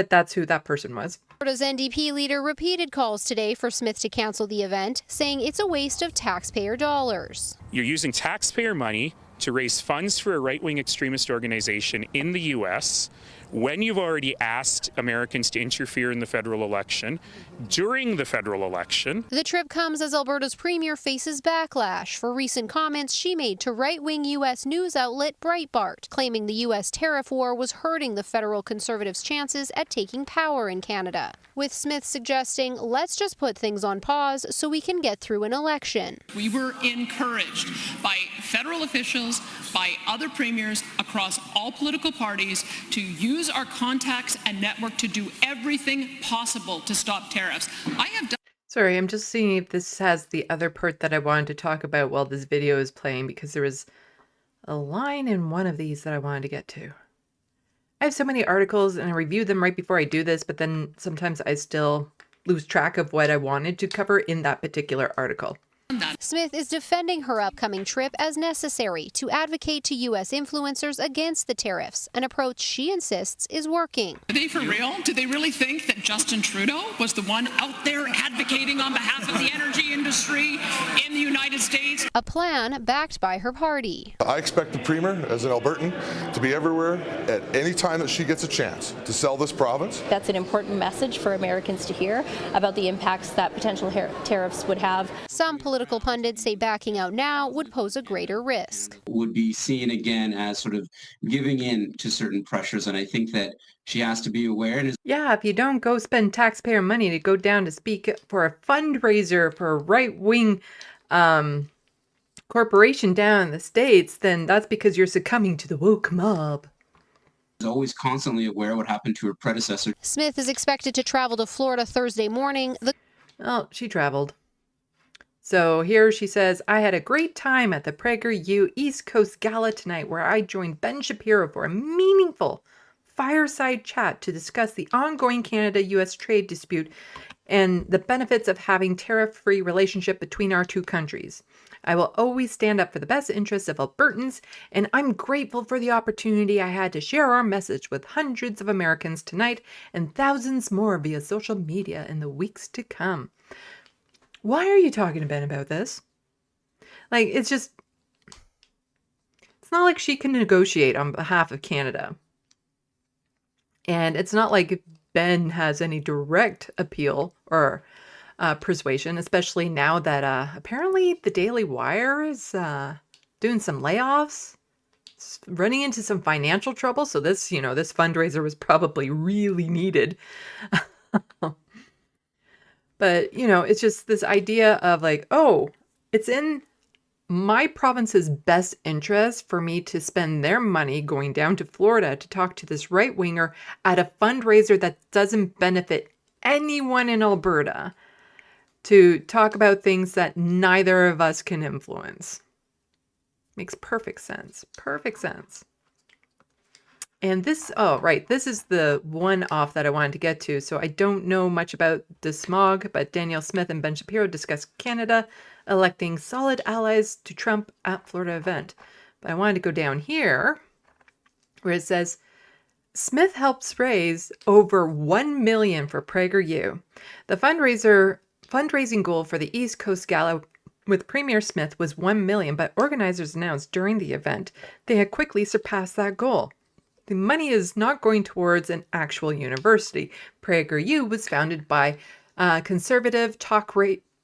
that's who that person was. Alberta's NDP leader repeated calls today for Smith to cancel the event, saying it's a waste of taxpayer dollars. You're using taxpayer money to raise funds for a right-wing extremist organization in the U.S. when you've already asked Americans to interfere in the federal election, during the federal election. The trip comes as Alberta's premier faces backlash for recent comments she made to right-wing U.S. news outlet Breitbart, claiming the U.S. tariff war was hurting the federal Conservatives' chances at taking power in Canada. With Smith suggesting, let's just put things on pause so we can get through an election. We were encouraged by federal officials, by other premiers across all political parties to use our contacts and network to do everything possible to stop tariffs. Sorry, I'm just seeing if this has the other part that I wanted to talk about while this video is playing, because there was a line in one of these that I wanted to get to. I have so many articles and I reviewed them right before I do this, but then sometimes I still lose track of what I wanted to cover in that particular article. Smith is defending her upcoming trip as necessary to advocate to U.S. influencers against the tariffs, an approach she insists is working. Are they for real? Do they really think that Justin Trudeau was the one out there advocating on behalf of the energy industry in the United States? A plan backed by her party. I expect the Premier, as an Albertan, to be everywhere at any time that she gets a chance to sell this province. That's an important message for Americans to hear about the impacts that potential tariffs would have. Some political pundits say backing out now would pose a greater risk. Would be seen again as sort of giving in to certain pressures, and I think that she has to be aware. Yeah, if you don't go spend taxpayer money to go down to speak for a fundraiser for a right-wing corporation down in the States, then that's because you're succumbing to the woke mob. Is always constantly aware of what happened to her predecessor. Smith is expected to travel to Florida Thursday morning. Oh, she traveled. So here she says, I had a great time at the PragerU East Coast Gala tonight where I joined Ben Shapiro for a meaningful fireside chat to discuss the ongoing Canada-US trade dispute and the benefits of having tariff-free relationship between our two countries. I will always stand up for the best interests of Albertans, and I'm grateful for the opportunity I had to share our message with hundreds of Americans tonight and thousands more via social media in the weeks to come. Why are you talking to Ben about this? Like, it's not like she can negotiate on behalf of Canada. And it's not like Ben has any direct appeal or persuasion, especially now that apparently the Daily Wire is doing some layoffs, running into some financial trouble. So this, this fundraiser was probably really needed. But, it's just this idea of like, oh, it's in my province's best interest for me to spend their money going down to Florida to talk to this right-winger at a fundraiser that doesn't benefit anyone in Alberta, to talk about things that neither of us can influence. Makes perfect sense. Perfect sense. And this, this is the one off that I wanted to get to. So I don't know much about the smog, but Danielle Smith and Ben Shapiro discuss Canada electing solid allies to Trump at Florida event. But I wanted to go down here where it says, Smith helps raise over $1 million for PragerU. The fundraising goal for the East Coast Gala with Premier Smith was $1 million, but organizers announced during the event they had quickly surpassed that goal. The money is not going towards an actual university. PragerU was founded by conservative talk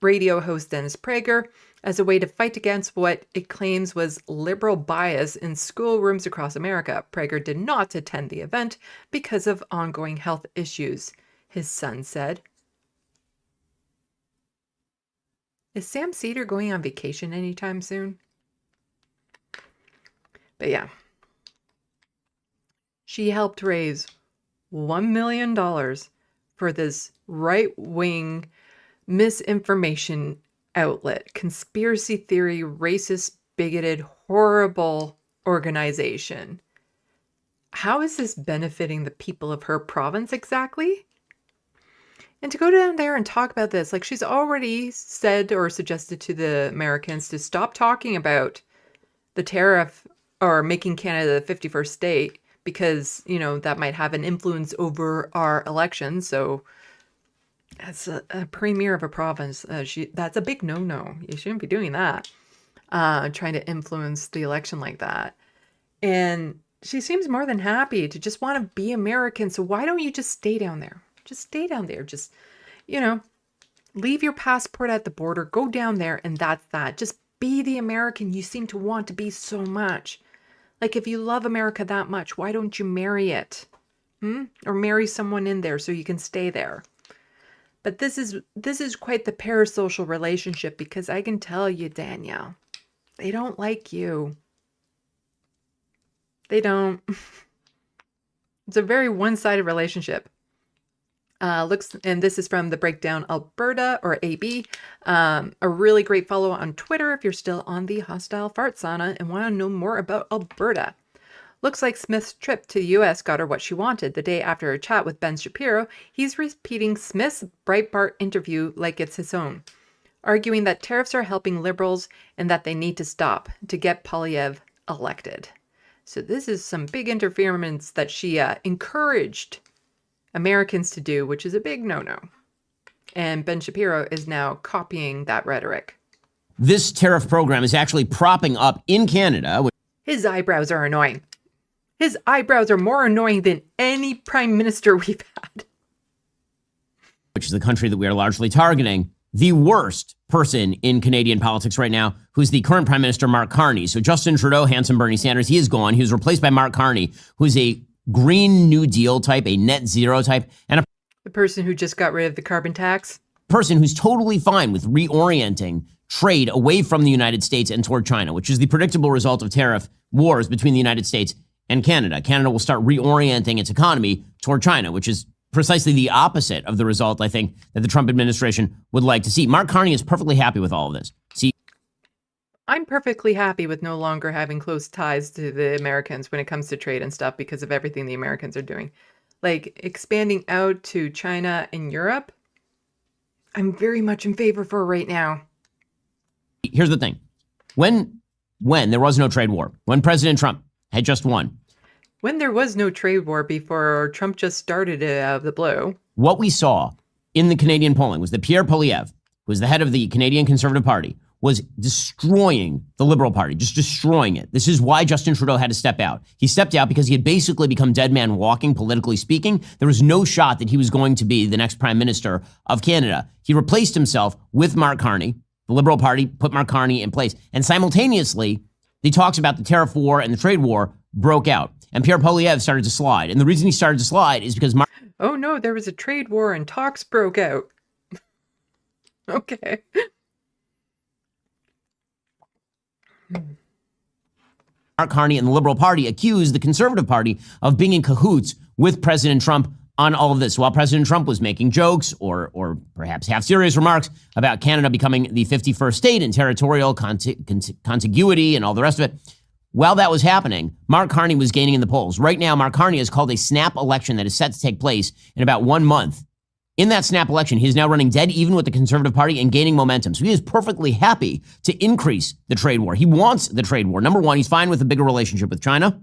radio host Dennis Prager as a way to fight against what it claims was liberal bias in schoolrooms across America. Prager did not attend the event because of ongoing health issues, his son said. Is Sam Cedar going on vacation anytime soon? But yeah. She helped raise $1 million for this right-wing misinformation outlet, conspiracy theory, racist, bigoted, horrible organization. How is this benefiting the people of her province exactly? And to go down there and talk about this, like she's already said or suggested to the Americans to stop talking about the tariff or making Canada the 51st state, because, that might have an influence over our election. So as a premier of a province, that's a big no-no. You shouldn't be doing that, trying to influence the election like that. And she seems more than happy to just want to be American. So why don't you just stay down there? Just stay down there. Just, leave your passport at the border, go down there, and that's that. Just be the American you seem to want to be so much. Like, if you love America that much, why don't you marry it? Or marry someone in there so you can stay there? But this is quite the parasocial relationship, because I can tell you, Danielle, they don't like you. They don't. It's a very one-sided relationship. And this is from the Breakdown Alberta, or AB. A really great follow on Twitter if you're still on the hostile fart sauna and want to know more about Alberta. Looks like Smith's trip to the U.S. got her what she wanted. The day after her chat with Ben Shapiro, he's repeating Smith's Breitbart interview like it's his own, arguing that tariffs are helping liberals and that they need to stop to get Polyev elected. So this is some big interference that she encouraged Americans to do, which is a big no-no. And Ben Shapiro is now copying that rhetoric. This tariff program is actually propping up in Canada. His eyebrows are annoying. His eyebrows are more annoying than any prime minister we've had. Which is the country that we are largely targeting. The worst person in Canadian politics right now, who's the current Prime Minister, Mark Carney. So Justin Trudeau, handsome Bernie Sanders, he is gone. He was replaced by Mark Carney, who's a Green New Deal type, a net zero type, and the person who just got rid of the carbon tax. Person who's totally fine with reorienting trade away from the United States and toward China, which is the predictable result of tariff wars between the United States and Canada. Canada will start reorienting its economy toward China, which is precisely the opposite of the result, I think, that the Trump administration would like to see. Mark Carney is perfectly happy with all of this. See, I'm perfectly happy with no longer having close ties to the Americans when it comes to trade and stuff because of everything the Americans are doing. Like expanding out to China and Europe, I'm very much in favor for right now. here's the thing. When there was no trade war, when President Trump had just won, When there was no trade war before Trump just started it out of the blue, what we saw in the Canadian polling was that Pierre Poilievre, who was the head of the Canadian Conservative Party, was destroying the Liberal Party, just destroying it. This is why Justin Trudeau had to step out. He stepped out because he had basically become dead man walking, politically speaking. There was no shot that he was going to be the next prime minister of Canada. He replaced himself with Mark Carney. The Liberal Party put Mark Carney in place. And simultaneously, the talks about the tariff war and the trade war broke out. And Pierre Poilievre started to slide. And the reason he started to slide is because oh no, there was a trade war and talks broke out. Okay. Mark Carney and the Liberal Party accused the Conservative Party of being in cahoots with President Trump on all of this. While President Trump was making jokes or perhaps half-serious remarks about Canada becoming the 51st state and territorial contiguity and all the rest of it, while that was happening, Mark Carney was gaining in the polls. Right now, Mark Carney has called a snap election that is set to take place in about 1 month. In that snap election, he is now running dead even with the Conservative Party and gaining momentum. So he is perfectly happy to increase the trade war. He wants the trade war. Number one, he's fine with a bigger relationship with China.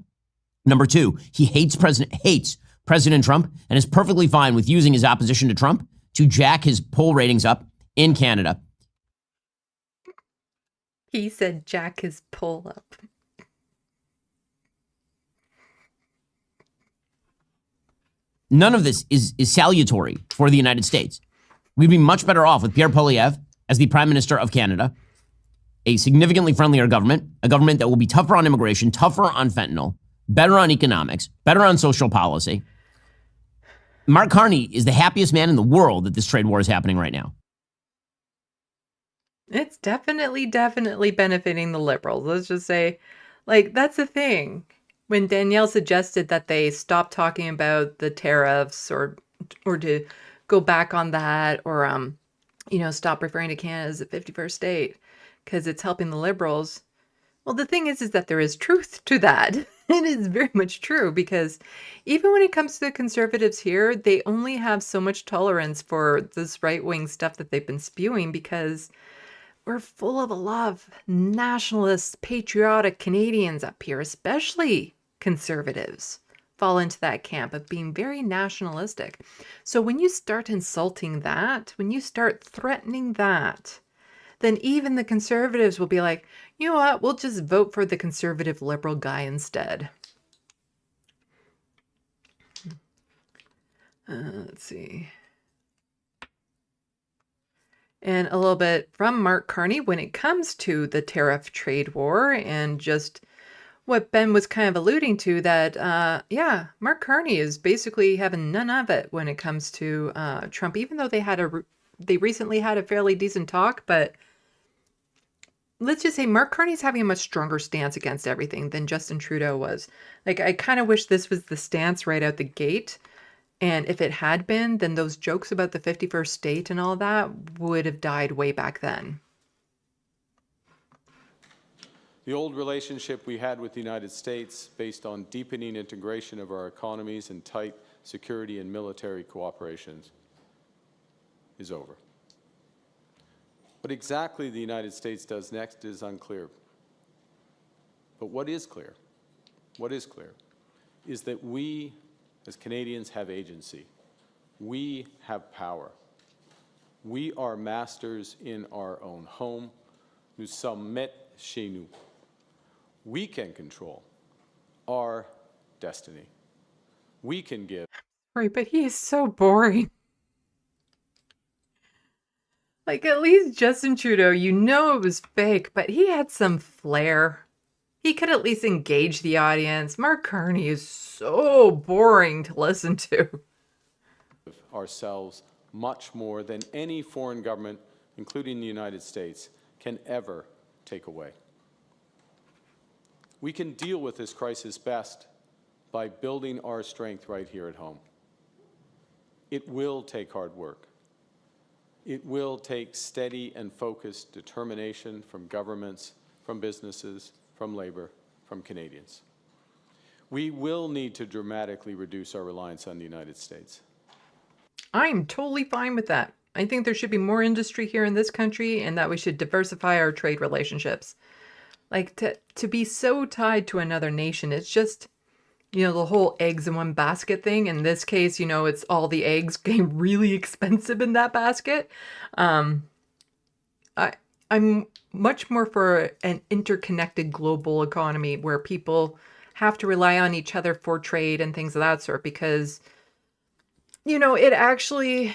Number two, he hates President Trump and is perfectly fine with using his opposition to Trump to jack his poll ratings up in Canada. He said jack his poll up. None of this is salutary for the United States. We'd be much better off with Pierre Poilievre as the Prime Minister of Canada, a significantly friendlier government, a government that will be tougher on immigration, tougher on fentanyl, better on economics, better on social policy. Mark Carney is the happiest man in the world that this trade war is happening right now. It's definitely benefiting the Liberals. Let's just say, like, that's the thing. When Danielle suggested that they stop talking about the tariffs or to go back on that or, stop referring to Canada as the 51st state because it's helping the Liberals. Well, the thing is that there is truth to that. It is very much true because even when it comes to the Conservatives here, they only have so much tolerance for this right-wing stuff that they've been spewing because we're full of a lot of nationalist, patriotic Canadians up here, especially Conservatives fall into that camp of being very nationalistic. So when you start insulting that, when you start threatening that, then even the Conservatives will be like, you know what, we'll just vote for the conservative liberal guy instead. Let's see. And a little bit from Mark Carney when it comes to the tariff trade war and just what Ben was kind of alluding to that, Mark Carney is basically having none of it when it comes to Trump, even though they recently had a fairly decent talk, but let's just say Mark Carney's having a much stronger stance against everything than Justin Trudeau was. Like, I kind of wish this was the stance right out the gate. And if it had been, then those jokes about the 51st state and all that would have died way back then. The old relationship we had with the United States, based on deepening integration of our economies and tight security and military cooperation, is over. What exactly the United States does next is unclear. But what is clear is that we, as Canadians, have agency. We have power. We are masters in our own home. Nous sommes maîtres chez nous. We can control our destiny. We can give. Right, but he is so boring. Like, at least Justin Trudeau, you know it was fake, but he had some flair. He could at least engage the audience. Mark Carney is so boring to listen to. Ourselves much more than any foreign government, including the United States, can ever take away. We can deal with this crisis best by building our strength right here at home. It will take hard work. It will take steady and focused determination from governments, from businesses, from labor, from Canadians. We will need to dramatically reduce our reliance on the United States. I'm totally fine with that. I think there should be more industry here in this country and that we should diversify our trade relationships. Like to be so tied to another nation, it's just, you know, the whole eggs in one basket thing. In this case, you know, it's all the eggs getting really expensive in that basket. I'm much more for an interconnected global economy where people have to rely on each other for trade and things of that sort, because, you know, it actually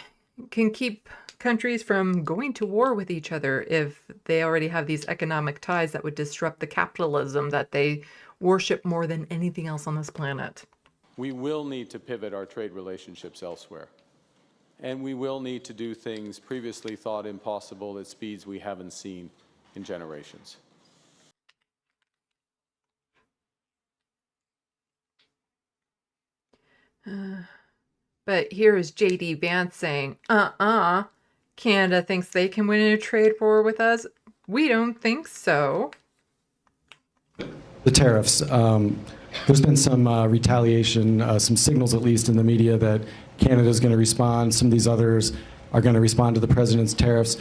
can keep countries from going to war with each other if they already have these economic ties that would disrupt the capitalism that they worship more than anything else on this planet. We will need to pivot our trade relationships elsewhere. And we will need to do things previously thought impossible at speeds we haven't seen in generations. But here is J.D. Vance saying, Canada thinks they can win in a trade war with us. We don't think so. The tariffs. There's been some retaliation, some signals at least in the media that Canada's going to respond. Some of these others are going to respond to the president's tariffs.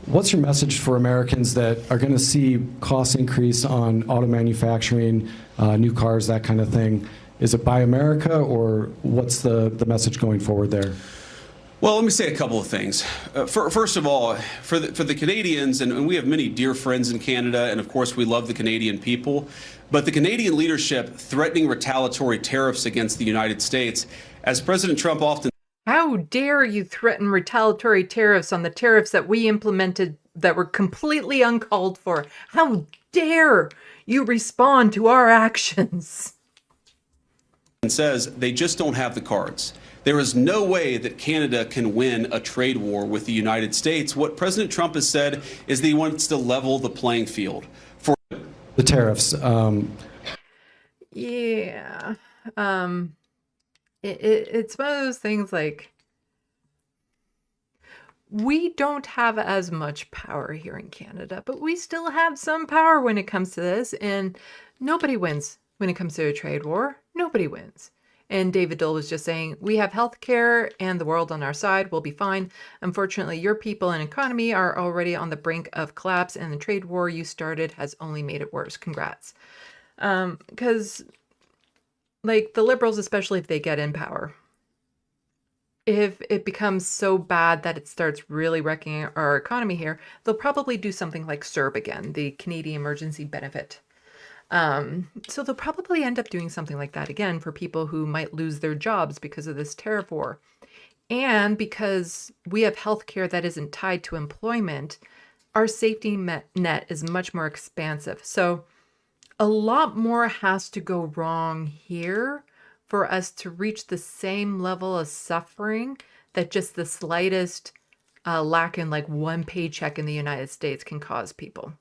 What's your message for Americans that are going to see costs increase on auto manufacturing, new cars, that kind of thing? Is it Buy America, or what's the message going forward there? Well, let me say a couple of things. First of all, for the Canadians, and we have many dear friends in Canada, and of course we love the Canadian people, but the Canadian leadership threatening retaliatory tariffs against the United States, as President Trump often... How dare you threaten retaliatory tariffs on the tariffs that we implemented that were completely uncalled for? How dare you respond to our actions? ...says they just don't have the cards. There is no way that Canada can win a trade war with the United States. What President Trump has said is that he wants to level the playing field for the tariffs. Yeah. It's one of those things like, we don't have as much power here in Canada, but we still have some power when it comes to this, and nobody wins when it comes to a trade war. Nobody wins. And David Dole was just saying, we have healthcare and the world on our side. We'll be fine. Unfortunately, your people and economy are already on the brink of collapse, and the trade war you started has only made it worse. Congrats. Because, like, the Liberals, especially if they get in power, if it becomes so bad that it starts really wrecking our economy here, they'll probably do something like CERB again, the Canadian Emergency Benefit. So they'll probably end up doing something like that again for people who might lose their jobs because of this tariff war. And because we have healthcare that isn't tied to employment, our safety net is much more expansive. So a lot more has to go wrong here for us to reach the same level of suffering that just the slightest lack in like one paycheck in the United States can cause people.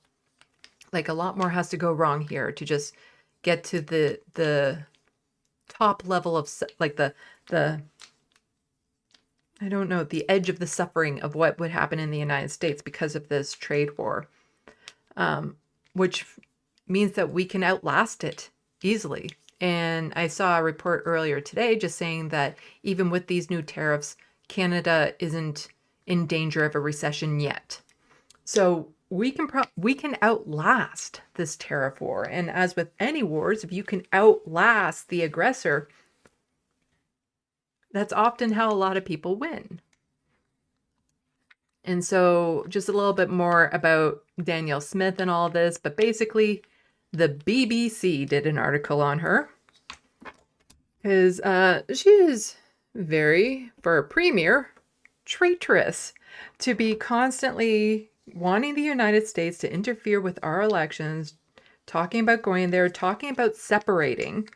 Like, a lot more has to go wrong here to just get to the top level of, like, the I don't know, the edge of the suffering of what would happen in the United States because of this trade war, which means that we can outlast it easily. And I saw a report earlier today just saying that even with these new tariffs, Canada isn't in danger of a recession yet. So we can outlast this tariff war. And as with any wars, if you can outlast the aggressor, that's often how a lot of people win. And so just a little bit more about Danielle Smith and all this, but basically the BBC did an article on her because she is very, for a premier, traitorous to be constantly wanting the United States to interfere with our elections, talking about going there, talking about separating,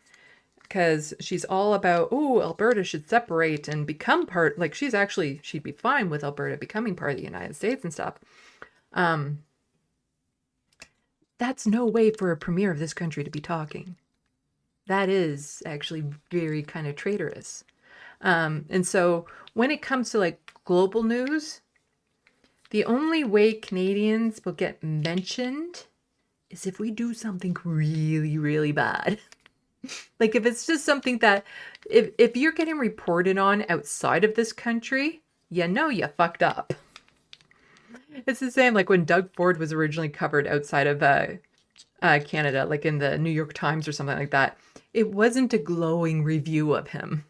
because she's all about, oh, Alberta should separate and become part, like she'd be fine with Alberta becoming part of the United States and stuff. That's no way for a premier of this country to be talking. That is actually very kind of traitorous. And so when it comes to like global news, the only way Canadians will get mentioned is if we do something really, really bad. Like if it's just something that if you're getting reported on outside of this country, you know you fucked up. It's the same like when Doug Ford was originally covered outside of Canada, like in the New York Times or something like that. It wasn't a glowing review of him.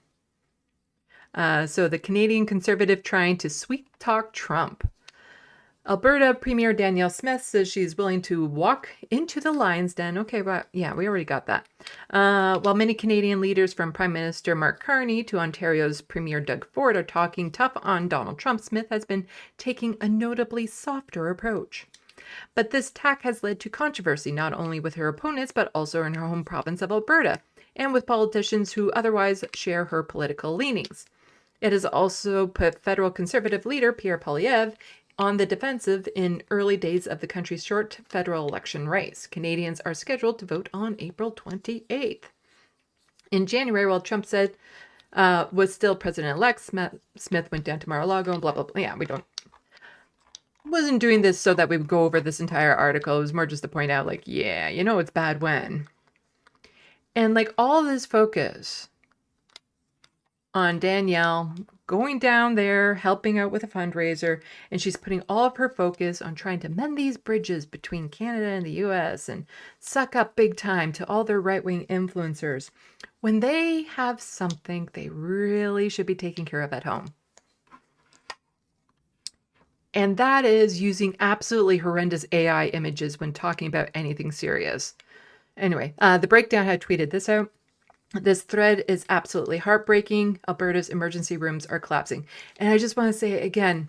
So the Canadian Conservative trying to sweet talk Trump. Alberta Premier Danielle Smith says she's willing to walk into the lion's den. Okay, well, yeah, we already got that. While many Canadian leaders from Prime Minister Mark Carney to Ontario's Premier Doug Ford are talking tough on Donald Trump, Smith has been taking a notably softer approach. But this tack has led to controversy, not only with her opponents, but also in her home province of Alberta, and with politicians who otherwise share her political leanings. It has also put federal Conservative leader Pierre Poilievre on the defensive in early days of the country's short federal election race. Canadians are scheduled to vote on April 28th. In January, while Trump said was still president-elect, Smith went down to Mar-a-Lago and blah, blah, blah. Yeah, wasn't doing this so that we would go over this entire article. It was more just to point out, like, yeah, you know it's bad when. And like all this focus on Danielle going down there, helping out with a fundraiser, and she's putting all of her focus on trying to mend these bridges between Canada and the US and suck up big time to all their right-wing influencers when they have something they really should be taking care of at home. And that is using absolutely horrendous AI images when talking about anything serious. Anyway, The Breakdown had tweeted this out. This thread is absolutely heartbreaking. Alberta's emergency rooms are collapsing. And I just want to say again,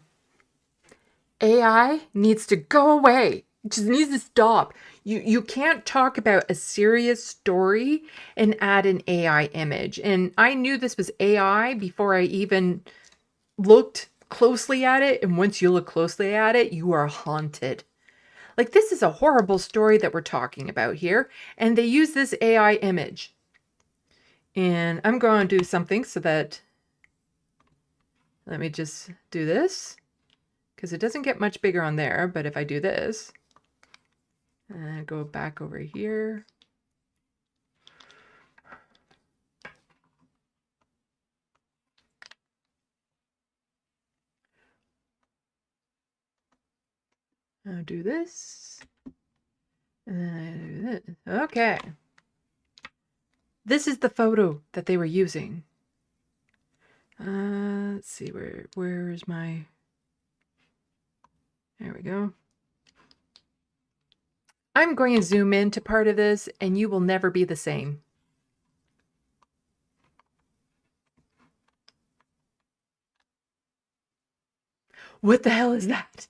AI needs to go away. It just needs to stop. You can't talk about a serious story and add an AI image. And I knew this was AI before I even looked closely at it. And once you look closely at it, you are haunted. Like, this is a horrible story that we're talking about here. And they use this AI image. And I'm going to do something so that, let me just do this, because it doesn't get much bigger on there. But if I do this, and go back over here, I'll do this, and then I do this. Okay. This is the photo that they were using. Let's see, where is my... There we go. I'm going to zoom into part of this, and you will never be the same. What the hell is that?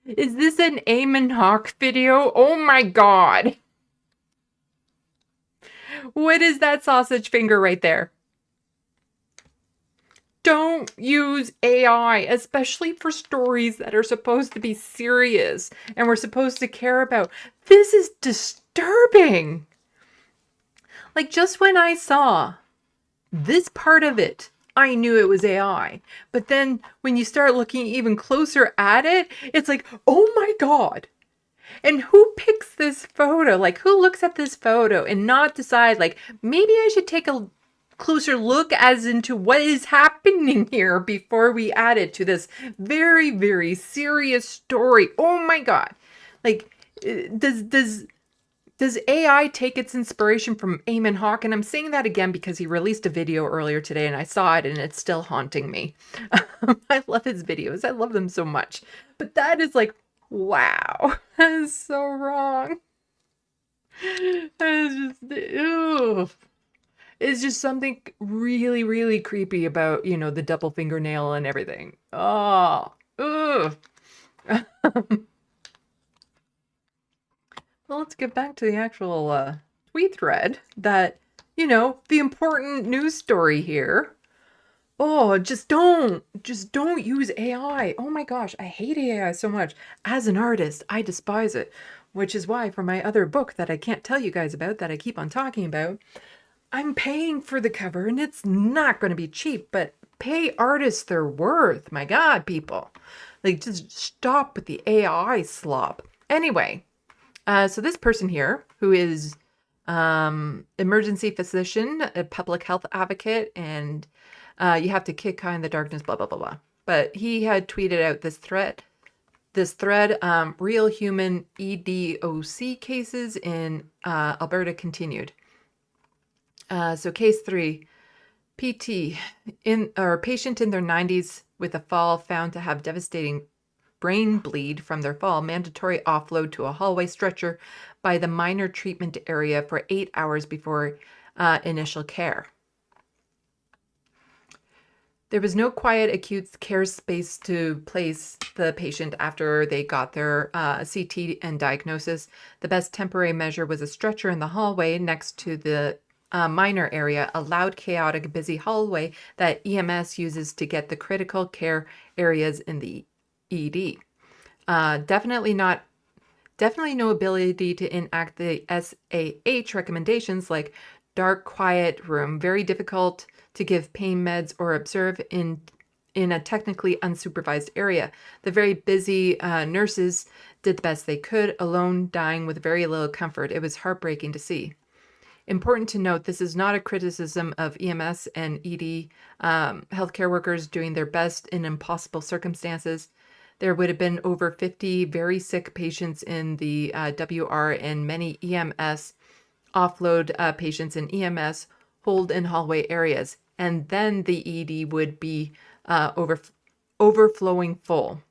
Is this an Eamon Hawke video? Oh my god! What is that sausage finger right there? Don't use AI, especially for stories that are supposed to be serious and we're supposed to care about. This is disturbing. Like, just when I saw this part of it, I knew it was AI. But then when you start looking even closer at it, it's like, oh my god. And who picks this photo? Like, who looks at this photo and not decide, like, maybe I should take a closer look as into what is happening here before we add it to this very, very serious story. Oh my god. Like, does AI take its inspiration from Eamon Hawke? And I'm saying that again because he released a video earlier today and I saw it and it's still haunting me. I love his videos. I love them so much. But that is like, wow, that is so wrong. That is just, ew. It's just something really, really creepy about, you know, the double fingernail and everything. Oh, ugh. Well, let's get back to the actual tweet thread that, you know, the important news story here. Oh, just don't use AI. Oh my gosh, I hate AI so much. As an artist, I despise it, which is why for my other book that I can't tell you guys about, that I keep on talking about, I'm paying for the cover and it's not going to be cheap, but pay artists their worth. My God, people. Like, just stop with the AI slop. Anyway, so this person here, who is emergency physician, a public health advocate, and you have to kick high in the darkness, blah, blah, blah, blah. But he had tweeted out this thread, real human EDOC cases in Alberta continued. So case 3, patient in their 90s with a fall found to have devastating brain bleed from their fall, mandatory offload to a hallway stretcher by the minor treatment area for 8 hours before initial care. There was no quiet acute care space to place the patient after they got their CT and diagnosis. The best temporary measure was a stretcher in the hallway next to the minor area, a loud, chaotic, busy hallway that EMS uses to get the critical care areas in the ED. Definitely no ability to enact the SAH recommendations like dark, quiet room, very difficult to give pain meds or observe in a technically unsupervised area. The very busy nurses did the best they could, alone, dying with very little comfort. It was heartbreaking to see. Important to note, this is not a criticism of EMS and ED healthcare workers doing their best in impossible circumstances. There would have been over 50 very sick patients in the WR, and many EMS offload patients in EMS hold in hallway areas. And then the ED would be overflowing full.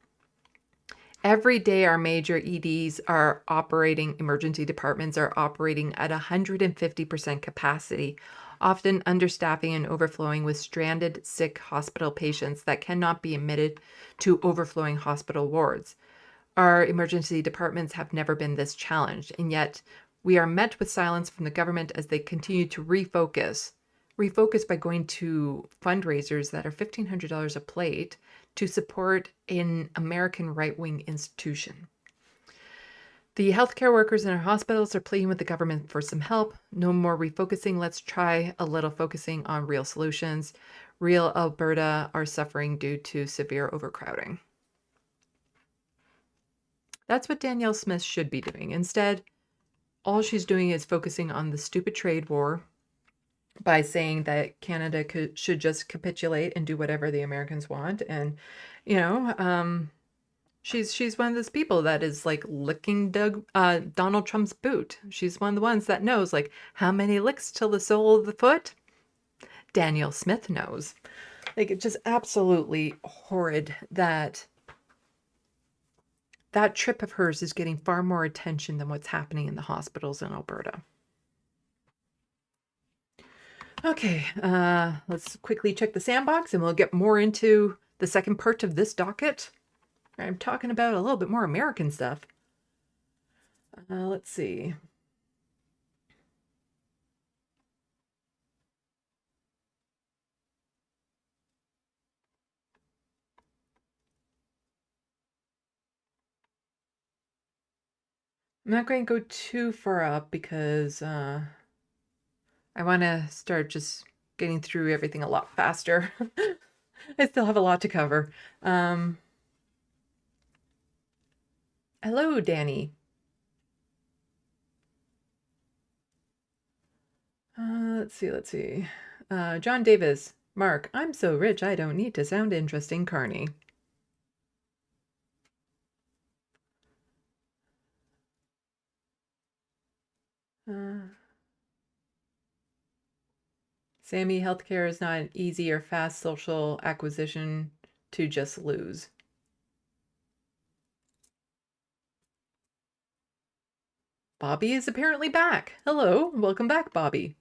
Every day, our major EDs are operating, emergency departments are operating at 150% capacity, often understaffing and overflowing with stranded, sick hospital patients that cannot be admitted to overflowing hospital wards. Our emergency departments have never been this challenged, and yet we are met with silence from the government as they continue to refocus by going to fundraisers that are $1,500 a plate to support an American right-wing institution. The healthcare workers in our hospitals are pleading with the government for some help. No more refocusing. Let's try a little focusing on real solutions. Real Alberta are suffering due to severe overcrowding. That's what Danielle Smith should be doing. Instead, all she's doing is focusing on the stupid trade war by saying that Canada should just capitulate and do whatever the Americans want. And, she's one of those people that is like licking Donald Trump's boot. She's one of the ones that knows like how many licks till the sole of the foot. Danielle Smith knows. Like, it's just absolutely horrid that that trip of hers is getting far more attention than what's happening in the hospitals in Alberta. Okay, let's quickly check the Sandbox and we'll get more into the second part of this docket. I'm talking about a little bit more American stuff. Let's see. I'm not going to go too far up because I want to start just getting through everything a lot faster. I still have a lot to cover. Hello, Danny. Let's see. John Davis. Mark, I'm so rich I don't need to sound interesting, Carney. Sammy, healthcare is not an easy or fast social acquisition to just lose. Bobby is apparently back. Hello, welcome back, Bobby.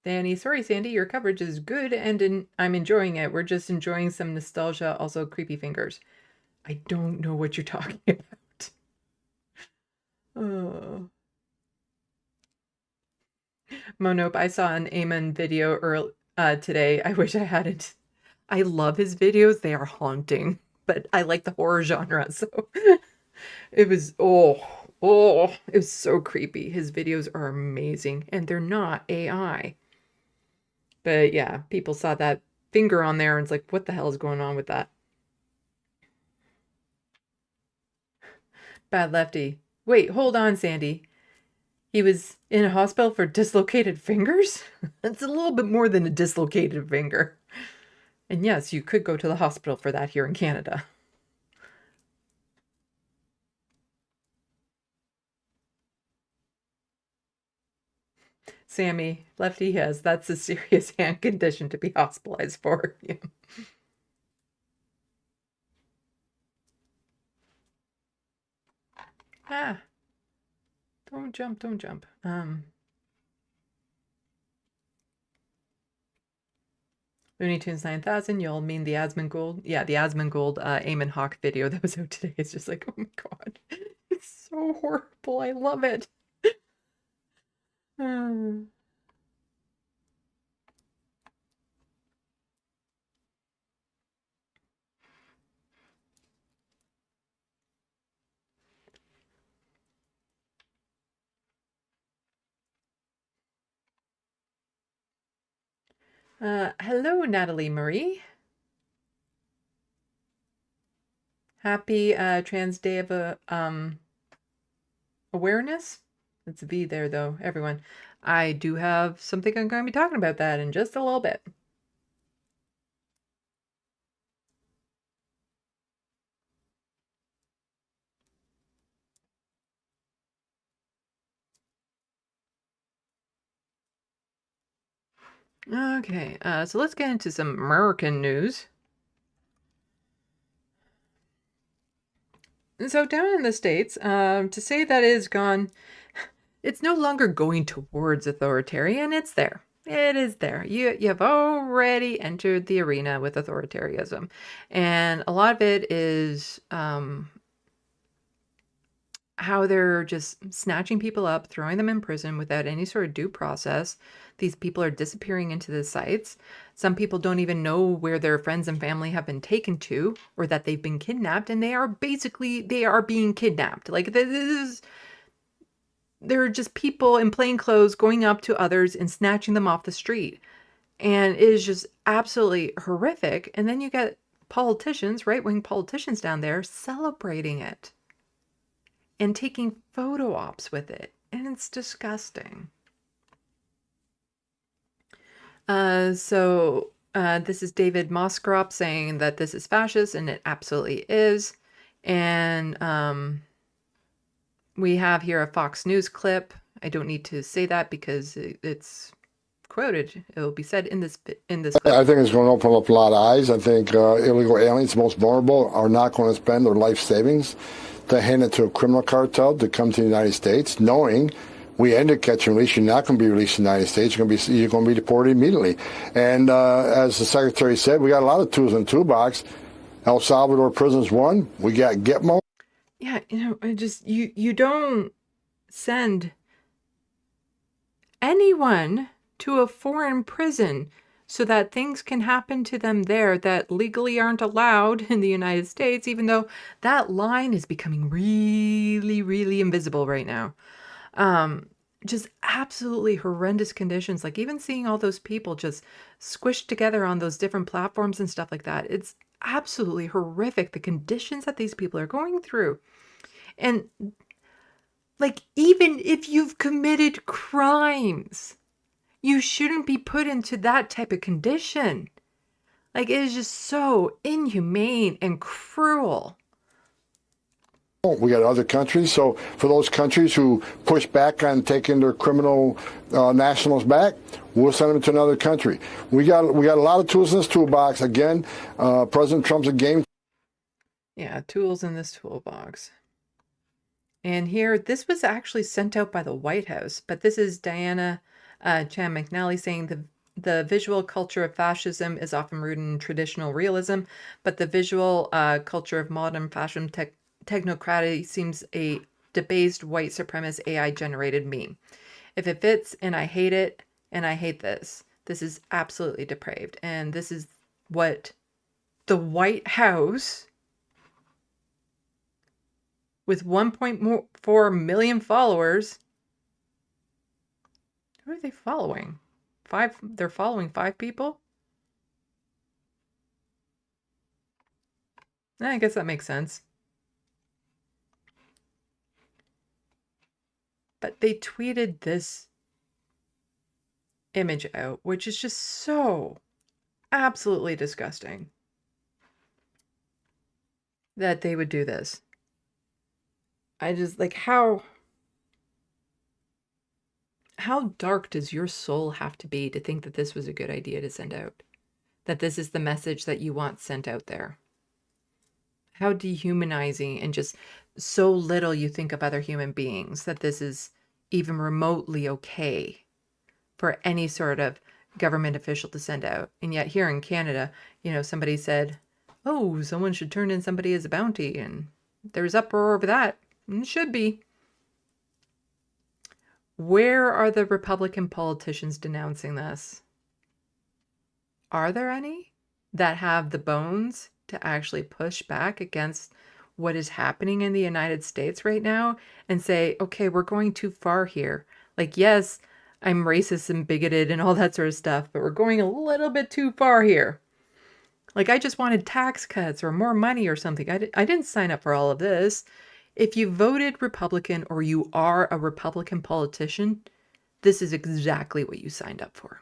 Danny, sorry, Sandy, your coverage is good and I'm enjoying it. We're just enjoying some nostalgia, also creepy fingers. I don't know what you're talking about. Oh. Monope, I saw an Eamon video today. I wish I hadn't. I love his videos. They are haunting, but I like the horror genre, so It was, it was so creepy. His videos are amazing, and they're not AI. But yeah, people saw that finger on there and it's like, what the hell is going on with that? Bad Lefty. Wait, hold on, Sandy. He was in a hospital for dislocated fingers? That's a little bit more than a dislocated finger. And yes, you could go to the hospital for that here in Canada. Sammy, Lefty has. That's a serious hand condition to be hospitalized for. Yeah. Ah. Don't jump, don't jump. Looney Tunes 9000, you'll mean the Asmongold. Yeah, the Asmongold Eamon Hawk video that was out today. It's just like, oh my god. It's so horrible. I love it. Hello, Natalie Marie. Happy Trans Day of Awareness. It's a V there, though, everyone. I do have something I'm going to be talking about that in just a little bit. Okay, so let's get into some American news. So down in the States, to say that it is gone, it's no longer going towards authoritarian, it's there. It is there. You have already entered the arena with authoritarianism. And a lot of it is how they're just snatching people up, throwing them in prison without any sort of due process. These people are disappearing into the sites. Some people don't even know where their friends and family have been taken to, or that they've been kidnapped, and they are being kidnapped. Like, they're just people in plain clothes going up to others and snatching them off the street. And it is just absolutely horrific. And then you get politicians, right-wing politicians down there celebrating it and taking photo ops with it. And it's disgusting. This is David Moskrop saying that this is fascist, and it absolutely is. And we have here a Fox News clip. I don't need to say that because it's quoted. It will be said in this clip. I think it's going to open up a lot of eyes. I think illegal aliens, the most vulnerable, are not going to spend their life savings to hand it to a criminal cartel to come to the United States, knowing we ended catch and release. You're not going to be released in the United States. You're going to be deported immediately. And as the Secretary said, we got a lot of tools in the toolbox. El Salvador prison's one. We got Gitmo. Yeah, you don't send anyone to a foreign prison so that things can happen to them there that legally aren't allowed in the United States, even though that line is becoming really, really invisible right now. Just absolutely horrendous conditions. Like, even seeing all those people just squished together on those different platforms and stuff like that. It's absolutely horrific, the conditions that these people are going through. And like, even if you've committed crimes, you shouldn't be put into that type of condition. Like, it is just so inhumane and cruel. We got other countries. So for those countries who push back on taking their criminal nationals back, we'll send them to another country. We got a lot of tools in this toolbox. Again, President Trump's a game. Yeah, tools in this toolbox. And here, this was actually sent out by the White House, but this is Diana Chan McNally saying the visual culture of fascism is often rooted in traditional realism, but the visual culture of modern fashion technocracy seems a debased white supremacist AI-generated meme. If it fits, and I hate it, and I hate this. This is absolutely depraved. And this is what the White House with 1.4 million followers. Who are they following? They're following 5 people? I guess that makes sense. But they tweeted this image out, which is just so absolutely disgusting that they would do this. I just, like, how dark does your soul have to be to think that this was a good idea to send out? That this is the message that you want sent out there? How dehumanizing, and just so little you think of other human beings, that this is even remotely okay for any sort of government official to send out. And yet here in Canada, you know, somebody said, oh, someone should turn in somebody as a bounty, and there's uproar over that. And it should be. Where are the Republican politicians denouncing this? Are there any that have the bones to actually push back against what is happening in the United States right now and say, okay, we're going too far here? Like, yes, I'm racist and bigoted and all that sort of stuff, but we're going a little bit too far here. Like, I just wanted tax cuts or more money or something. I didn't sign up for all of this. If you voted Republican or you are a Republican politician, this is exactly what you signed up for.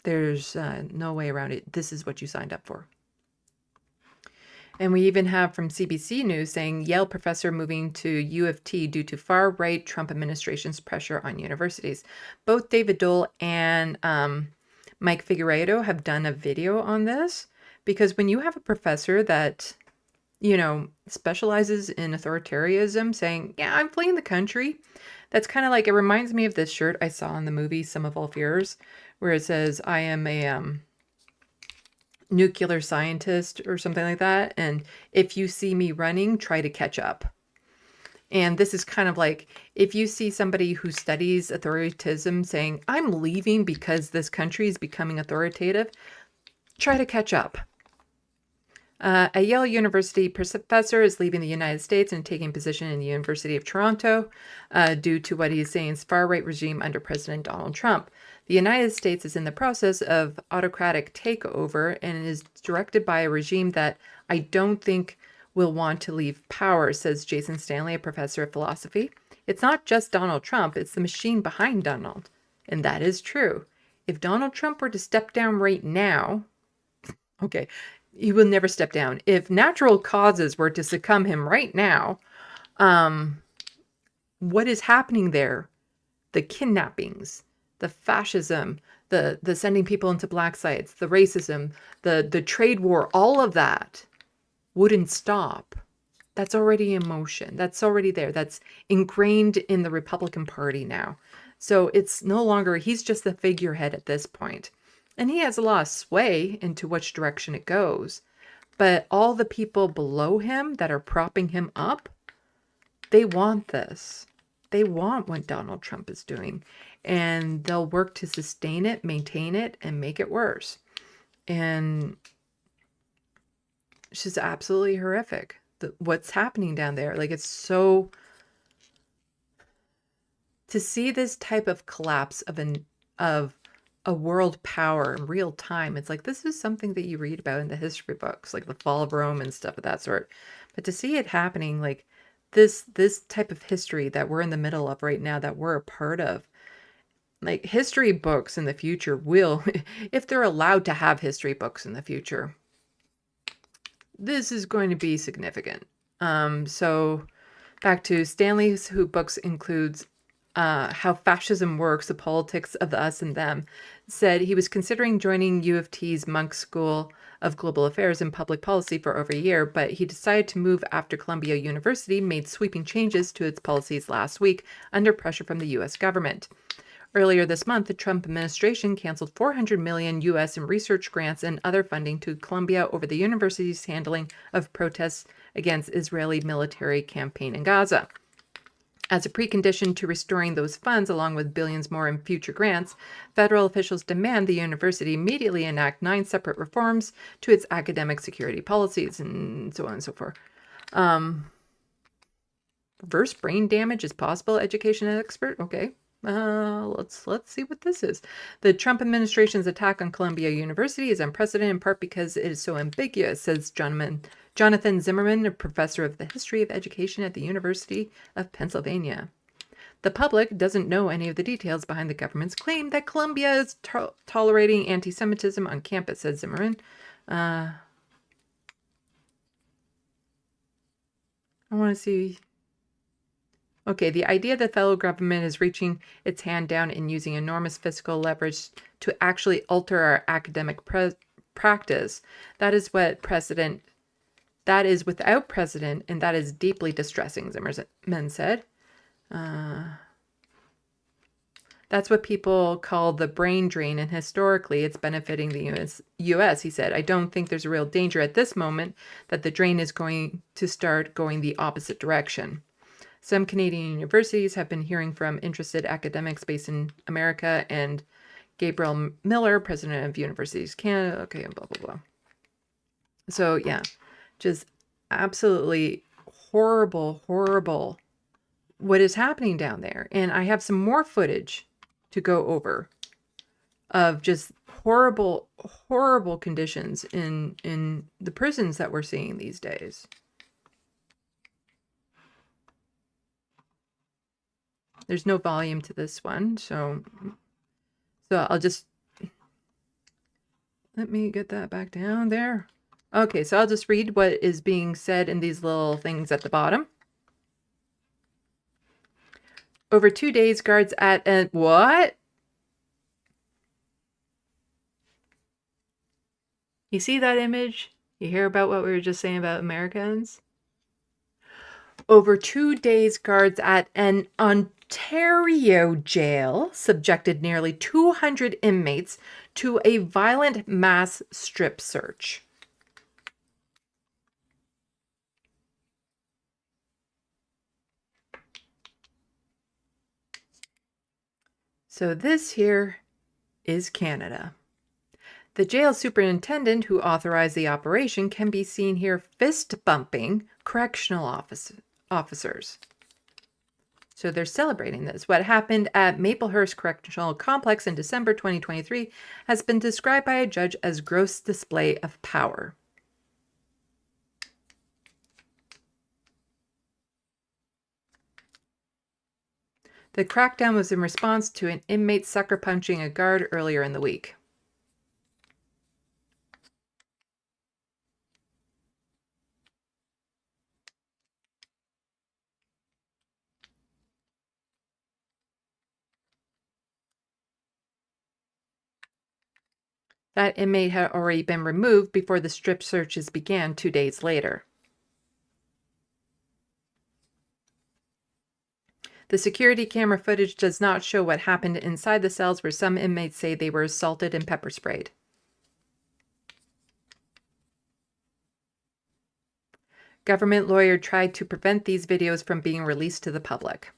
There's no way around it. This is what you signed up for. And we even have from CBC News saying Yale professor moving to U of T due to far-right Trump administration's pressure on universities. Both David Dole and Mike Figueredo have done a video on this, because when you have a professor that, you know, specializes in authoritarianism saying, yeah, I'm fleeing the country, that's kind of like, it reminds me of this shirt I saw in the movie Sum of All Fears, where it says, I am a nuclear scientist or something like that, and if you see me running, try to catch up. And this is kind of like, if you see somebody who studies authoritarianism saying, I'm leaving because this country is becoming authoritative, try to catch up. A Yale University professor is leaving the United States and taking position in the University of Toronto due to what he is saying is far-right regime under President Donald Trump. The United States is in the process of autocratic takeover and is directed by a regime that I don't think will want to leave power, says Jason Stanley, a professor of philosophy. It's not just Donald Trump, it's the machine behind Donald. And that is true. If Donald Trump were to step down right now, okay, he will never step down. If natural causes were to succumb him right now, what is happening there? The kidnappings, the fascism, the sending people into black sites, the racism, the trade war, all of that wouldn't stop. That's already in motion. That's already there. That's ingrained in the Republican Party now. So it's no longer, he's just the figurehead at this point. And he has a lot of sway into which direction it goes. But all the people below him that are propping him up, they want this. They want what Donald Trump is doing. And they'll work to sustain it, maintain it, and make it worse. And it's just absolutely horrific. What's happening down there. Like, it's so... To see this type of collapse of a world power in real time, it's like, this is something that you read about in the history books, like the fall of Rome and stuff of that sort. But to see it happening, like this type of history that we're in the middle of right now, that we're a part of, like, history books in the future will, if they're allowed to have history books in the future, this is going to be significant. So back to Stanley's, who books includes How Fascism Works, The Politics of the Us and Them, said he was considering joining U of T's Munk School of Global Affairs and Public Policy for over a year, but he decided to move after Columbia University made sweeping changes to its policies last week under pressure from the U.S. government. Earlier this month, the Trump administration canceled $400 million U.S. in research grants and other funding to Columbia over the university's handling of protests against Israeli military campaign in Gaza. As a precondition to restoring those funds, along with billions more in future grants, federal officials demand the university immediately enact 9 separate reforms to its academic security policies, and so on and so forth. reverse brain damage is possible, education expert. Okay. Let's see what this is. The Trump administration's attack on Columbia University is unprecedented in part because it is so ambiguous, says Jonathan Zimmerman, a professor of the history of education at the University of Pennsylvania. The public doesn't know any of the details behind the government's claim that Columbia is tolerating anti-Semitism on campus, said Zimmerman. I want to see. Okay, the idea that the federal government is reaching its hand down and using enormous fiscal leverage to actually alter our academic practice, that is without precedent, and that is deeply distressing, Zimmerman said. That's what people call the brain drain, and historically it's benefiting the U.S., he said. I don't think there's a real danger at this moment that the drain is going to start going the opposite direction. Some Canadian universities have been hearing from interested academics based in America, and Gabriel Miller, president of Universities Canada, okay, blah, blah, blah. So, yeah, just absolutely horrible, horrible what is happening down there. And I have some more footage to go over of just horrible, horrible conditions in the prisons that we're seeing these days. There's no volume to this one, so I'll just, let me get that back down there. Okay, so I'll just read what is being said in these little things at the bottom. Over 2 days, guards at what? You see that image? You hear about what we were just saying about Americans? Over 2 days, guards at an Ontario jail subjected nearly 200 inmates to a violent mass strip search. So this here is Canada. The jail superintendent who authorized the operation can be seen here fist-bumping correctional officers. So they're celebrating this. What happened at Maplehurst Correctional Complex in December 2023 has been described by a judge as gross display of power. The crackdown was in response to an inmate sucker punching a guard earlier in the week. That inmate had already been removed before the strip searches began 2 days later. The security camera footage does not show what happened inside the cells, where some inmates say they were assaulted and pepper sprayed. Government lawyer tried to prevent these videos from being released to the public.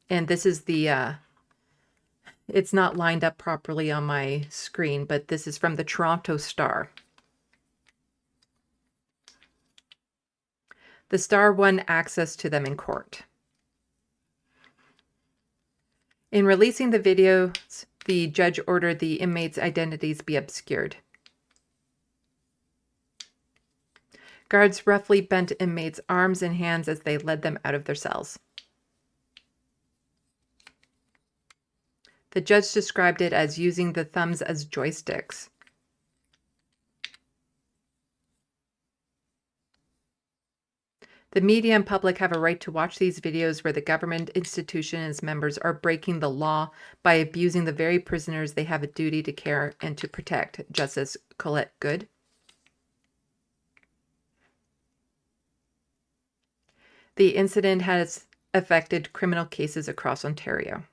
And this is the, it's not lined up properly on my screen, but this is from the Toronto Star. The Star won access to them in court. In releasing the videos, the judge ordered the inmates' identities be obscured. Guards roughly bent inmates' arms and hands as they led them out of their cells. The judge described it as using the thumbs as joysticks. The media and public have a right to watch these videos where the government, institution, and its members are breaking the law by abusing the very prisoners they have a duty to care and to protect, Justice Colette Good. The incident has affected criminal cases across Ontario.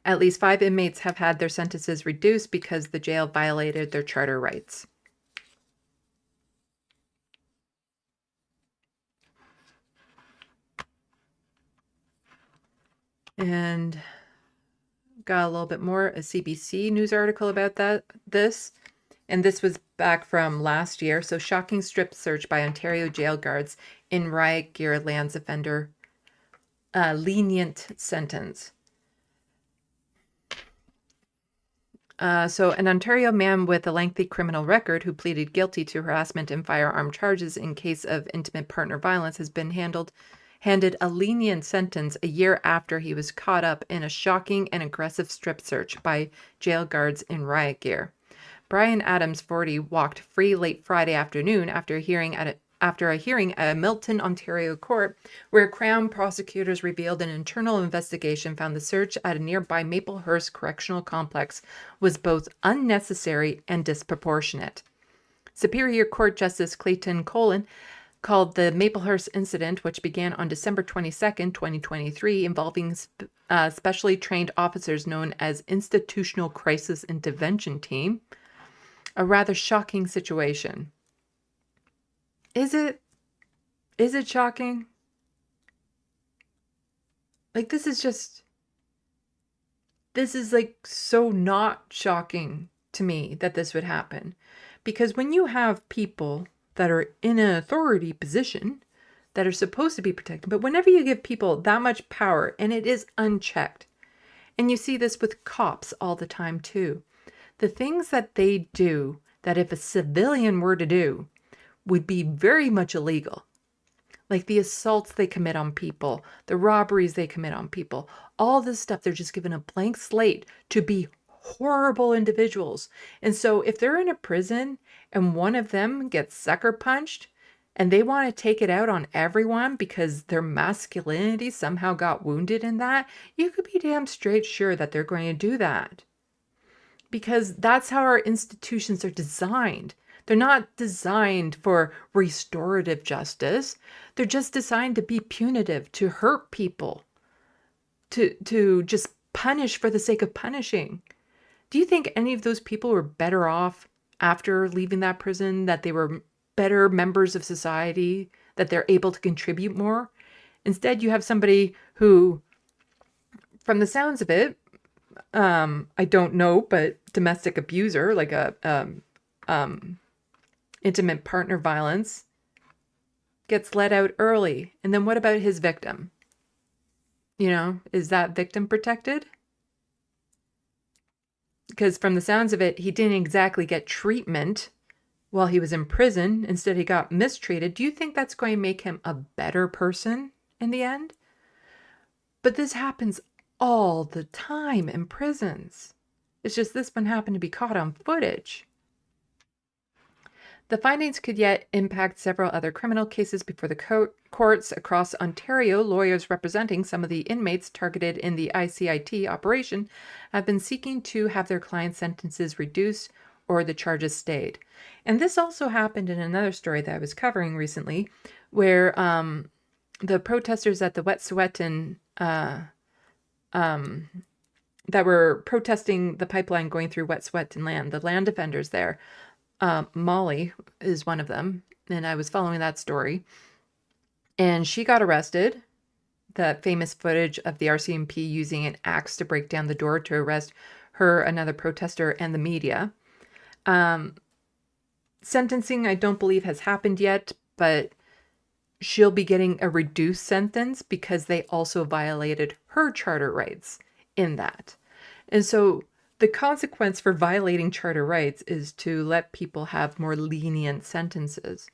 At least 5 inmates have had their sentences reduced because the jail violated their charter rights. And got a little bit more, a CBC news article about this. And this was back from last year. So shocking strip search by Ontario jail guards in riot gear lands offender lenient sentence. So an Ontario man with a lengthy criminal record who pleaded guilty to harassment and firearm charges in case of intimate partner violence has been handed a lenient sentence a year after he was caught up in a shocking and aggressive strip search by jail guards in riot gear. Brian Adams, 40, walked free late Friday afternoon after a hearing at a Milton, Ontario court, where Crown prosecutors revealed an internal investigation found the search at a nearby Maplehurst Correctional Complex was both unnecessary and disproportionate. Superior Court Justice Clayton Colin called the Maplehurst incident, which began on December 22nd, 2023, involving specially trained officers known as Institutional Crisis Intervention Team, a rather shocking situation. Is it shocking? Like, this is like so not shocking to me that this would happen. Because when you have people that are in an authority position that are supposed to be protected, but whenever you give people that much power and it is unchecked, and you see this with cops all the time too, the things that they do that if a civilian were to do would be very much illegal. Like the assaults they commit on people, the robberies they commit on people, all this stuff, they're just given a blank slate to be horrible individuals. And so if they're in a prison and one of them gets sucker punched and they want to take it out on everyone because their masculinity somehow got wounded in that, you could be damn straight sure that they're going to do that. Because that's how our institutions are designed. They're not designed for restorative justice. They're just designed to be punitive, to hurt people, to just punish for the sake of punishing. Do you think any of those people were better off after leaving that prison, that they were better members of society, that they're able to contribute more? Instead, you have somebody who, from the sounds of it, I don't know, but domestic abuser, like intimate partner violence, gets let out early. And then what about his victim? You know, is that victim protected? Because from the sounds of it, he didn't exactly get treatment while he was in prison. Instead, he got mistreated. Do you think that's going to make him a better person in the end? But this happens all the time in prisons. It's just this one happened to be caught on footage. The findings could yet impact several other criminal cases before the courts across Ontario. Lawyers representing some of the inmates targeted in the ICIT operation have been seeking to have their clients' sentences reduced or the charges stayed. And this also happened in another story that I was covering recently, where the protesters at the Wet'suwet'en that were protesting the pipeline going through Wet'suwet'en land, the land defenders there, Molly is one of them, and I was following that story. And she got arrested. That famous footage of the RCMP using an axe to break down the door to arrest her, another protester, and the media. Sentencing, I don't believe has happened yet, but she'll be getting a reduced sentence because they also violated her charter rights in that. And so the consequence for violating charter rights is to let people have more lenient sentences.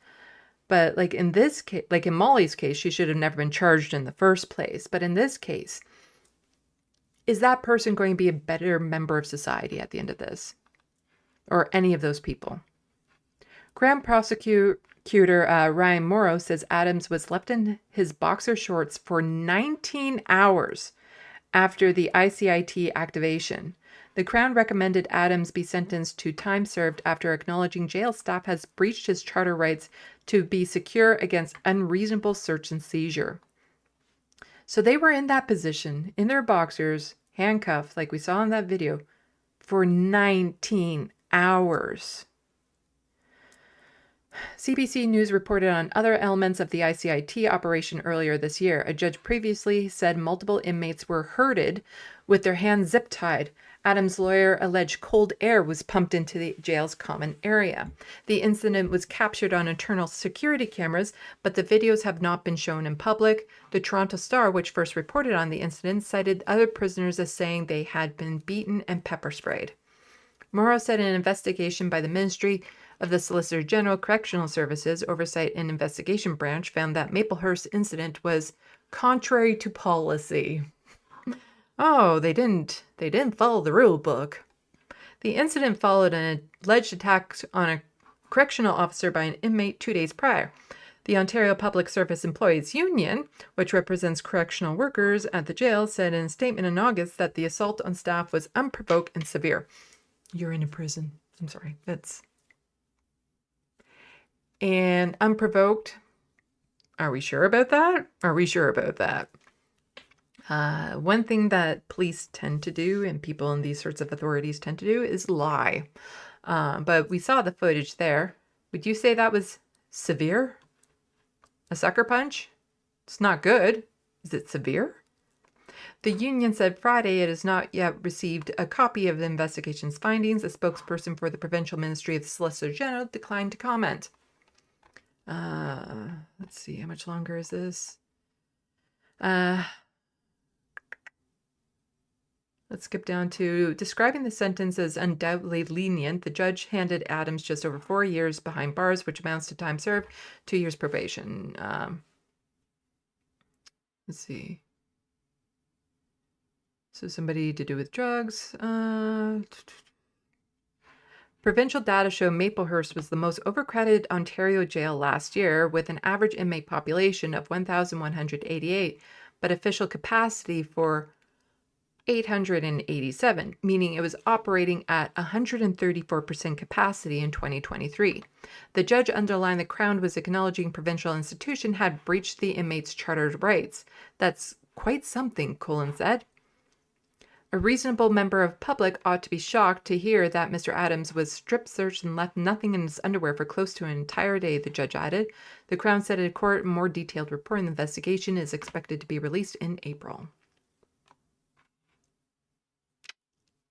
But like in this case, like in Molly's case, she should have never been charged in the first place. But in this case, is that person going to be a better member of society at the end of this? Or any of those people? Crown prosecutor Ryan Morrow says Adams was left in his boxer shorts for 19 hours after the ICIT activation. The Crown recommended Adams be sentenced to time served after acknowledging jail staff has breached his charter rights to be secure against unreasonable search and seizure. So they were in that position, in their boxers, handcuffed, like we saw in that video, for 19 hours. CBC News reported on other elements of the ICIT operation earlier this year. A judge previously said multiple inmates were herded with their hands zip-tied Adams' lawyer alleged cold air was pumped into the jail's common area. The incident was captured on internal security cameras, but the videos have not been shown in public. The Toronto Star, which first reported on the incident, cited other prisoners as saying they had been beaten and pepper sprayed. Morrow said an investigation by the Ministry of the Solicitor General Correctional Services Oversight and Investigation Branch found that Maplehurst's incident was contrary to policy. Oh, they didn't follow the rule book. The incident followed an alleged attack on a correctional officer by an inmate 2 days prior. The Ontario Public Service Employees Union, which represents correctional workers at the jail, said in a statement in August that the assault on staff was unprovoked and severe. You're in a prison. I'm sorry. And unprovoked. Are we sure about that? Are we sure about that? One thing that police tend to do and people in these sorts of authorities tend to do is lie. But we saw the footage there. Would you say that was severe? A sucker punch? It's not good. Is it severe? The union said Friday it has not yet received a copy of the investigation's findings. A spokesperson for the Provincial Ministry of the Solicitor General declined to comment. Let's see, how much longer is this? Let's skip down to describing the sentence as undoubtedly lenient. The judge handed Adams just over 4 years behind bars, which amounts to time served, 2 years probation. Let's see. So somebody to do with drugs. Provincial data show Maplehurst was the most overcrowded Ontario jail last year, with an average inmate population of 1,188, but official capacity for 887, meaning it was operating at 134% capacity in 2023. The judge underlined the Crown was acknowledging provincial institution had breached the inmates' chartered rights. That's quite something, Cullen said. A reasonable member of public ought to be shocked to hear that Mr. Adams was strip-searched and left nothing in his underwear for close to an entire day, the judge added. The Crown said in court a more detailed report on the investigation is expected to be released in April.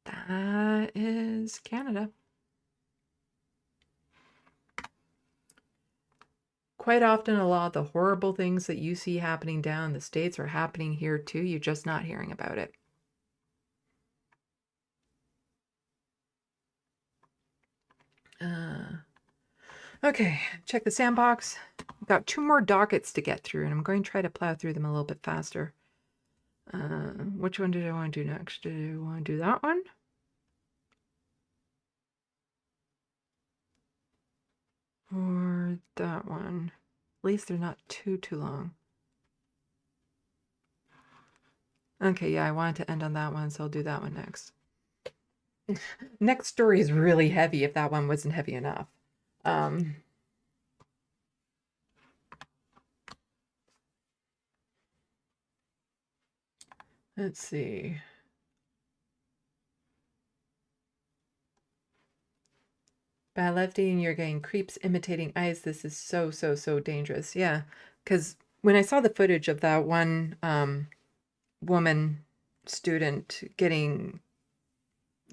That is Canada. Quite often, a lot of the horrible things that you see happening down in the States are happening here too. You're just not hearing about it. Okay, check the Sandbox. We've got 2 more dockets to get through, and I'm going to try to plow through them a little bit faster. Which one did I want to do next? Do I want to do that one? Or that one? At least they're not too long. Okay, yeah, I wanted to end on that one, so I'll do that one next. Next story is really heavy if that one wasn't heavy enough. Let's see. Bad lefty and you're getting creeps imitating ice. This is so dangerous. Yeah, because when I saw the footage of that one woman student getting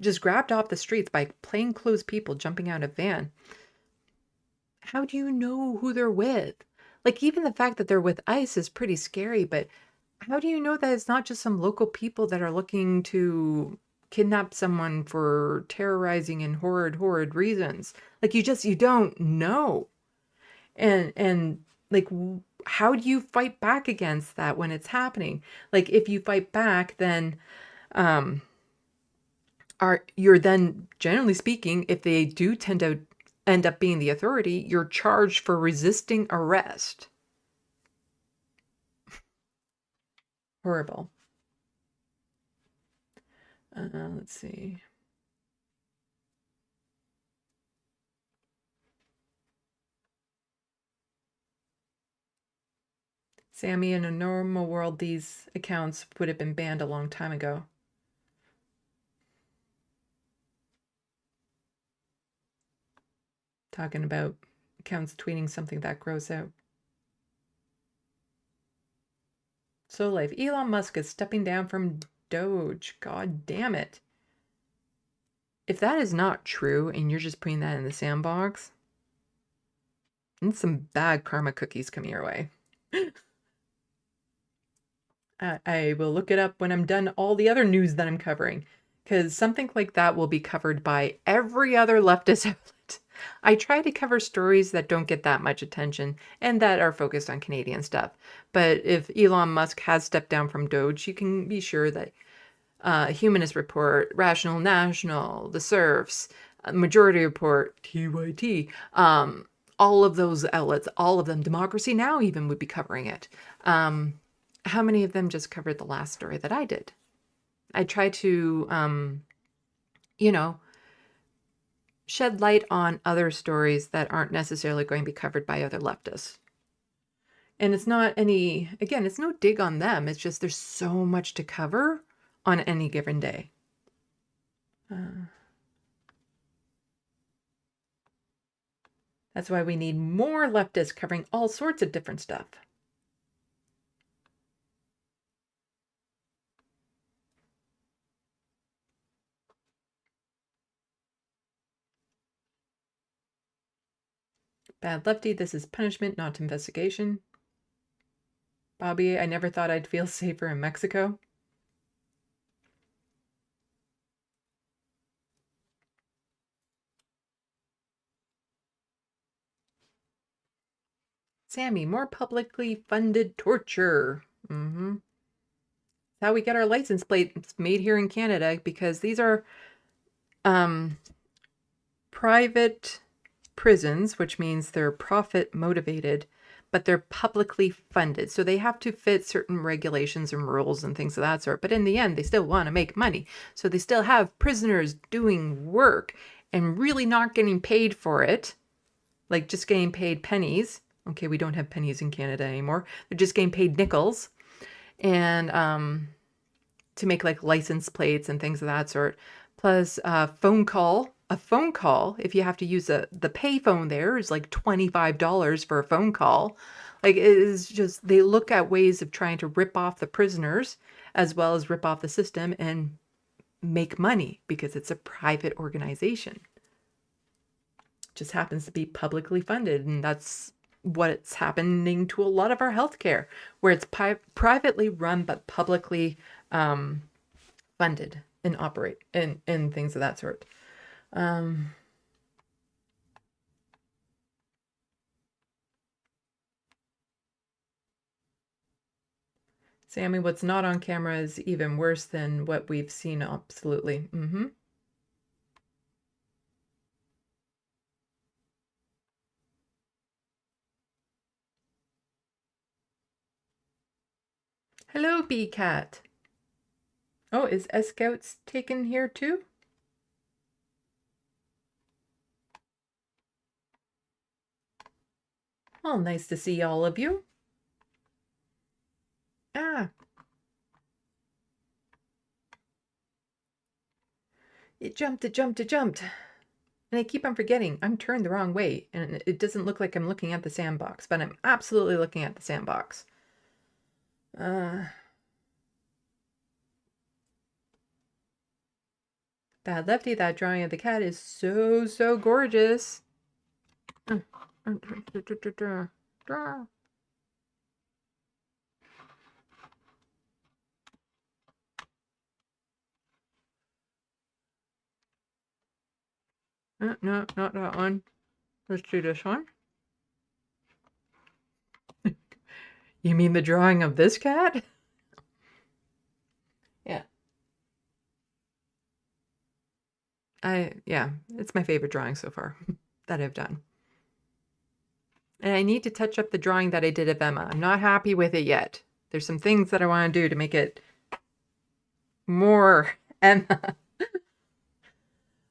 just grabbed off the streets by plainclothes people jumping out of a van, how do you know who they're with? Like, even the fact that they're with ICE is pretty scary, but how do you know that it's not just some local people that are looking to kidnap someone for terrorizing and horrid reasons? Like, you don't know. And like, how do you fight back against that when it's happening? Like, if you fight back, then you're then, generally speaking, if they do tend to end up being the authority, you're charged for resisting arrest. Horrible. Let's see. Sammy, in a normal world, these accounts would have been banned a long time ago. Talking about accounts tweeting something that gross out. So life. Elon Musk is stepping down from Doge. God damn it. If that is not true and you're just putting that in the sandbox, then some bad karma cookies coming your way. I will look it up when I'm done all the other news that I'm covering, because something like that will be covered by every other leftist outlet. I try to cover stories that don't get that much attention and that are focused on Canadian stuff. But if Elon Musk has stepped down from Doge, you can be sure that Humanist Report, Rational National, The Serfs, Majority Report, TYT, all of those outlets, all of them, Democracy Now! Even would be covering it. How many of them just covered the last story that I did? I try to, you know, shed light on other stories that aren't necessarily going to be covered by other leftists. And it's not any, again, it's no dig on them. It's just there's so much to cover on any given day. That's why we need more leftists covering all sorts of different stuff. Bad lefty, this is punishment, not investigation. Bobby, I never thought I'd feel safer in Mexico. Sammy, more publicly funded torture. Mm-hmm. That's how we get our license plates made here in Canada, because these are private prisons, which means they're profit motivated, but they're publicly funded. So they have to fit certain regulations and rules and things of that sort. But in the end, they still want to make money. So they still have prisoners doing work and really not getting paid for it, like just getting paid pennies. Okay, we don't have pennies in Canada anymore. They're just getting paid nickels. And to make like license plates and things of that sort. Plus a phone call, if you have to use the pay phone there is like $25 for a phone call. Like it is just, they look at ways of trying to rip off the prisoners as well as rip off the system and make money because it's a private organization. It just happens to be publicly funded, and that's what's happening to a lot of our healthcare, where it's privately run but publicly funded and operate and things of that sort. Sammy, what's not on camera is even worse than what we've seen. Absolutely. Mm-hmm. Hello, Bee Cat. Oh, is S-Scouts taken here too? Well, nice to see all of you. Ah. It jumped. And I keep on forgetting I'm turned the wrong way, and it doesn't look like I'm looking at the sandbox, but I'm absolutely looking at the sandbox. Bad Lefty, that drawing of the cat is so gorgeous. No, not that one. Let's do this one. You mean the drawing of this cat? Yeah. Yeah, it's my favorite drawing so far that I've done. And I need to touch up the drawing that I did of Emma. I'm not happy with it yet. There's some things that I want to do to make it more Emma.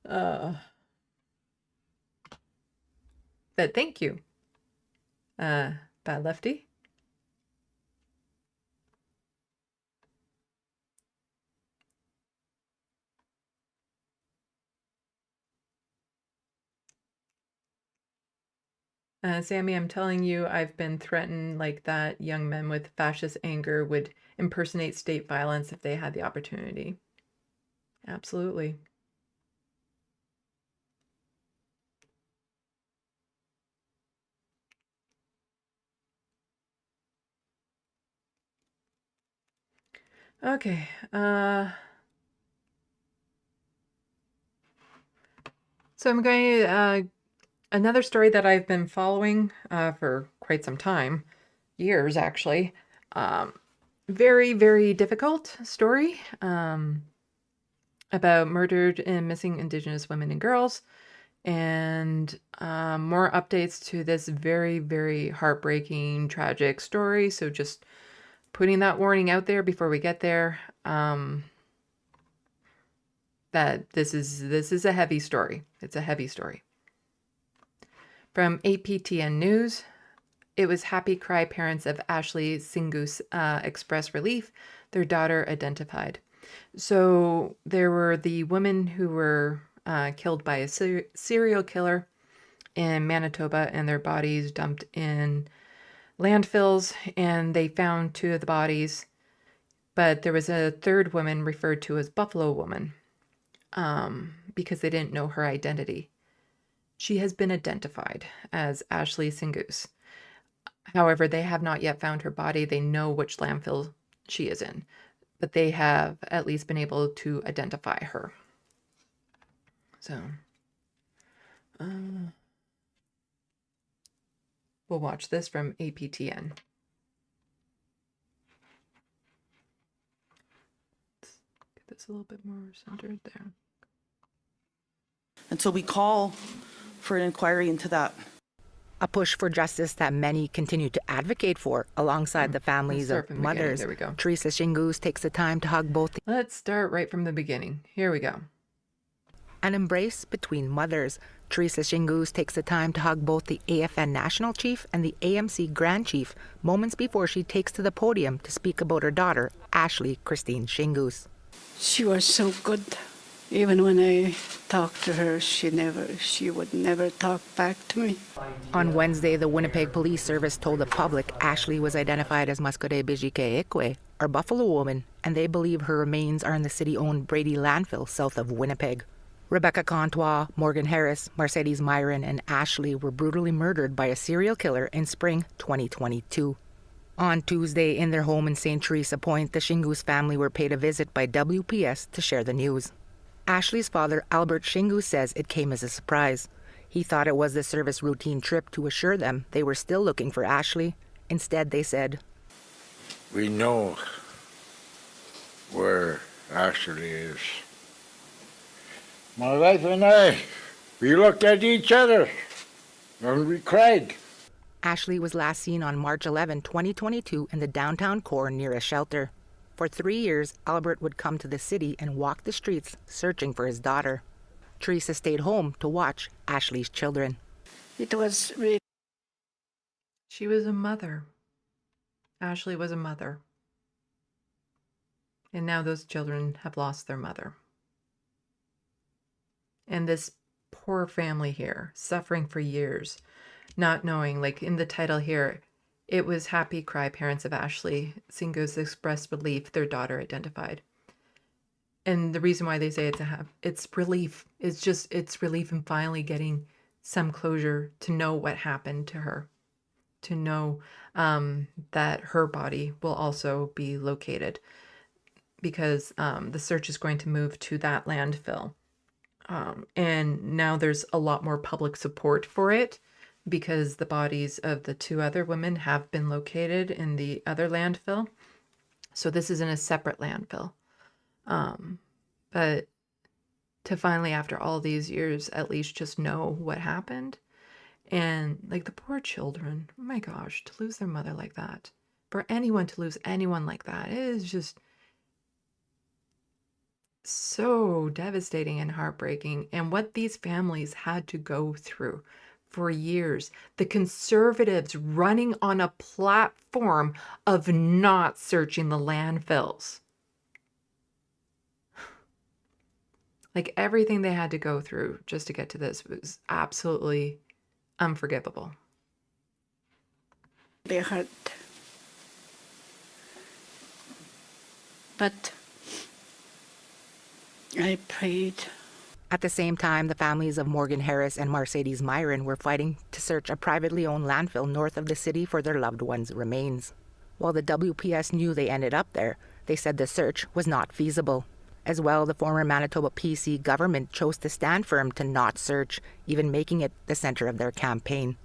But thank you, Bad Lefty. Sammy, I'm telling you, I've been threatened like that young men with fascist anger would impersonate state violence if they had the opportunity. Absolutely. Okay. So I'm going another story that I've been following for quite some time, years actually. Very, very difficult story about murdered and missing Indigenous women and girls, and more updates to this very, very heartbreaking, tragic story. So just putting that warning out there before we get there. That this is a heavy story. It's a heavy story. From APTN News, it was happy cry parents of Ashley Singus express relief, their daughter identified. So there were the women who were killed by a serial killer in Manitoba, and their bodies dumped in landfills, and they found 2 of the bodies, but there was a third woman referred to as Buffalo Woman. Because they didn't know her identity. She has been identified as Ashley Singus. However, they have not yet found her body. They know which landfill she is in, but they have at least been able to identify her. So, we'll watch this from APTN. Let's get this a little bit more centered there. And so we call for an inquiry into that. A push for justice that many continue to advocate for alongside the families of mothers. There we go. Teresa Shingus takes the time to hug both. Let's start right from the beginning. Here we go. An embrace between mothers. Teresa Shingus takes the time to hug both the AFN National Chief and the AMC Grand Chief moments before she takes to the podium to speak about her daughter, Ashley Christine Shingus. She was so good. Even when I talked to her, she would never talk back to me. On Wednesday, the Winnipeg Police Service told the public Ashley was identified as Muskode Bijike Ekwe, or Buffalo Woman, and they believe her remains are in the city-owned Brady landfill south of Winnipeg. Rebecca Contois, Morgan Harris, Mercedes Myron, and Ashley were brutally murdered by a serial killer in spring 2022. On Tuesday, in their home in St. Teresa Point, the Shingus family were paid a visit by WPS to share the news. Ashley's father, Albert Shingus, says it came as a surprise. He thought it was the service routine trip to assure them they were still looking for Ashley. Instead, they said, "We know where Ashley is. My wife and I, we looked at each other and we cried." Ashley was last seen on March 11, 2022 in the downtown core near a shelter. For 3 years, Albert would come to the city and walk the streets searching for his daughter. Teresa stayed home to watch Ashley's children. It was really... She was a mother. Ashley was a mother. And now those children have lost their mother. And this poor family here, suffering for years, not knowing, like in the title here, it was happy cry parents of Ashley Singus expressed relief, their daughter identified. And the reason why they say it's relief. It's relief in finally getting some closure to know what happened to her, to know that her body will also be located, because the search is going to move to that landfill. And now there's a lot more public support for it, because the bodies of the 2 other women have been located in the other landfill. So this is in a separate landfill. But to finally, after all these years, at least just know what happened. And like the poor children, oh my gosh, to lose their mother like that. For anyone to lose anyone like that, it is just so devastating and heartbreaking. And what these families had to go through for years. The conservatives running on a platform of not searching the landfills. Like everything they had to go through just to get to this was absolutely unforgivable. They hurt. But I prayed. At the same time, the families of Morgan Harris and Mercedes Myron were fighting to search a privately owned landfill north of the city for their loved ones' remains. While the WPS knew they ended up there, they said the search was not feasible. As well, the former Manitoba PC government chose to stand firm to not search, even making it the center of their campaign.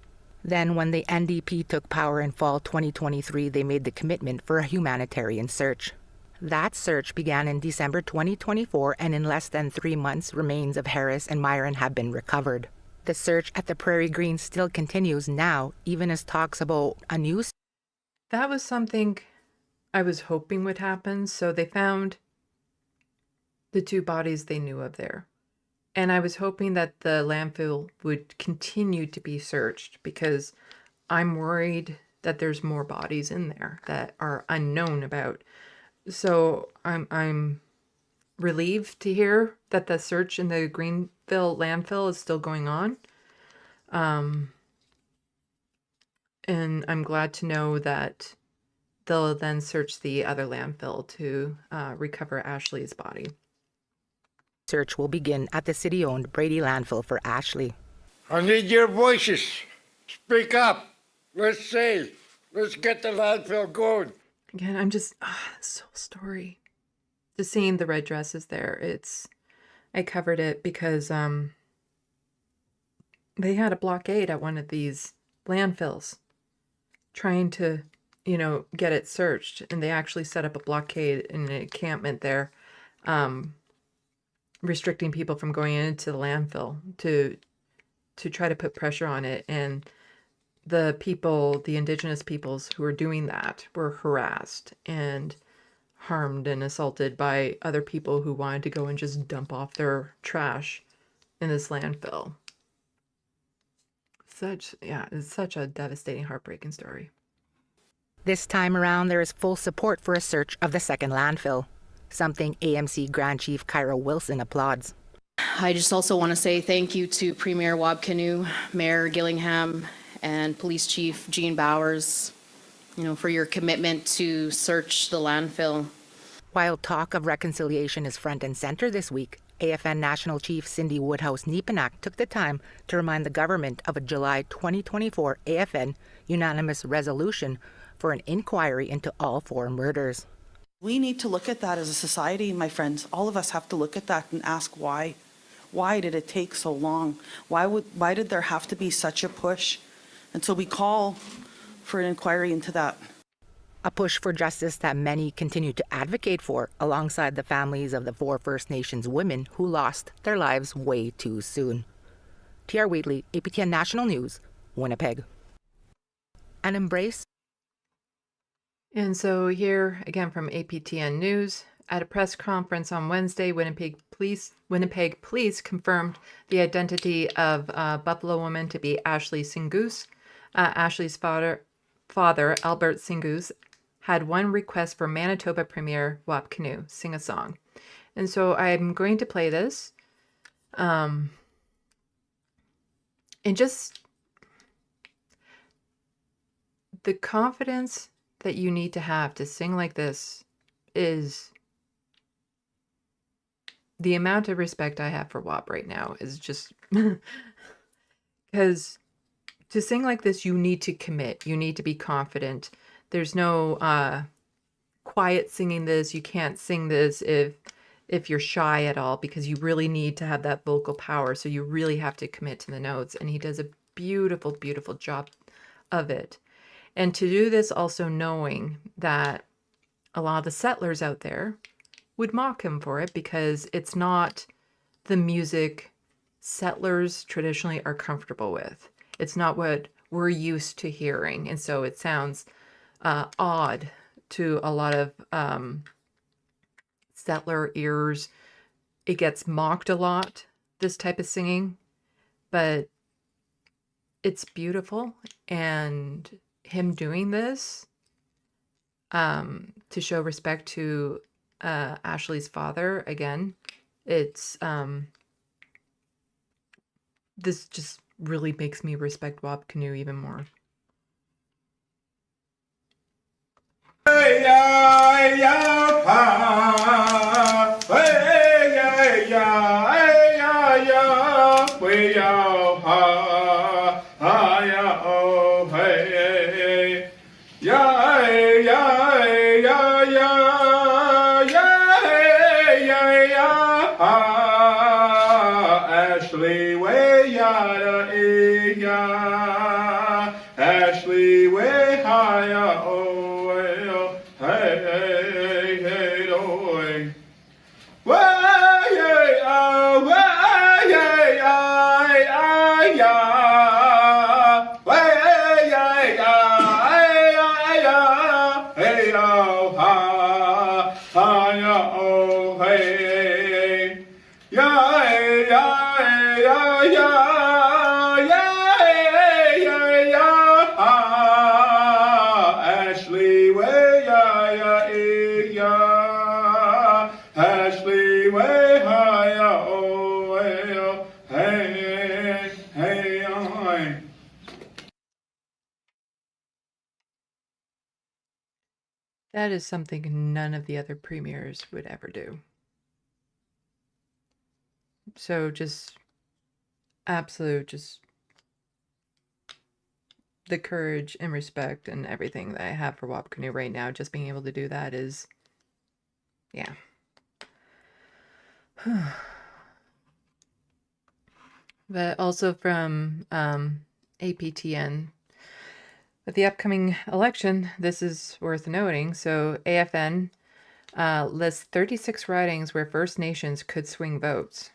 Then, when the NDP took power in fall 2023, they made the commitment for a humanitarian search. That search began in December 2024, and in less than 3 months, remains of Harris and Myron have been recovered. The search at the Prairie Green still continues now, even as talks about a new... That was something I was hoping would happen. So they found the 2 bodies they knew of there. And I was hoping that the landfill would continue to be searched, because I'm worried that there's more bodies in there that are unknown about. So I'm relieved to hear that the search in the Greenville landfill is still going on. And I'm glad to know that they'll then search the other landfill to recover Ashley's body. Search will begin at the city-owned Brady landfill for Ashley. I need your voices. Speak up. Let's get the landfill going. Again, I'm just, this whole story. Just seeing the red dresses there, I covered it because they had a blockade at one of these landfills trying to, get it searched. And they actually set up a blockade in an encampment there, restricting people from going into the landfill to try to put pressure on it. And the indigenous peoples who were doing that were harassed and harmed and assaulted by other people who wanted to go and just dump off their trash in this landfill. It's such a devastating, heartbreaking story. This time around, there is full support for a search of the second landfill, something AMC Grand Chief Kyra Wilson applauds. I just also want to say thank you to Premier Wabkanu, Mayor Gillingham, and Police Chief Jean Bowers, for your commitment to search the landfill. While talk of reconciliation is front and center this week, AFN National Chief Cindy Woodhouse-Nepanak took the time to remind the government of a July 2024 AFN unanimous resolution for an inquiry into all 4 murders. We need to look at that as a society, my friends. All of us have to look at that and ask why. Why did it take so long? Why did there have to be such a push? And so we call for an inquiry into that. A push for justice that many continue to advocate for, alongside the families of the 4 First Nations women who lost their lives way too soon. T.R. Wheatley, APTN National News, Winnipeg. An embrace. And so here, again from APTN News, at a press conference on Wednesday, Winnipeg Police confirmed the identity of Buffalo woman to be Ashley Singoose. Ashley's father, Albert Singoose, had one request for Manitoba Premier Wabkanu, sing a song. And so I'm going to play this. And just the confidence that you need to have to sing like this is the amount of respect I have for WAP right now is just because to sing like this, you need to commit. You need to be confident. There's no quiet singing this. You can't sing this if you're shy at all, because you really need to have that vocal power. So you really have to commit to the notes. And he does a beautiful, beautiful job of it. And to do this also knowing that a lot of the settlers out there would mock him for it, because it's not the music settlers traditionally are comfortable with. It's not what we're used to hearing. And so it sounds odd to a lot of settler ears. It gets mocked a lot, this type of singing, but it's beautiful. And him doing this to show respect to Ashley's father, again, it's this just really makes me respect Wabkanu even more. Yeah. ya, Ashley way higher, oh, hey, hey, hey, oh, hey. Way, hey, way, hey, ay, ya. Way, hey, ay, hey, oh, ha, ya, oh, hey, ya, ya, ya, ya, ya, Ashley, way, ya, Ashley, way higher, oh, hey, hey, hey. That is something none of the other premiers would ever do. So just absolute, just the courage and respect and everything that I have for Wab Canoe right now, just being able to do that is, yeah. But also from APTN, with the upcoming election, this is worth noting. So AFN lists 36 ridings where First Nations could swing votes.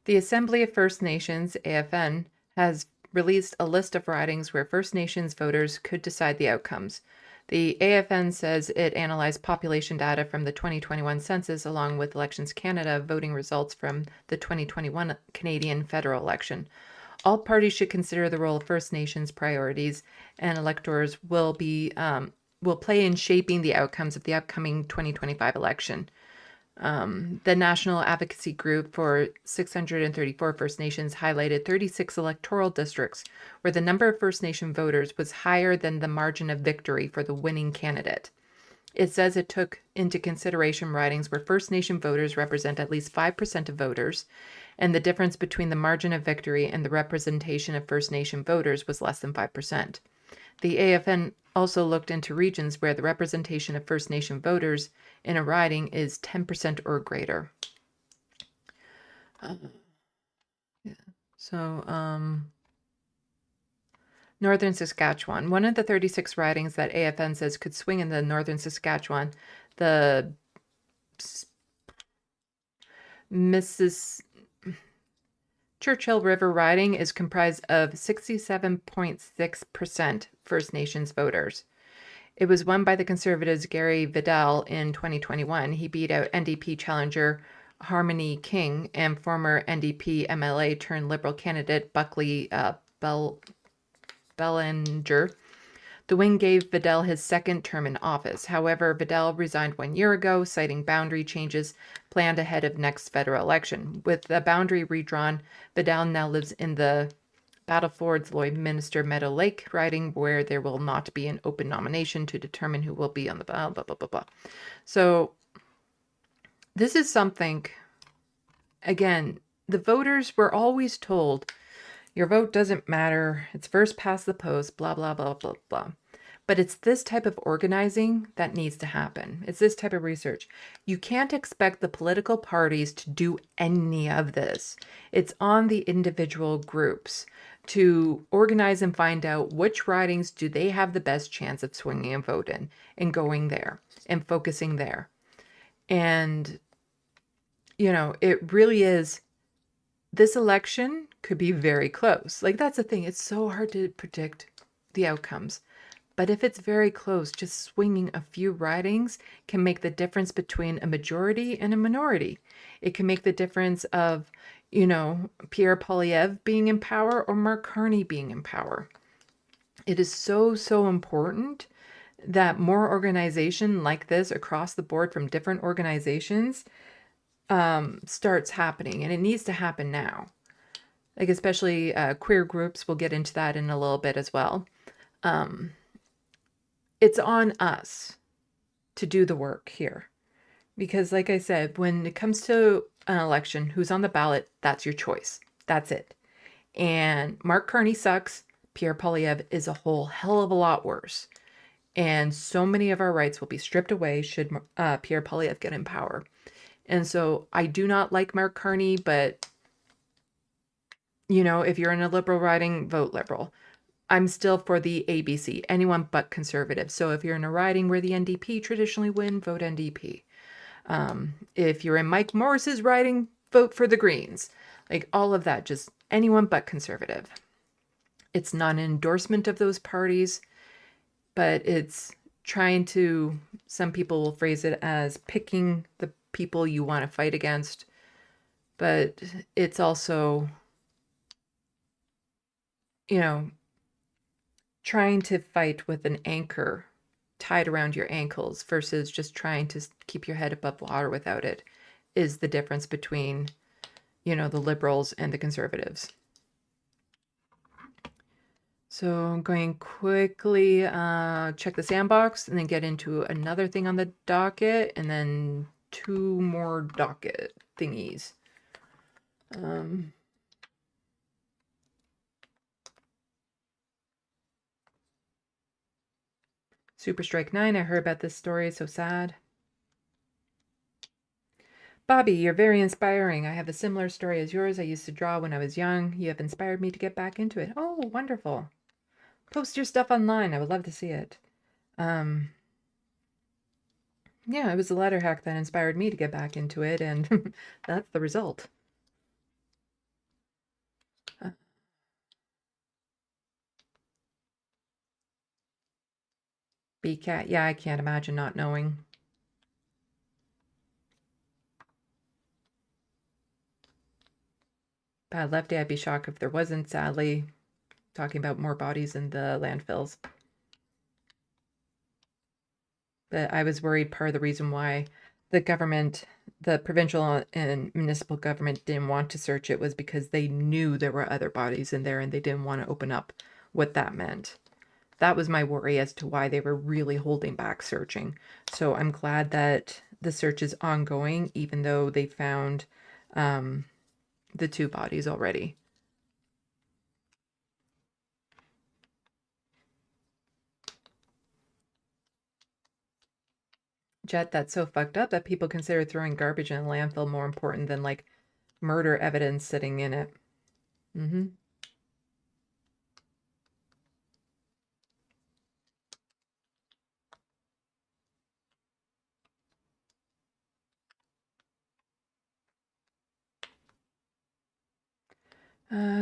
The Assembly of First Nations, AFN, has released a list of ridings where First Nations voters could decide the outcomes. The AFN says it analyzed population data from the 2021 census along with Elections Canada voting results from the 2021 Canadian federal election. All parties should consider the role of First Nations priorities, and electors will play in shaping the outcomes of the upcoming 2025 election. The National Advocacy Group for 634 First Nations highlighted 36 electoral districts where the number of First Nation voters was higher than the margin of victory for the winning candidate. It says it took into consideration ridings where First Nation voters represent at least 5% of voters, and the difference between the margin of victory and the representation of First Nation voters was less than 5%. The AFN also looked into regions where the representation of First Nation voters in a riding is 10% or greater. Northern Saskatchewan. One of the 36 ridings that AFN says could swing in the Northern Saskatchewan, the Mrs. Churchill River riding is comprised of 67.6% First Nations voters. It was won by the Conservatives' Gary Vidal in 2021. He beat out NDP challenger Harmony King and former NDP MLA turned Liberal candidate Buckley Bellinger. The win gave Vidal his second term in office. However, Vidal resigned 1 year ago, citing boundary changes planned ahead of next federal election. With the boundary redrawn, Vidal now lives in the Battleford's Lloydminster Meadow Lake riding, where there will not be an open nomination to determine who will be on the ballot, blah, blah, blah, blah. So this is something, again, the voters were always told, your vote doesn't matter. It's first past the post, blah, blah, blah, blah, blah. But it's this type of organizing that needs to happen. It's this type of research. You can't expect the political parties to do any of this. It's on the individual groups to organize and find out which ridings do they have the best chance of swinging a vote in and going there and focusing there. And, you know, it really is, this election could be very close. Like, that's the thing. It's so hard to predict the outcomes. But if it's very close, just swinging a few ridings can make the difference between a majority and a minority. It can make the difference of, you know, Pierre Poilievre being in power or Mark Carney being in power. It is so, so important that more organization like this across the board from different organizations starts happening. And it needs to happen now. Like, especially queer groups. We'll get into that in a little bit as well. It's on us to do the work here. Because like I said, when it comes to an election, who's on the ballot, that's your choice. That's it. And Mark Carney sucks. Pierre Poilievre is a whole hell of a lot worse. And so many of our rights will be stripped away should Pierre Poilievre get in power. And so I do not like Mark Carney, but, you know, if you're in a Liberal riding, vote Liberal. I'm still for the ABC, anyone but Conservative. So if you're in a riding where the NDP traditionally win, vote NDP. If you're in Mike Morris's riding, vote for the Greens. Like all of that, just anyone but Conservative. It's not an endorsement of those parties, but it's trying to, some people will phrase it as picking the people you want to fight against. But it's also, you know, trying to fight with an anchor tied around your ankles versus just trying to keep your head above water without it is the difference between, you know, the Liberals and the Conservatives. So I'm going quickly check the Sandbox and then get into another thing on the docket and then 2 more docket thingies. Super Strike 9, I heard about this story, so sad. Bobby, you're very inspiring. I have a similar story as yours. I used to draw when I was young. You have inspired me to get back into it. Oh, wonderful. Post your stuff online. I would love to see it. Yeah, it was the letter hack that inspired me to get back into it, and that's the result. BCAT, yeah, I can't imagine not knowing. Bad Lefty, I'd be shocked if there wasn't, sadly. Talking about more bodies in the landfills. But I was worried part of the reason why the government, the provincial and municipal government didn't want to search it was because they knew there were other bodies in there and they didn't want to open up what that meant. That was my worry as to why they were really holding back searching. So I'm glad that the search is ongoing, even though they found the 2 bodies already. Jet, that's so fucked up that people consider throwing garbage in a landfill more important than like murder evidence sitting in it. Mm-hmm.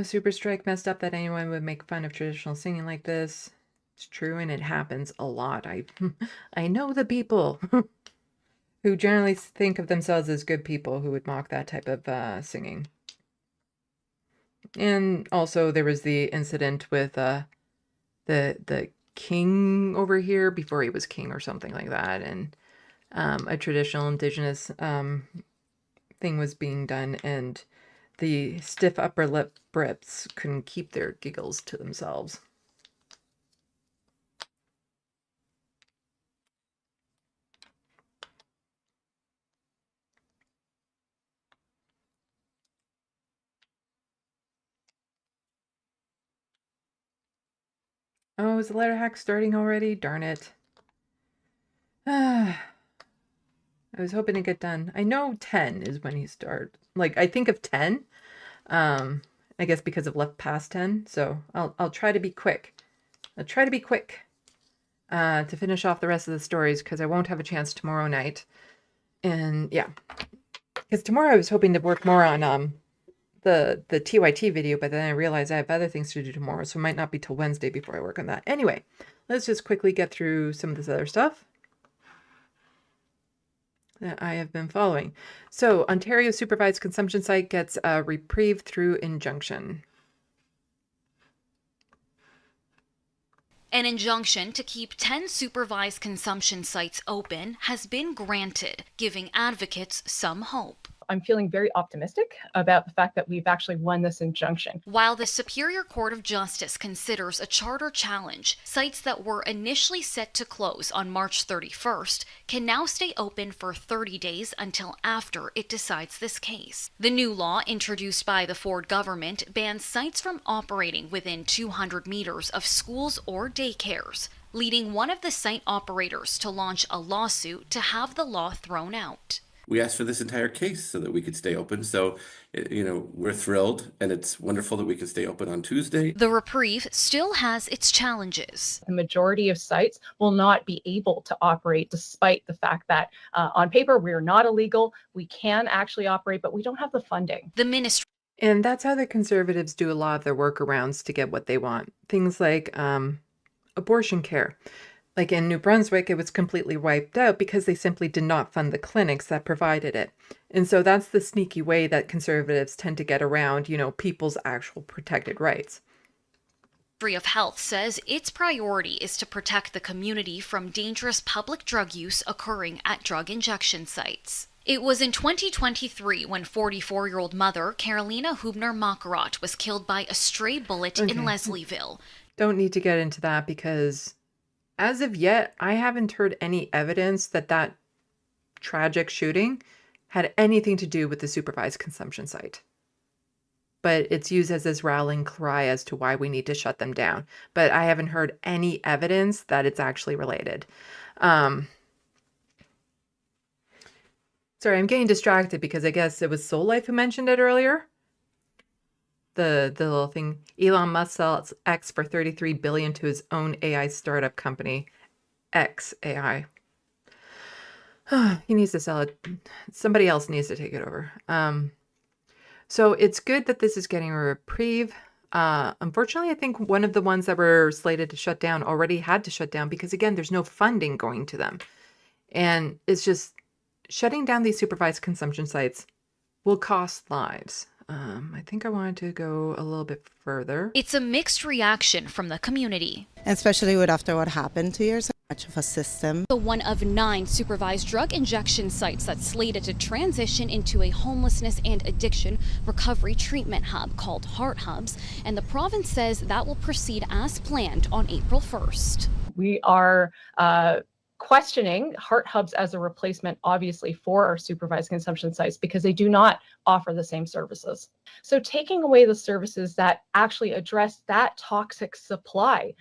Super Strike messed up that anyone would make fun of traditional singing like this. It's true, and it happens a lot. I know the people who generally think of themselves as good people who would mock that type of singing. And also there was the incident with the king over here before he was king or something like that, and a traditional indigenous thing was being done, and the stiff upper lip Brits couldn't keep their giggles to themselves. Oh, is the letter hack starting already? Darn it. I was hoping to get done. I know 10 is when he starts. Like, I think of 10. I guess because I've left past 10. So I'll try to be quick. I'll try to be quick to finish off the rest of the stories because I won't have a chance tomorrow night. And yeah, because tomorrow I was hoping to work more on the TYT video, but then I realized I have other things to do tomorrow, so it might not be till Wednesday before I work on that. Anyway, let's just quickly get through some of this other stuff that I have been following. So, Ontario supervised consumption site gets a reprieve through injunction. An injunction to keep 10 supervised consumption sites open has been granted, giving advocates some hope. I'm feeling very optimistic about the fact that we've actually won this injunction. While the Superior Court of Justice considers a charter challenge, sites that were initially set to close on March 31st can now stay open for 30 days until after it decides this case. The new law, introduced by the Ford government, bans sites from operating within 200 meters of schools or daycares, leading one of the site operators to launch a lawsuit to have the law thrown out. We asked for this entire case so that we could stay open. So, we're thrilled, and it's wonderful that we can stay open on Tuesday. The reprieve still has its challenges. The majority of sites will not be able to operate despite the fact that on paper we're not illegal. We can actually operate, but we don't have the funding. The ministry. And that's how the conservatives do a lot of their workarounds to get what they want. Things like abortion care. Like in New Brunswick, it was completely wiped out because they simply did not fund the clinics that provided it. And so that's the sneaky way that conservatives tend to get around, people's actual protected rights. Ministry of Health says its priority is to protect the community from dangerous public drug use occurring at drug injection sites. It was in 2023 when 44-year-old mother Carolina Hubner-Makarot was killed by a stray bullet in Leslieville. Don't need to get into that because as of yet, I haven't heard any evidence that that tragic shooting had anything to do with the supervised consumption site. But it's used as this rallying cry as to why we need to shut them down. But I haven't heard any evidence that it's actually related. Sorry, I'm getting distracted because I guess it was Soul Life who mentioned it earlier. The little thing. Elon Musk sells X for $33 billion to his own AI startup company, X AI. He needs to sell it. Somebody else needs to take it over. So it's good that this is getting a reprieve. Unfortunately, I think one of the ones that were slated to shut down already had to shut down because, again, there's no funding going to them. And it's just shutting down these supervised consumption sites will cost lives. I think I wanted to go a little bit further. It's a mixed reaction from the community. Especially after what happened 2 years ago. Much of a system. The one of 9 supervised drug injection sites that's slated to transition into a homelessness and addiction recovery treatment hub called Heart Hubs, and the province says that will proceed as planned on April 1st. We are questioning Heart Hubs as a replacement, obviously, for our supervised consumption sites because they do not offer the same services. So taking away the services that actually address that toxic supply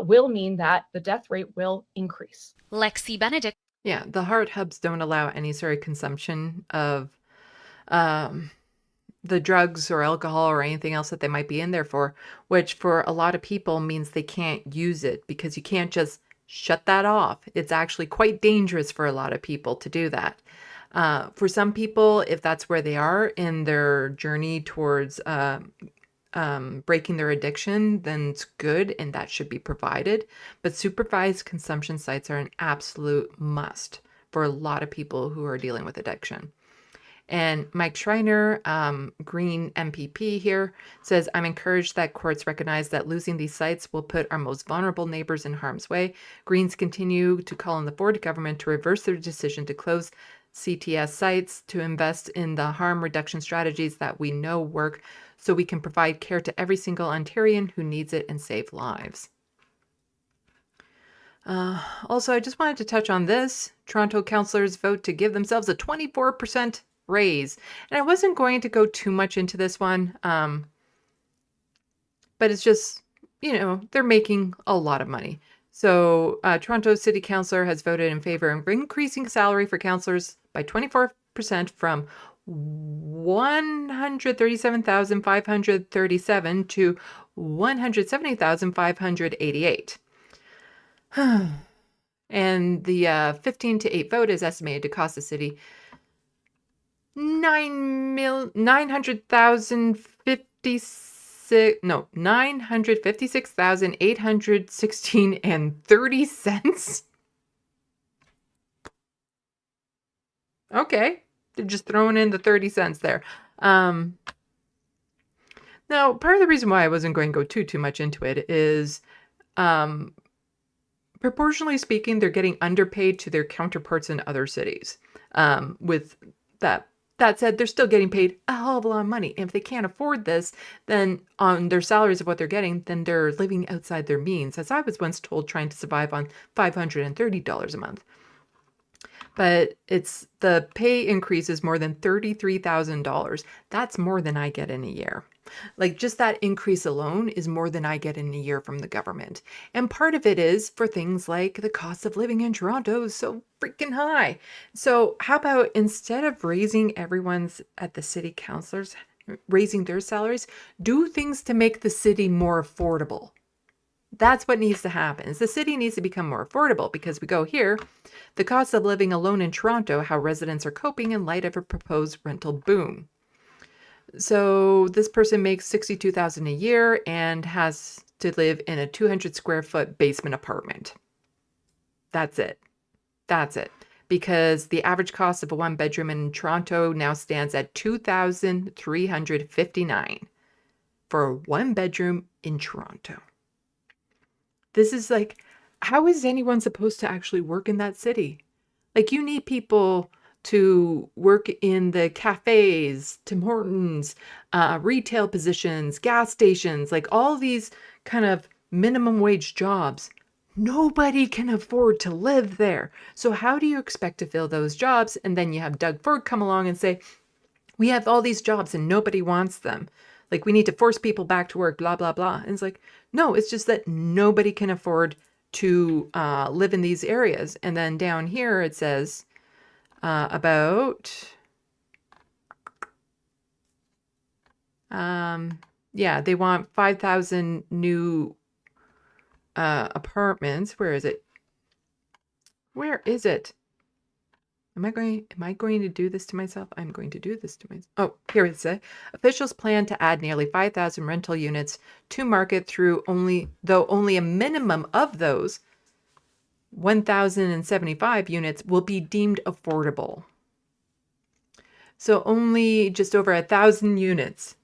will mean that the death rate will increase. Lexi Benedict. Yeah, the Heart Hubs don't allow any sort of consumption of the drugs or alcohol or anything else that they might be in there for, which for a lot of people means they can't use it because you can't just shut that off. It's actually quite dangerous for a lot of people to do that. For some people, if that's where they are in their journey towards breaking their addiction, then it's good and that should be provided. But supervised consumption sites are an absolute must for a lot of people who are dealing with addiction. And Mike Schreiner, Green MPP here, says, I'm encouraged that courts recognize that losing these sites will put our most vulnerable neighbors in harm's way. Greens continue to call on the Ford government to reverse their decision to close CTS sites, to invest in the harm reduction strategies that we know work so we can provide care to every single Ontarian who needs it and save lives. Also, I just wanted to touch on this. Toronto councillors vote to give themselves a 24% raise. And I wasn't going to go too much into this one, but it's just, they're making a lot of money. So Toronto City Councillor has voted in favor of increasing salary for councillors by 24% from $137,537 to $170,588. And the 15-8 vote is estimated to cost the city $956,816.30. Okay, they're just throwing in the 30 cents there. Now, part of the reason why I wasn't going to go too much into it is, proportionally speaking, they're getting underpaid to their counterparts in other cities. With that said, they're still getting paid a hell of a lot of money. And if they can't afford this, then on their salaries of what they're getting, then they're living outside their means. As I was once told, trying to survive on $530 a month. But the pay increase is more than $33,000. That's more than I get in a year. Like just that increase alone is more than I get in a year from the government. And part of it is for things like the cost of living in Toronto is so freaking high. So how about instead of raising everyone's at the city councilors, raising their salaries, do things to make the city more affordable. That's what needs to happen. Is the city needs to become more affordable because we go here, the cost of living alone in Toronto, how residents are coping in light of a proposed rental boom. So this person makes $62,000 a year and has to live in a 200 square foot basement apartment. That's it. That's it. Because the average cost of a one bedroom in Toronto now stands at $2,359 for a one bedroom in Toronto. This is like, how is anyone supposed to actually work in that city? Like you need people to work in the cafes, Tim Hortons, retail positions, gas stations, like all these kind of minimum wage jobs. Nobody can afford to live there. So how do you expect to fill those jobs? And then you have Doug Ford come along and say, we have all these jobs and nobody wants them. Like we need to force people back to work, blah, blah, blah. And it's like, no, it's just that nobody can afford to live in these areas. And then down here it says about, they want 5,000 new apartments. Where is it? Where is it? Am I going to do this to myself? I'm going to do this to myself. Oh, here it says. Officials plan to add nearly 5,000 rental units to market through only a minimum of those 1,075 units will be deemed affordable. So only just over 1,000 units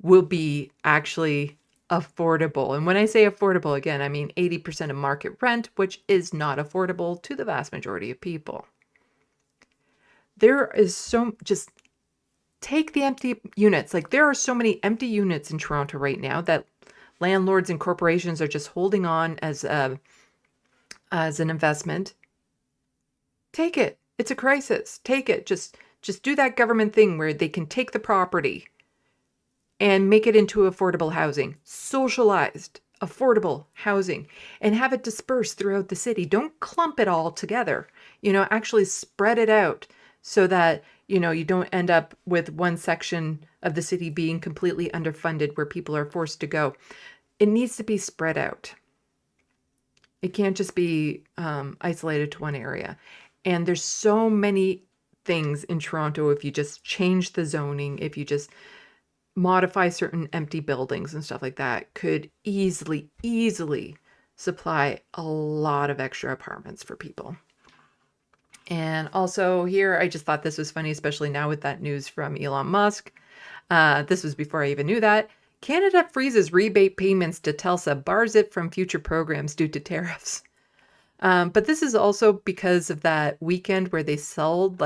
will be actually affordable. And when I say affordable, again, I mean 80% of market rent, which is not affordable to the vast majority of people. There is just take the empty units. Like there are so many empty units in Toronto right now that landlords and corporations are just holding on as an investment. Take it. It's a crisis. Take it. Just do that government thing where they can take the property and make it into affordable housing, socialized, affordable housing, and have it dispersed throughout the city. Don't clump it all together. Actually spread it out so that, you don't end up with one section of the city being completely underfunded where people are forced to go. It needs to be spread out. It can't just be isolated to one area. And there's so many things in Toronto, if you just change the zoning, if you just modify certain empty buildings and stuff like that, could easily supply a lot of extra apartments for people. And also here, I just thought this was funny, especially now with that news from Elon Musk. This was before I even knew that. Canada freezes rebate payments to Telsa, bars it from future programs due to tariffs. But this is also because of that weekend where they sold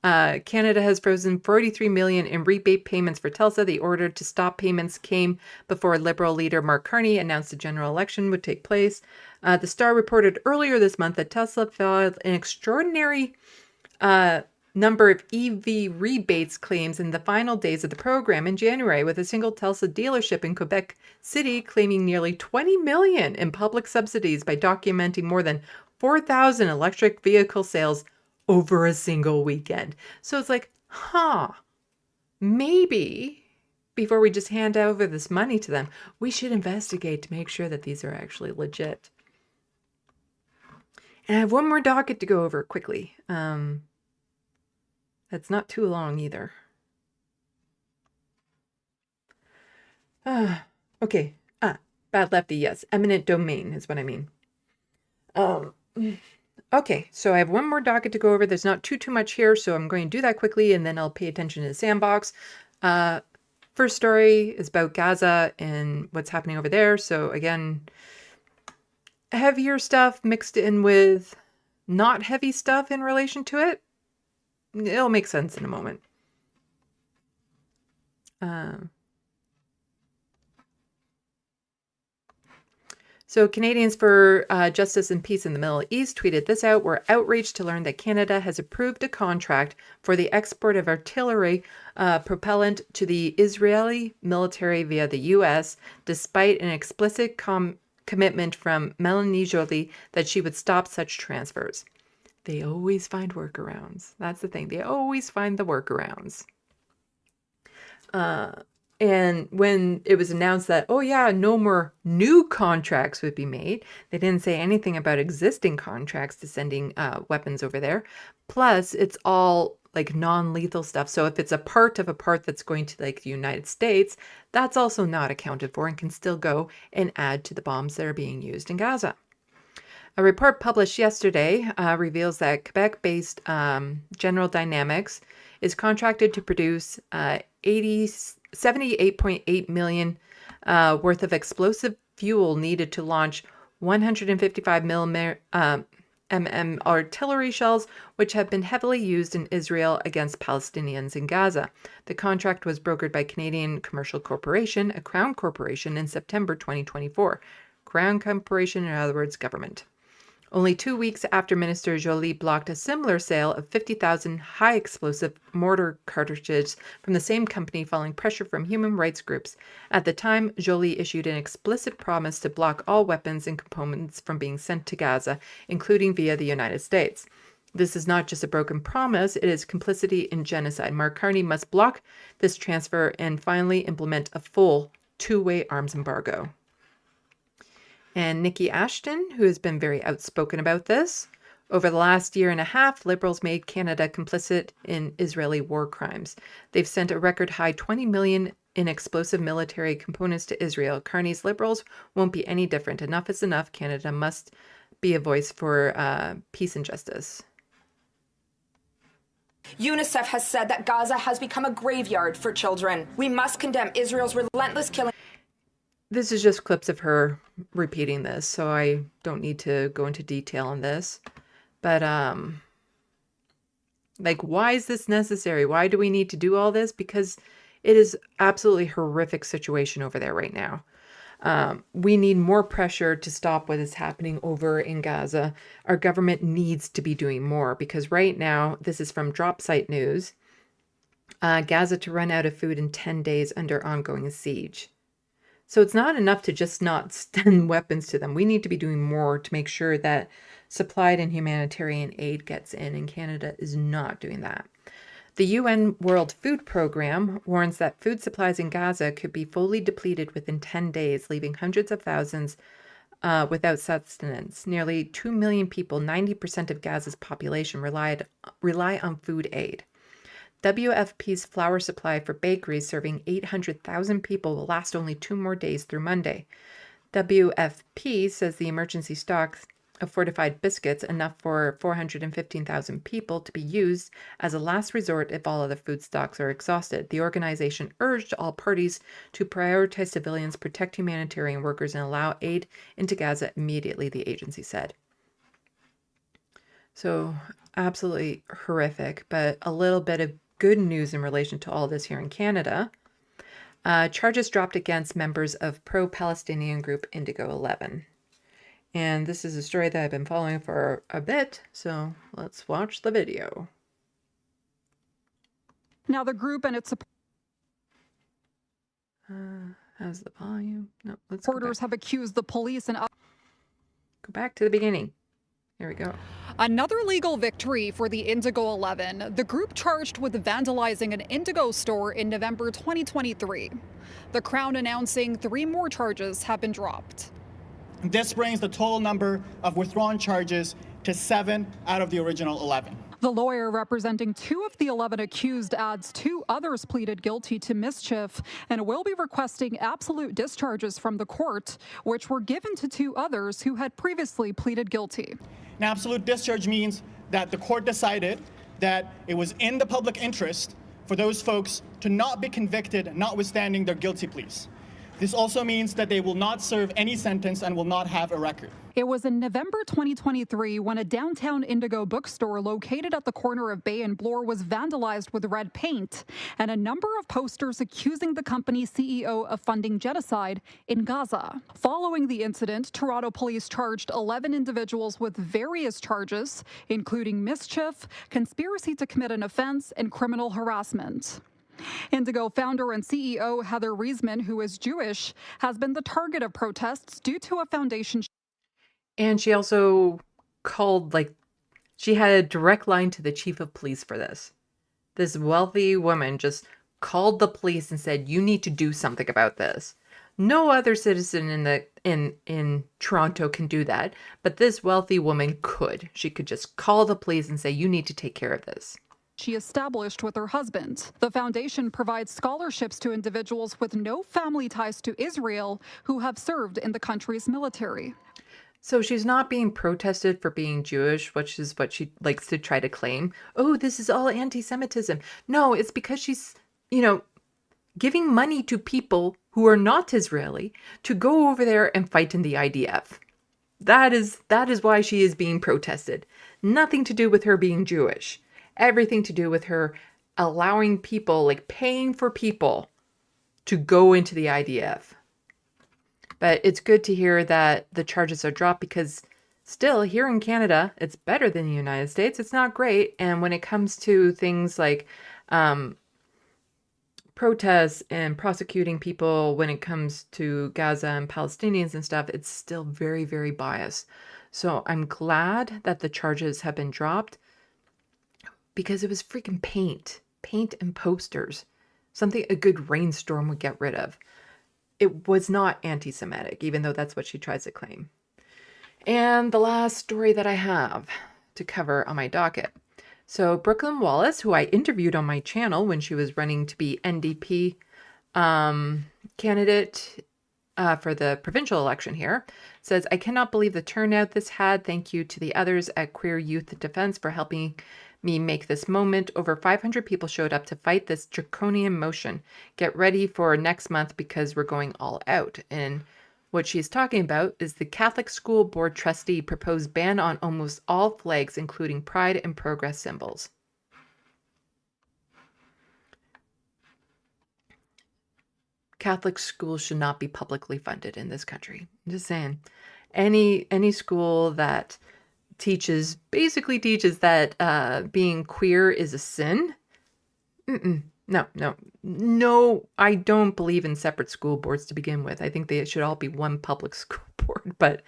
Canada has frozen $43 million in rebate payments for Telsa. The order to stop payments came before Liberal leader Mark Carney announced a general election would take place. The Star reported earlier this month that Tesla filed an extraordinary number of EV rebates claims in the final days of the program in January, with a single Tesla dealership in Quebec City claiming nearly $20 million in public subsidies by documenting more than 4,000 electric vehicle sales over a single weekend. So it's like, maybe before we just hand over this money to them, we should investigate to make sure that these are actually legit. And I have one more docket to go over quickly. That's not too long either. Okay. Bad lefty, yes. Eminent domain is what I mean. Okay, so I have one more docket to go over. There's not too much here, so I'm going to do that quickly, and then I'll pay attention to the Sandbox. First story is about Gaza and what's happening over there. So again, heavier stuff mixed in with not heavy stuff in relation to it. It'll make sense in a moment. So Canadians for Justice and Peace in the Middle East tweeted this out. We're outraged to learn that Canada has approved a contract for the export of artillery propellant to the Israeli military via the U.S., despite an explicit commitment from Melanie Joly that she would stop such transfers. They always find workarounds. That's the thing. They always find the workarounds. And when it was announced that, oh yeah, no more new contracts would be made, they didn't say anything about existing contracts to sending weapons over there. Plus, it's all like non-lethal stuff. So if it's a part of a part that's going to like the United States, that's also not accounted for and can still go and add to the bombs that are being used in Gaza. A report published yesterday reveals that Quebec-based General Dynamics is contracted to produce 78.8 million worth of explosive fuel needed to launch 155 mm artillery shells, which have been heavily used in Israel against Palestinians in Gaza. The contract was brokered by Canadian Commercial Corporation, a Crown Corporation, in September 2024. Crown Corporation, in other words, government. Only 2 weeks after Minister Joly blocked a similar sale of 50,000 high-explosive mortar cartridges from the same company following pressure from human rights groups. At the time, Joly issued an explicit promise to block all weapons and components from being sent to Gaza, including via the United States. This is not just a broken promise, it is complicity in genocide. Mark Carney must block this transfer and finally implement a full two-way arms embargo. And Nikki Ashton, who has been very outspoken about this. Over the last year and a half, Liberals made Canada complicit in Israeli war crimes. They've sent a record high 20 million in explosive military components to Israel. Carney's Liberals won't be any different. Enough is enough. Canada must be a voice for peace and justice. UNICEF has said that Gaza has become a graveyard for children. We must condemn Israel's relentless killing. This is just clips of her repeating this, so I don't need to go into detail on this. But, like, why is this necessary? Why do we need to do all this? Because it is absolutely horrific situation over there right now. We need more pressure to stop what is happening over in Gaza. Our government needs to be doing more because right now, this is from Drop Site News, Gaza to run out of food in 10 days under ongoing siege. So it's not enough to just not send weapons to them. We need to be doing more to make sure that supplied and humanitarian aid gets in, and Canada is not doing that. The UN World Food Programme warns that food supplies in Gaza could be fully depleted within 10 days, leaving hundreds of thousands without sustenance. Nearly 2 million people, 90% of Gaza's population, rely on food aid. WFP's flour supply for bakeries serving 800,000 people will last only 2 more days through Monday. WFP says the emergency stocks of fortified biscuits, enough for 415,000 people, to be used as a last resort if all other food stocks are exhausted. The organization urged all parties to prioritize civilians, protect humanitarian workers, and allow aid into Gaza immediately, the agency said. So, absolutely horrific, but a little bit of good news in relation to all this here in Canada. Charges dropped against members of pro-Palestinian group Indigo 11. And this is a story that I've been following for a bit, so let's watch the video. Now the group and its How's the volume? No, let's supporters have accused the police and go back to the beginning. Here we go. Another legal victory for the Indigo 11, the group charged with vandalizing an Indigo store in November 2023. The Crown announcing 3 more charges have been dropped. This brings the total number of withdrawn charges to 7 out of the original 11. The lawyer representing 2 of the 11 accused adds 2 others pleaded guilty to mischief and will be requesting absolute discharges from the court, which were given to 2 others who had previously pleaded guilty. An absolute discharge means that the court decided that it was in the public interest for those folks to not be convicted, notwithstanding their guilty pleas. This also means that they will not serve any sentence and will not have a record. It was in November 2023 when a downtown Indigo bookstore located at the corner of Bay and Bloor was vandalized with red paint and a number of posters accusing the company's CEO of funding genocide in Gaza. Following the incident, Toronto police charged 11 individuals with various charges, including mischief, conspiracy to commit an offense, and criminal harassment. Indigo founder and CEO Heather Reisman, who is Jewish, has been the target of protests due to a foundation. And she also called, she had a direct line to the chief of police for this. This wealthy woman just called the police and said, you need to do something about this. No other citizen in Toronto can do that, but this wealthy woman could. She could just call the police and say, you need to take care of this. She established with her husband. The foundation provides scholarships to individuals with no family ties to Israel who have served in the country's military. So she's not being protested for being Jewish, which is what she likes to try to claim. Oh, this is all anti-Semitism. No, it's because she's, giving money to people who are not Israeli to go over there and fight in the IDF. That is why she is being protested. Nothing to do with her being Jewish. Everything to do with her allowing people, paying for people to go into the IDF. But it's good to hear that the charges are dropped because still here in Canada, it's better than the United States. It's not great. And when it comes to things like protests and prosecuting people, when it comes to Gaza and Palestinians and stuff, it's still very, very biased. So I'm glad that the charges have been dropped because it was freaking paint and posters, something a good rainstorm would get rid of. It was not anti-Semitic, even though that's what she tries to claim. And the last story that I have to cover on my docket. So Brooklyn Wallace, who I interviewed on my channel when she was running to be NDP candidate for the provincial election here, says, I cannot believe the turnout this had. Thank you to the others at Queer Youth Defense for helping me make this moment. Over 500 people showed up to fight this draconian motion. Get ready for next month because we're going all out. And what she's talking about is the Catholic School Board trustee proposed ban on almost all flags, including Pride and Progress symbols. Catholic schools should not be publicly funded in this country. I'm just saying. Any school that basically teaches that being queer is a sin. No, I don't believe in separate school boards to begin with. I think they should all be one public school board, but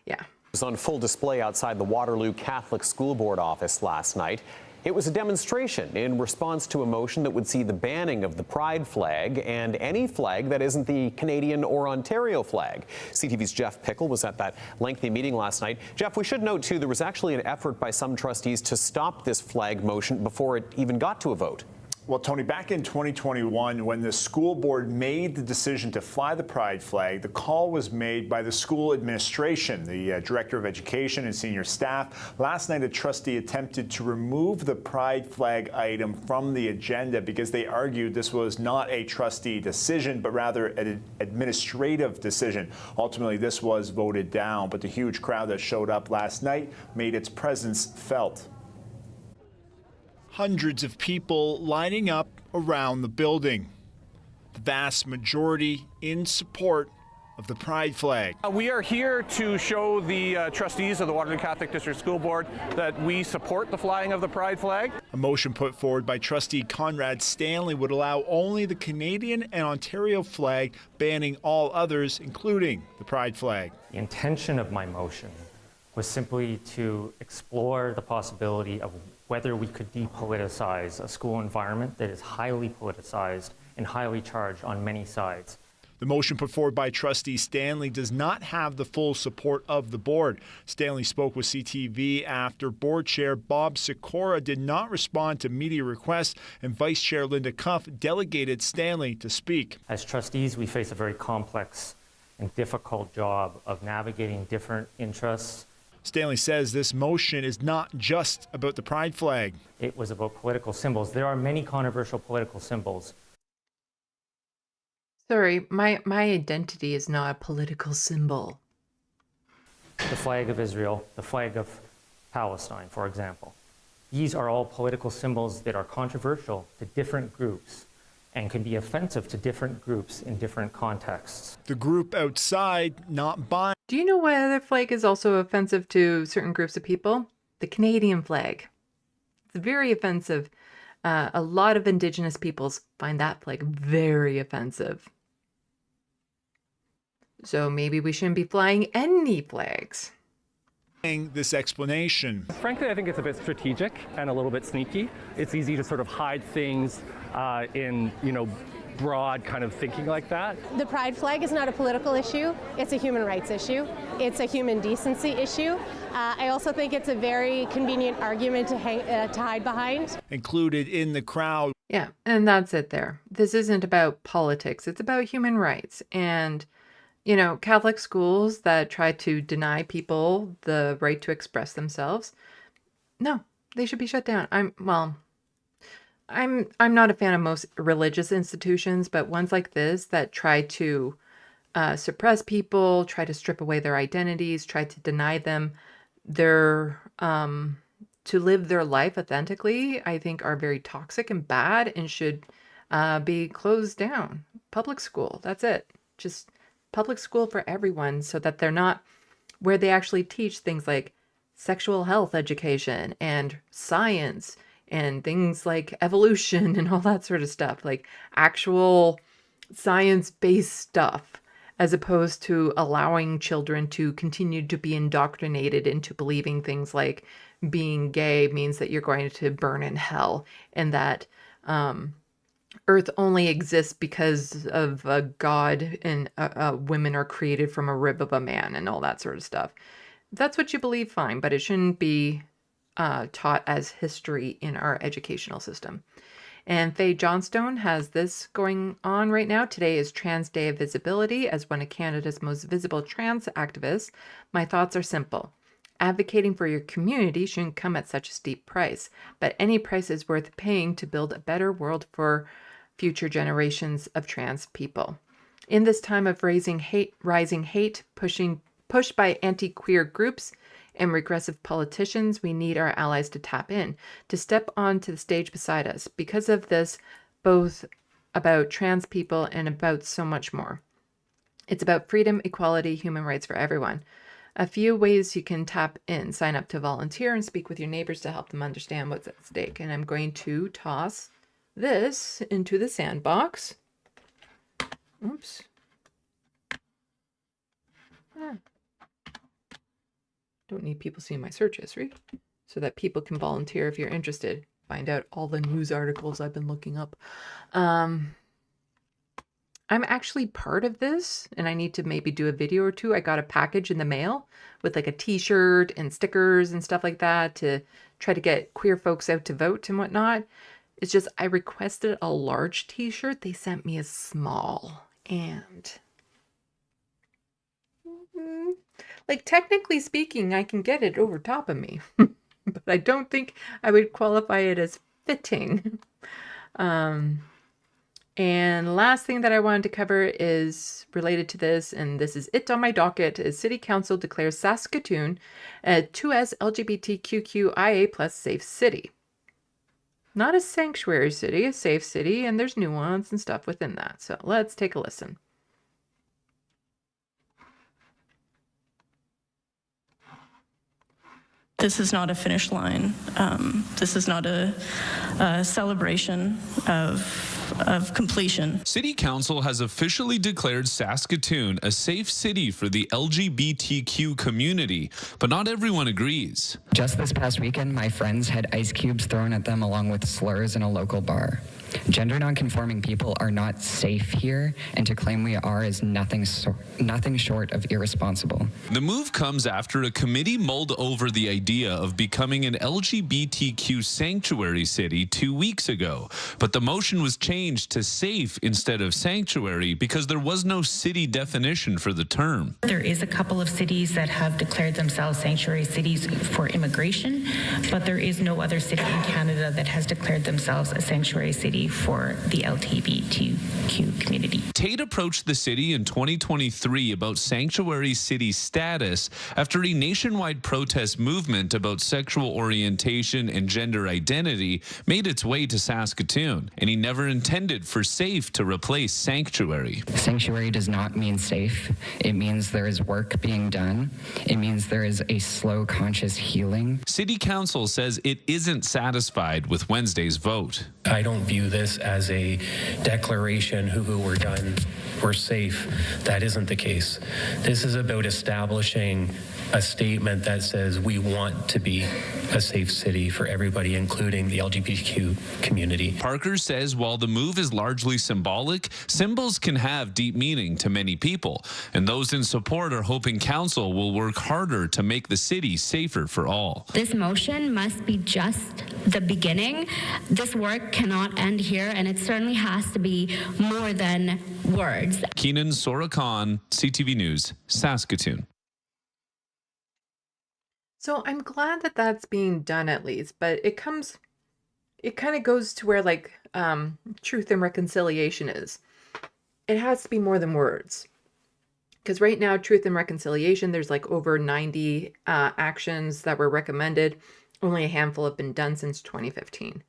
yeah. It was on full display outside the Waterloo Catholic School Board office last night. It was a demonstration in response to a motion that would see the banning of the Pride flag and any flag that isn't the Canadian or Ontario flag. CTV's Jeff Pickle was at that lengthy meeting last night. Jeff, we should note, too, there was actually an effort by some trustees to stop this flag motion before it even got to a vote. Well, Tony, back in 2021, when the school board made the decision to fly the Pride flag, the call was made by the school administration, the director of education and senior staff. Last night, a trustee attempted to remove the Pride flag item from the agenda because they argued this was not a trustee decision, but rather an administrative decision. Ultimately, this was voted down, but the huge crowd that showed up last night made its presence felt. Hundreds of people lining up around the building, the vast majority in support of the Pride flag. We are here to show the trustees of the Waterloo Catholic District School Board that we support the flying of the Pride flag. A motion put forward by trustee Conrad Stanley would allow only the Canadian and Ontario flag, banning all others, including the Pride flag. The intention of my motion was simply to explore the possibility of whether we could depoliticize a school environment that is highly politicized and highly charged on many sides. The motion put forward by trustee Stanley does not have the full support of the board. Stanley spoke with CTV after board chair Bob Sikora did not respond to media requests, and vice chair Linda Cuff delegated Stanley to speak. As trustees, we face a very complex and difficult job of navigating different interests. Stanley says this motion is not just about the Pride flag. It was about political symbols. There are many controversial political symbols. Sorry, my identity is not a political symbol. The flag of Israel, the flag of Palestine, for example. These are all political symbols that are controversial to different groups and can be offensive to different groups in different contexts. The group outside not buying. Do you know what other flag is also offensive to certain groups of people? The Canadian flag. It's very offensive. A lot of Indigenous peoples find that flag very offensive. So maybe we shouldn't be flying any flags. This explanation. Frankly, I think it's a bit strategic and a little bit sneaky. It's easy to sort of hide things in, broad kind of thinking like that. The pride flag is not a political issue. It's a human rights issue. It's a human decency issue. I also think it's a very convenient argument to hide behind. Included in the crowd. Yeah, and that's it there. This isn't about politics. It's about human rights. And Catholic schools that try to deny people the right to express themselves, no, they should be shut down. I'm not a fan of most religious institutions, but ones like this that try to suppress people, try to strip away their identities, try to deny them their to live their life authentically, I think are very toxic and bad and should be closed down. Public school, that's it. Just public school for everyone so that they're not where they actually teach things like sexual health education and science and things like evolution and all that sort of stuff, like actual science-based stuff, as opposed to allowing children to continue to be indoctrinated into believing things like being gay means that you're going to burn in hell and that Earth only exists because of a god and women are created from a rib of a man and all that sort of stuff. If that's what you believe, fine, but it shouldn't be taught as history in our educational system. And Faye Johnstone has this going on right now. Today is Trans Day of Visibility. As one of Canada's most visible trans activists, my thoughts are simple. Advocating for your community shouldn't come at such a steep price, but any price is worth paying to build a better world for future generations of trans people. In this time of rising hate, pushed by anti-queer groups and regressive politicians, we need our allies to tap in, to step onto the stage beside us. Because of this, both about trans people and about so much more. It's about freedom, equality, human rights for everyone. A few ways you can tap in. Sign up to volunteer and speak with your neighbors to help them understand what's at stake. And I'm going to toss this into the Sandbox. Oops. Don't need people seeing my search history so that people can volunteer if you're interested. Find out all the news articles I've been looking up. I'm actually part of this and I need to maybe do a video or two. I got a package in the mail with like a t-shirt and stickers and stuff like that to try to get queer folks out to vote and whatnot. It's just I requested a large t-shirt. They sent me a small and like technically speaking, I can get it over top of me, but I don't think I would qualify it as fitting. And last thing that I wanted to cover is related to this, and this is it on my docket, is City Council declares Saskatoon a 2S LGBTQIA plus safe city. Not a sanctuary city, a safe city, and there's nuance and stuff within that. So let's take a listen. This is not a finish line. This is not a celebration of completion. City Council has officially declared Saskatoon a safe city for the LGBTQ community, but not everyone agrees. Just this past weekend, my friends had ice cubes thrown at them along with slurs in a local bar. Gender nonconforming people are not safe here, and to claim we are is nothing short of irresponsible. The move comes after a committee mulled over the idea of becoming an LGBTQ sanctuary city 2 weeks ago, but the motion was changed to safe instead of sanctuary because there was no city definition for the term. There is a couple of cities that have declared themselves sanctuary cities for immigration, but there is no other city in Canada that has declared themselves a sanctuary city sanctuary for the LGBTQ community. Tate approached the city in 2023 about sanctuary city status after a nationwide protest movement about sexual orientation and gender identity made its way to Saskatoon, and he never intended for safe to replace sanctuary. Sanctuary does not mean safe. It means there is work being done. It means there is a slow, conscious healing. City Council says it isn't satisfied with Wednesday's vote. I don't view this as a declaration, we're done, we're safe. That isn't the case. This is about establishing a statement that says we want to be a safe city for everybody, including the LGBTQ community. Parker says while the move is largely symbolic, symbols can have deep meaning to many people, and those in support are hoping council will work harder to make the city safer for all. This motion must be just the beginning. This work cannot end here, and it certainly has to be more than words. Keenan Sorakan, CTV News, Saskatoon. So I'm glad that that's being done at least, but it kind of goes to where like truth and reconciliation is. It has to be more than words. Because right now, truth and reconciliation, there's like over 90 actions that were recommended. Only a handful have been done since 2015.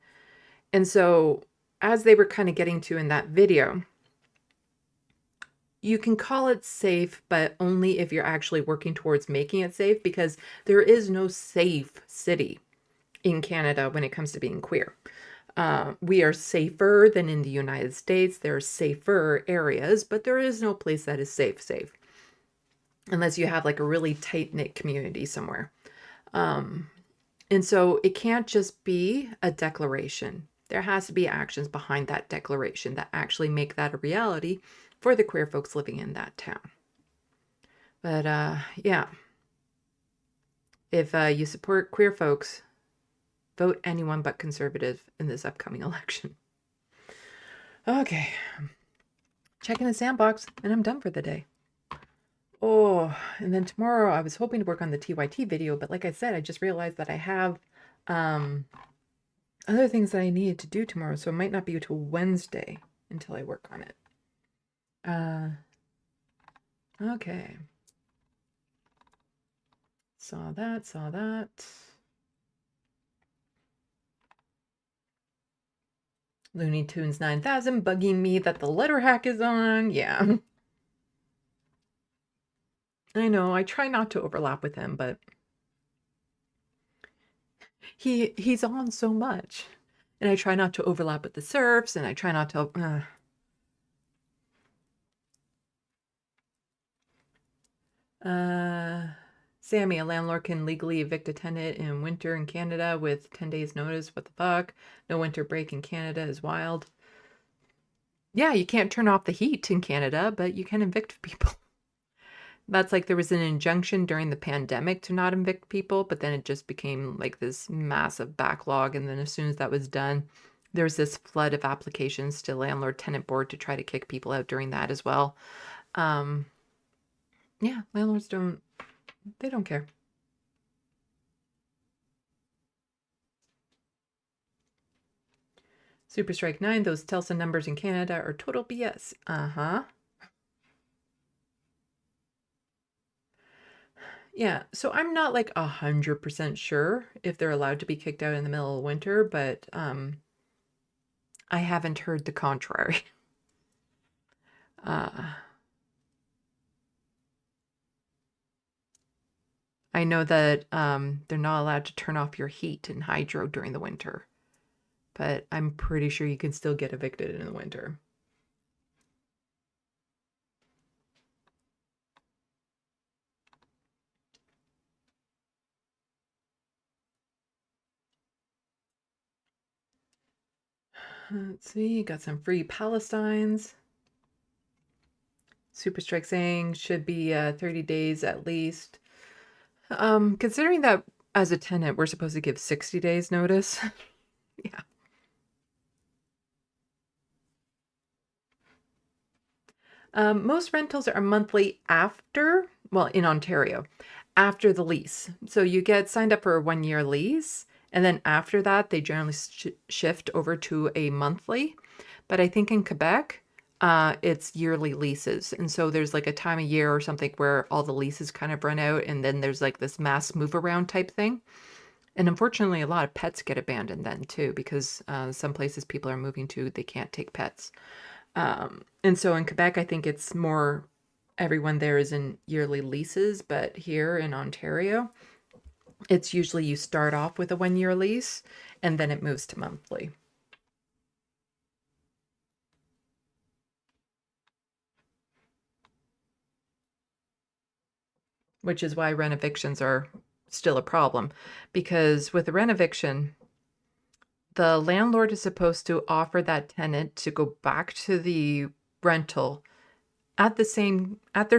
And so as they were kind of getting to in that video, you can call it safe, but only if you're actually working towards making it safe, because there is no safe city in Canada when it comes to being queer. We are safer than in the United States. There are safer areas, but there is no place that is safe. Unless you have like a really tight-knit community somewhere. And so it can't just be a declaration. There has to be actions behind that declaration that actually make that a reality for the queer folks living in that town. But yeah, if you support queer folks, vote anyone but conservative in this upcoming election. Okay, checking the Sandbox, and I'm done for the day. Oh, and then tomorrow I was hoping to work on the TYT video, but like I said, I just realized that I have other things that I needed to do tomorrow, so it might not be until Wednesday until I work on it. Okay. Saw that. Looney Tunes 9000 bugging me that the letter hack is on. Yeah. I know, I try not to overlap with him, but he's on so much. And I try not to overlap with the serfs, and I try not to... Sammy, a landlord can legally evict a tenant in winter in Canada with 10 days notice. What the fuck? No winter break in Canada is wild. Yeah, you can't turn off the heat in Canada, but you can evict people. That's like there was an injunction during the pandemic to not evict people, but then it just became like this massive backlog. And then as soon as that was done, there was this flood of applications to landlord tenant board to try to kick people out during that as well. Yeah, landlords don't care. Super Strike 9, those Telsa numbers in Canada are total BS. Uh-huh. Yeah, so I'm not like 100% sure if they're allowed to be kicked out in the middle of winter, but I haven't heard the contrary. I know that they're not allowed to turn off your heat and hydro during the winter, but I'm pretty sure you can still get evicted in the winter. Let's see, got some free Palestines. Super Strike saying should be 30 days at least. Considering that as a tenant, we're supposed to give 60 days notice. Yeah. Most rentals are monthly after, well, in Ontario, after the lease. So you get signed up for a 1-year lease, and then after that, they generally shift over to a monthly. But I think in Quebec, it's yearly leases. And so there's like a time of year or something where all the leases kind of run out, and then there's like this mass move around type thing. And unfortunately, a lot of pets get abandoned then too, because some places people are moving to, they can't take pets. And so in Quebec, I think it's more everyone there is in yearly leases, but here in Ontario, it's usually you start off with a 1-year lease and then it moves to monthly. Which is why rent evictions are still a problem, because with a rent eviction, the landlord is supposed to offer that tenant to go back to the rental at their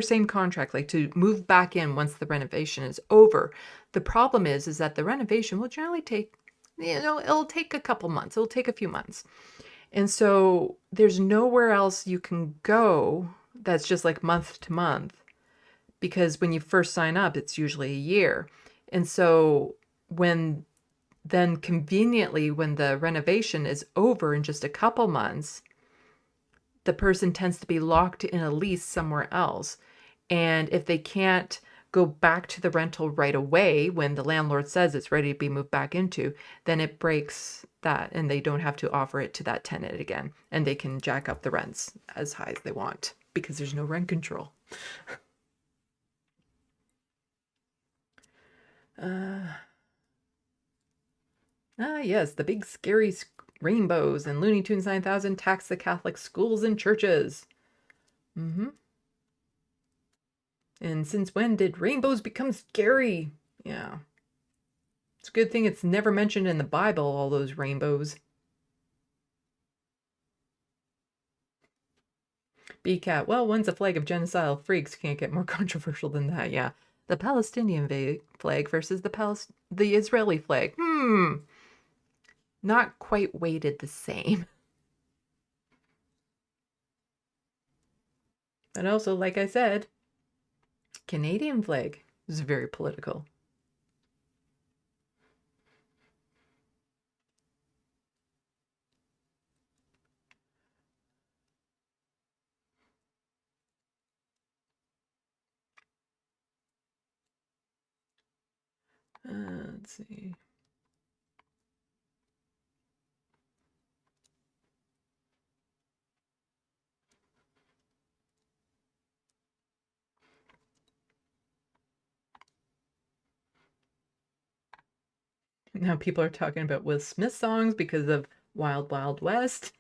same contract, like to move back in once the renovation is over. The problem is that the renovation will generally take, it'll take a couple months. It'll take a few months. And so there's nowhere else you can go that's just like month to month, because when you first sign up, it's usually a year. And so then conveniently, when the renovation is over in just a couple months, the person tends to be locked in a lease somewhere else. And if they can't go back to the rental right away when the landlord says it's ready to be moved back into, then it breaks that and they don't have to offer it to that tenant again. And they can jack up the rents as high as they want because there's no rent control. Yes, the big scary rainbows and Looney Tunes 9000 tax the Catholic schools and churches. And since when did rainbows become scary? Yeah. It's a good thing it's never mentioned in the Bible, all those rainbows. BCAT, well, when's a flag of genocidal freaks? Can't get more controversial than that, yeah. The Palestinian flag versus the Israeli flag. Not quite weighted the same. But also, like I said, Canadian flag is very political. Let's see. Now people are talking about Will Smith songs because of Wild Wild West.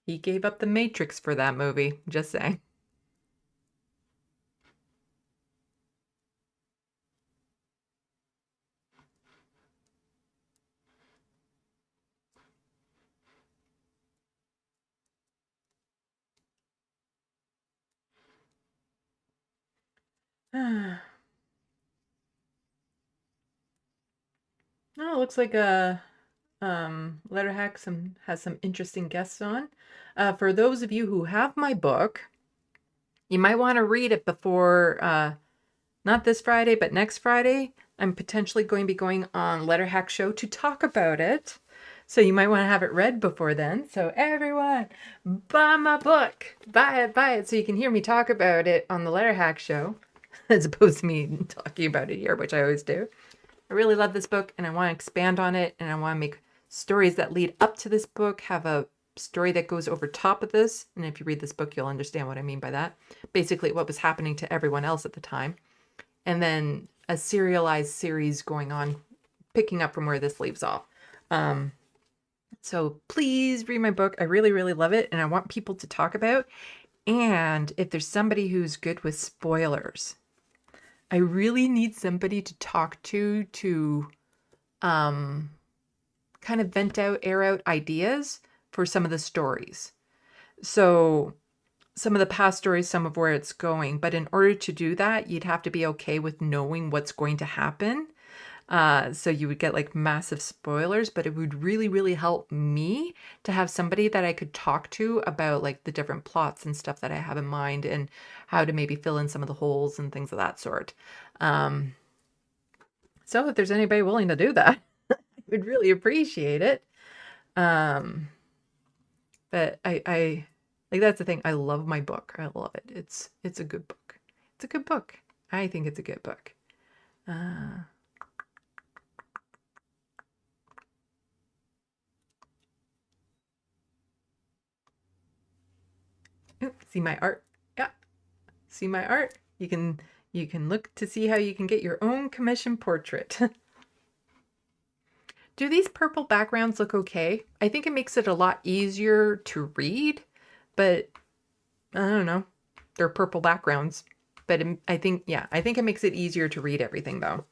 He gave up the Matrix for that movie, just saying. Oh, it looks like Letterhack has some interesting guests on. For those of you who have my book, you might want to read it before, not this Friday, but next Friday. I'm potentially going to be going on Letterhack Show to talk about it. So you might want to have it read before then. So everyone, buy my book. Buy it so you can hear me talk about it on the Letterhack Show, as opposed to me talking about it here, which I always do. I really love this book and I want to expand on it, and I want to make stories that lead up to this book, have a story that goes over top of this. And if you read this book, you'll understand what I mean by that. Basically, what was happening to everyone else at the time. And then a serialized series going on, picking up from where this leaves off. So please read my book. I really, really love it. And I want people to talk about. And if there's somebody who's good with spoilers, I really need somebody to talk to kind of vent out, air out ideas for some of the stories. So some of the past stories, some of where it's going. But in order to do that, you'd have to be okay with knowing what's going to happen. So you would get like massive spoilers, but it would really, really help me to have somebody that I could talk to about like the different plots and stuff that I have in mind and how to maybe fill in some of the holes and things of that sort. So if there's anybody willing to do that, I would really appreciate it. But I like, that's the thing. I love my book. I love it. It's a good book. It's a good book. I think it's a good book. See my art? Yeah. See my art? You can look to see how you can get your own commission portrait. Do these purple backgrounds look okay? I think it makes it a lot easier to read, but I don't know. They're purple backgrounds, but I think it makes it easier to read everything though.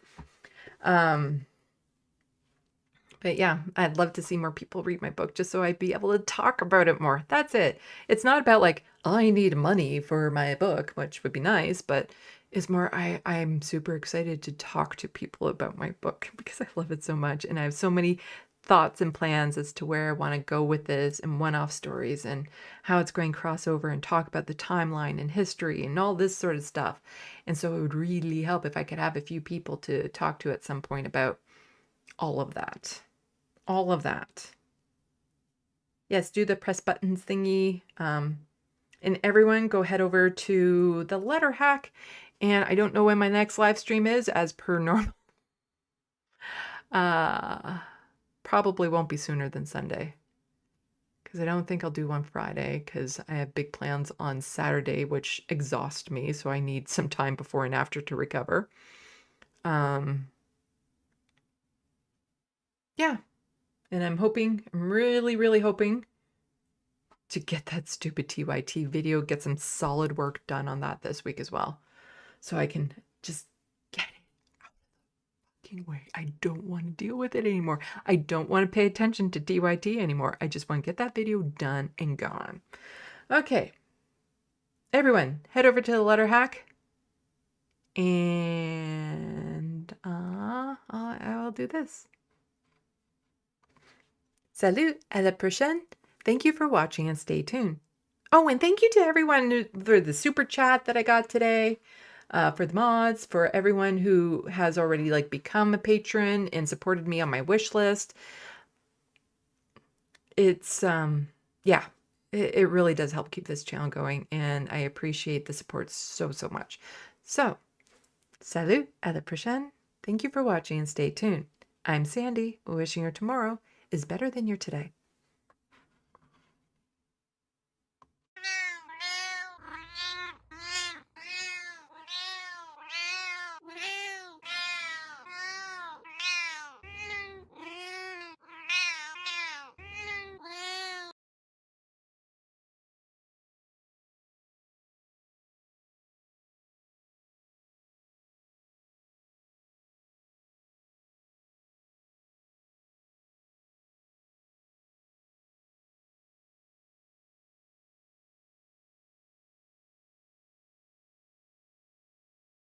But yeah, I'd love to see more people read my book just so I'd be able to talk about it more. That's it. It's not about like, I need money for my book, which would be nice, but it's more, I'm super excited to talk to people about my book because I love it so much. And I have so many thoughts and plans as to where I want to go with this and one-off stories and how it's going to cross over and talk about the timeline and history and all this sort of stuff. And so it would really help if I could have a few people to talk to at some point about all of that. All of that. Yes, do the press buttons thingy. And everyone go head over to the letter hack. And I don't know when my next live stream is, as per normal. Probably won't be sooner than Sunday. Because I don't think I'll do one Friday because I have big plans on Saturday, which exhaust me. So I need some time before and after to recover. Yeah. And I'm really, really hoping to get that stupid TYT video, get some solid work done on that this week as well. So I can just get it out of the fucking way. I don't want to deal with it anymore. I don't want to pay attention to TYT anymore. I just want to get that video done and gone. Okay. Everyone, head over to the letter hack. And I'll do this. Salut, à la prochaine. Thank you for watching and stay tuned. Oh, and thank you to everyone for the super chat that I got today, for the mods, for everyone who has already like become a patron and supported me on my wish list. It's, yeah, it really does help keep this channel going, and I appreciate the support so, so much. So, salut, à la prochaine. Thank you for watching and stay tuned. I'm Sandy, wishing your tomorrow is better than your today.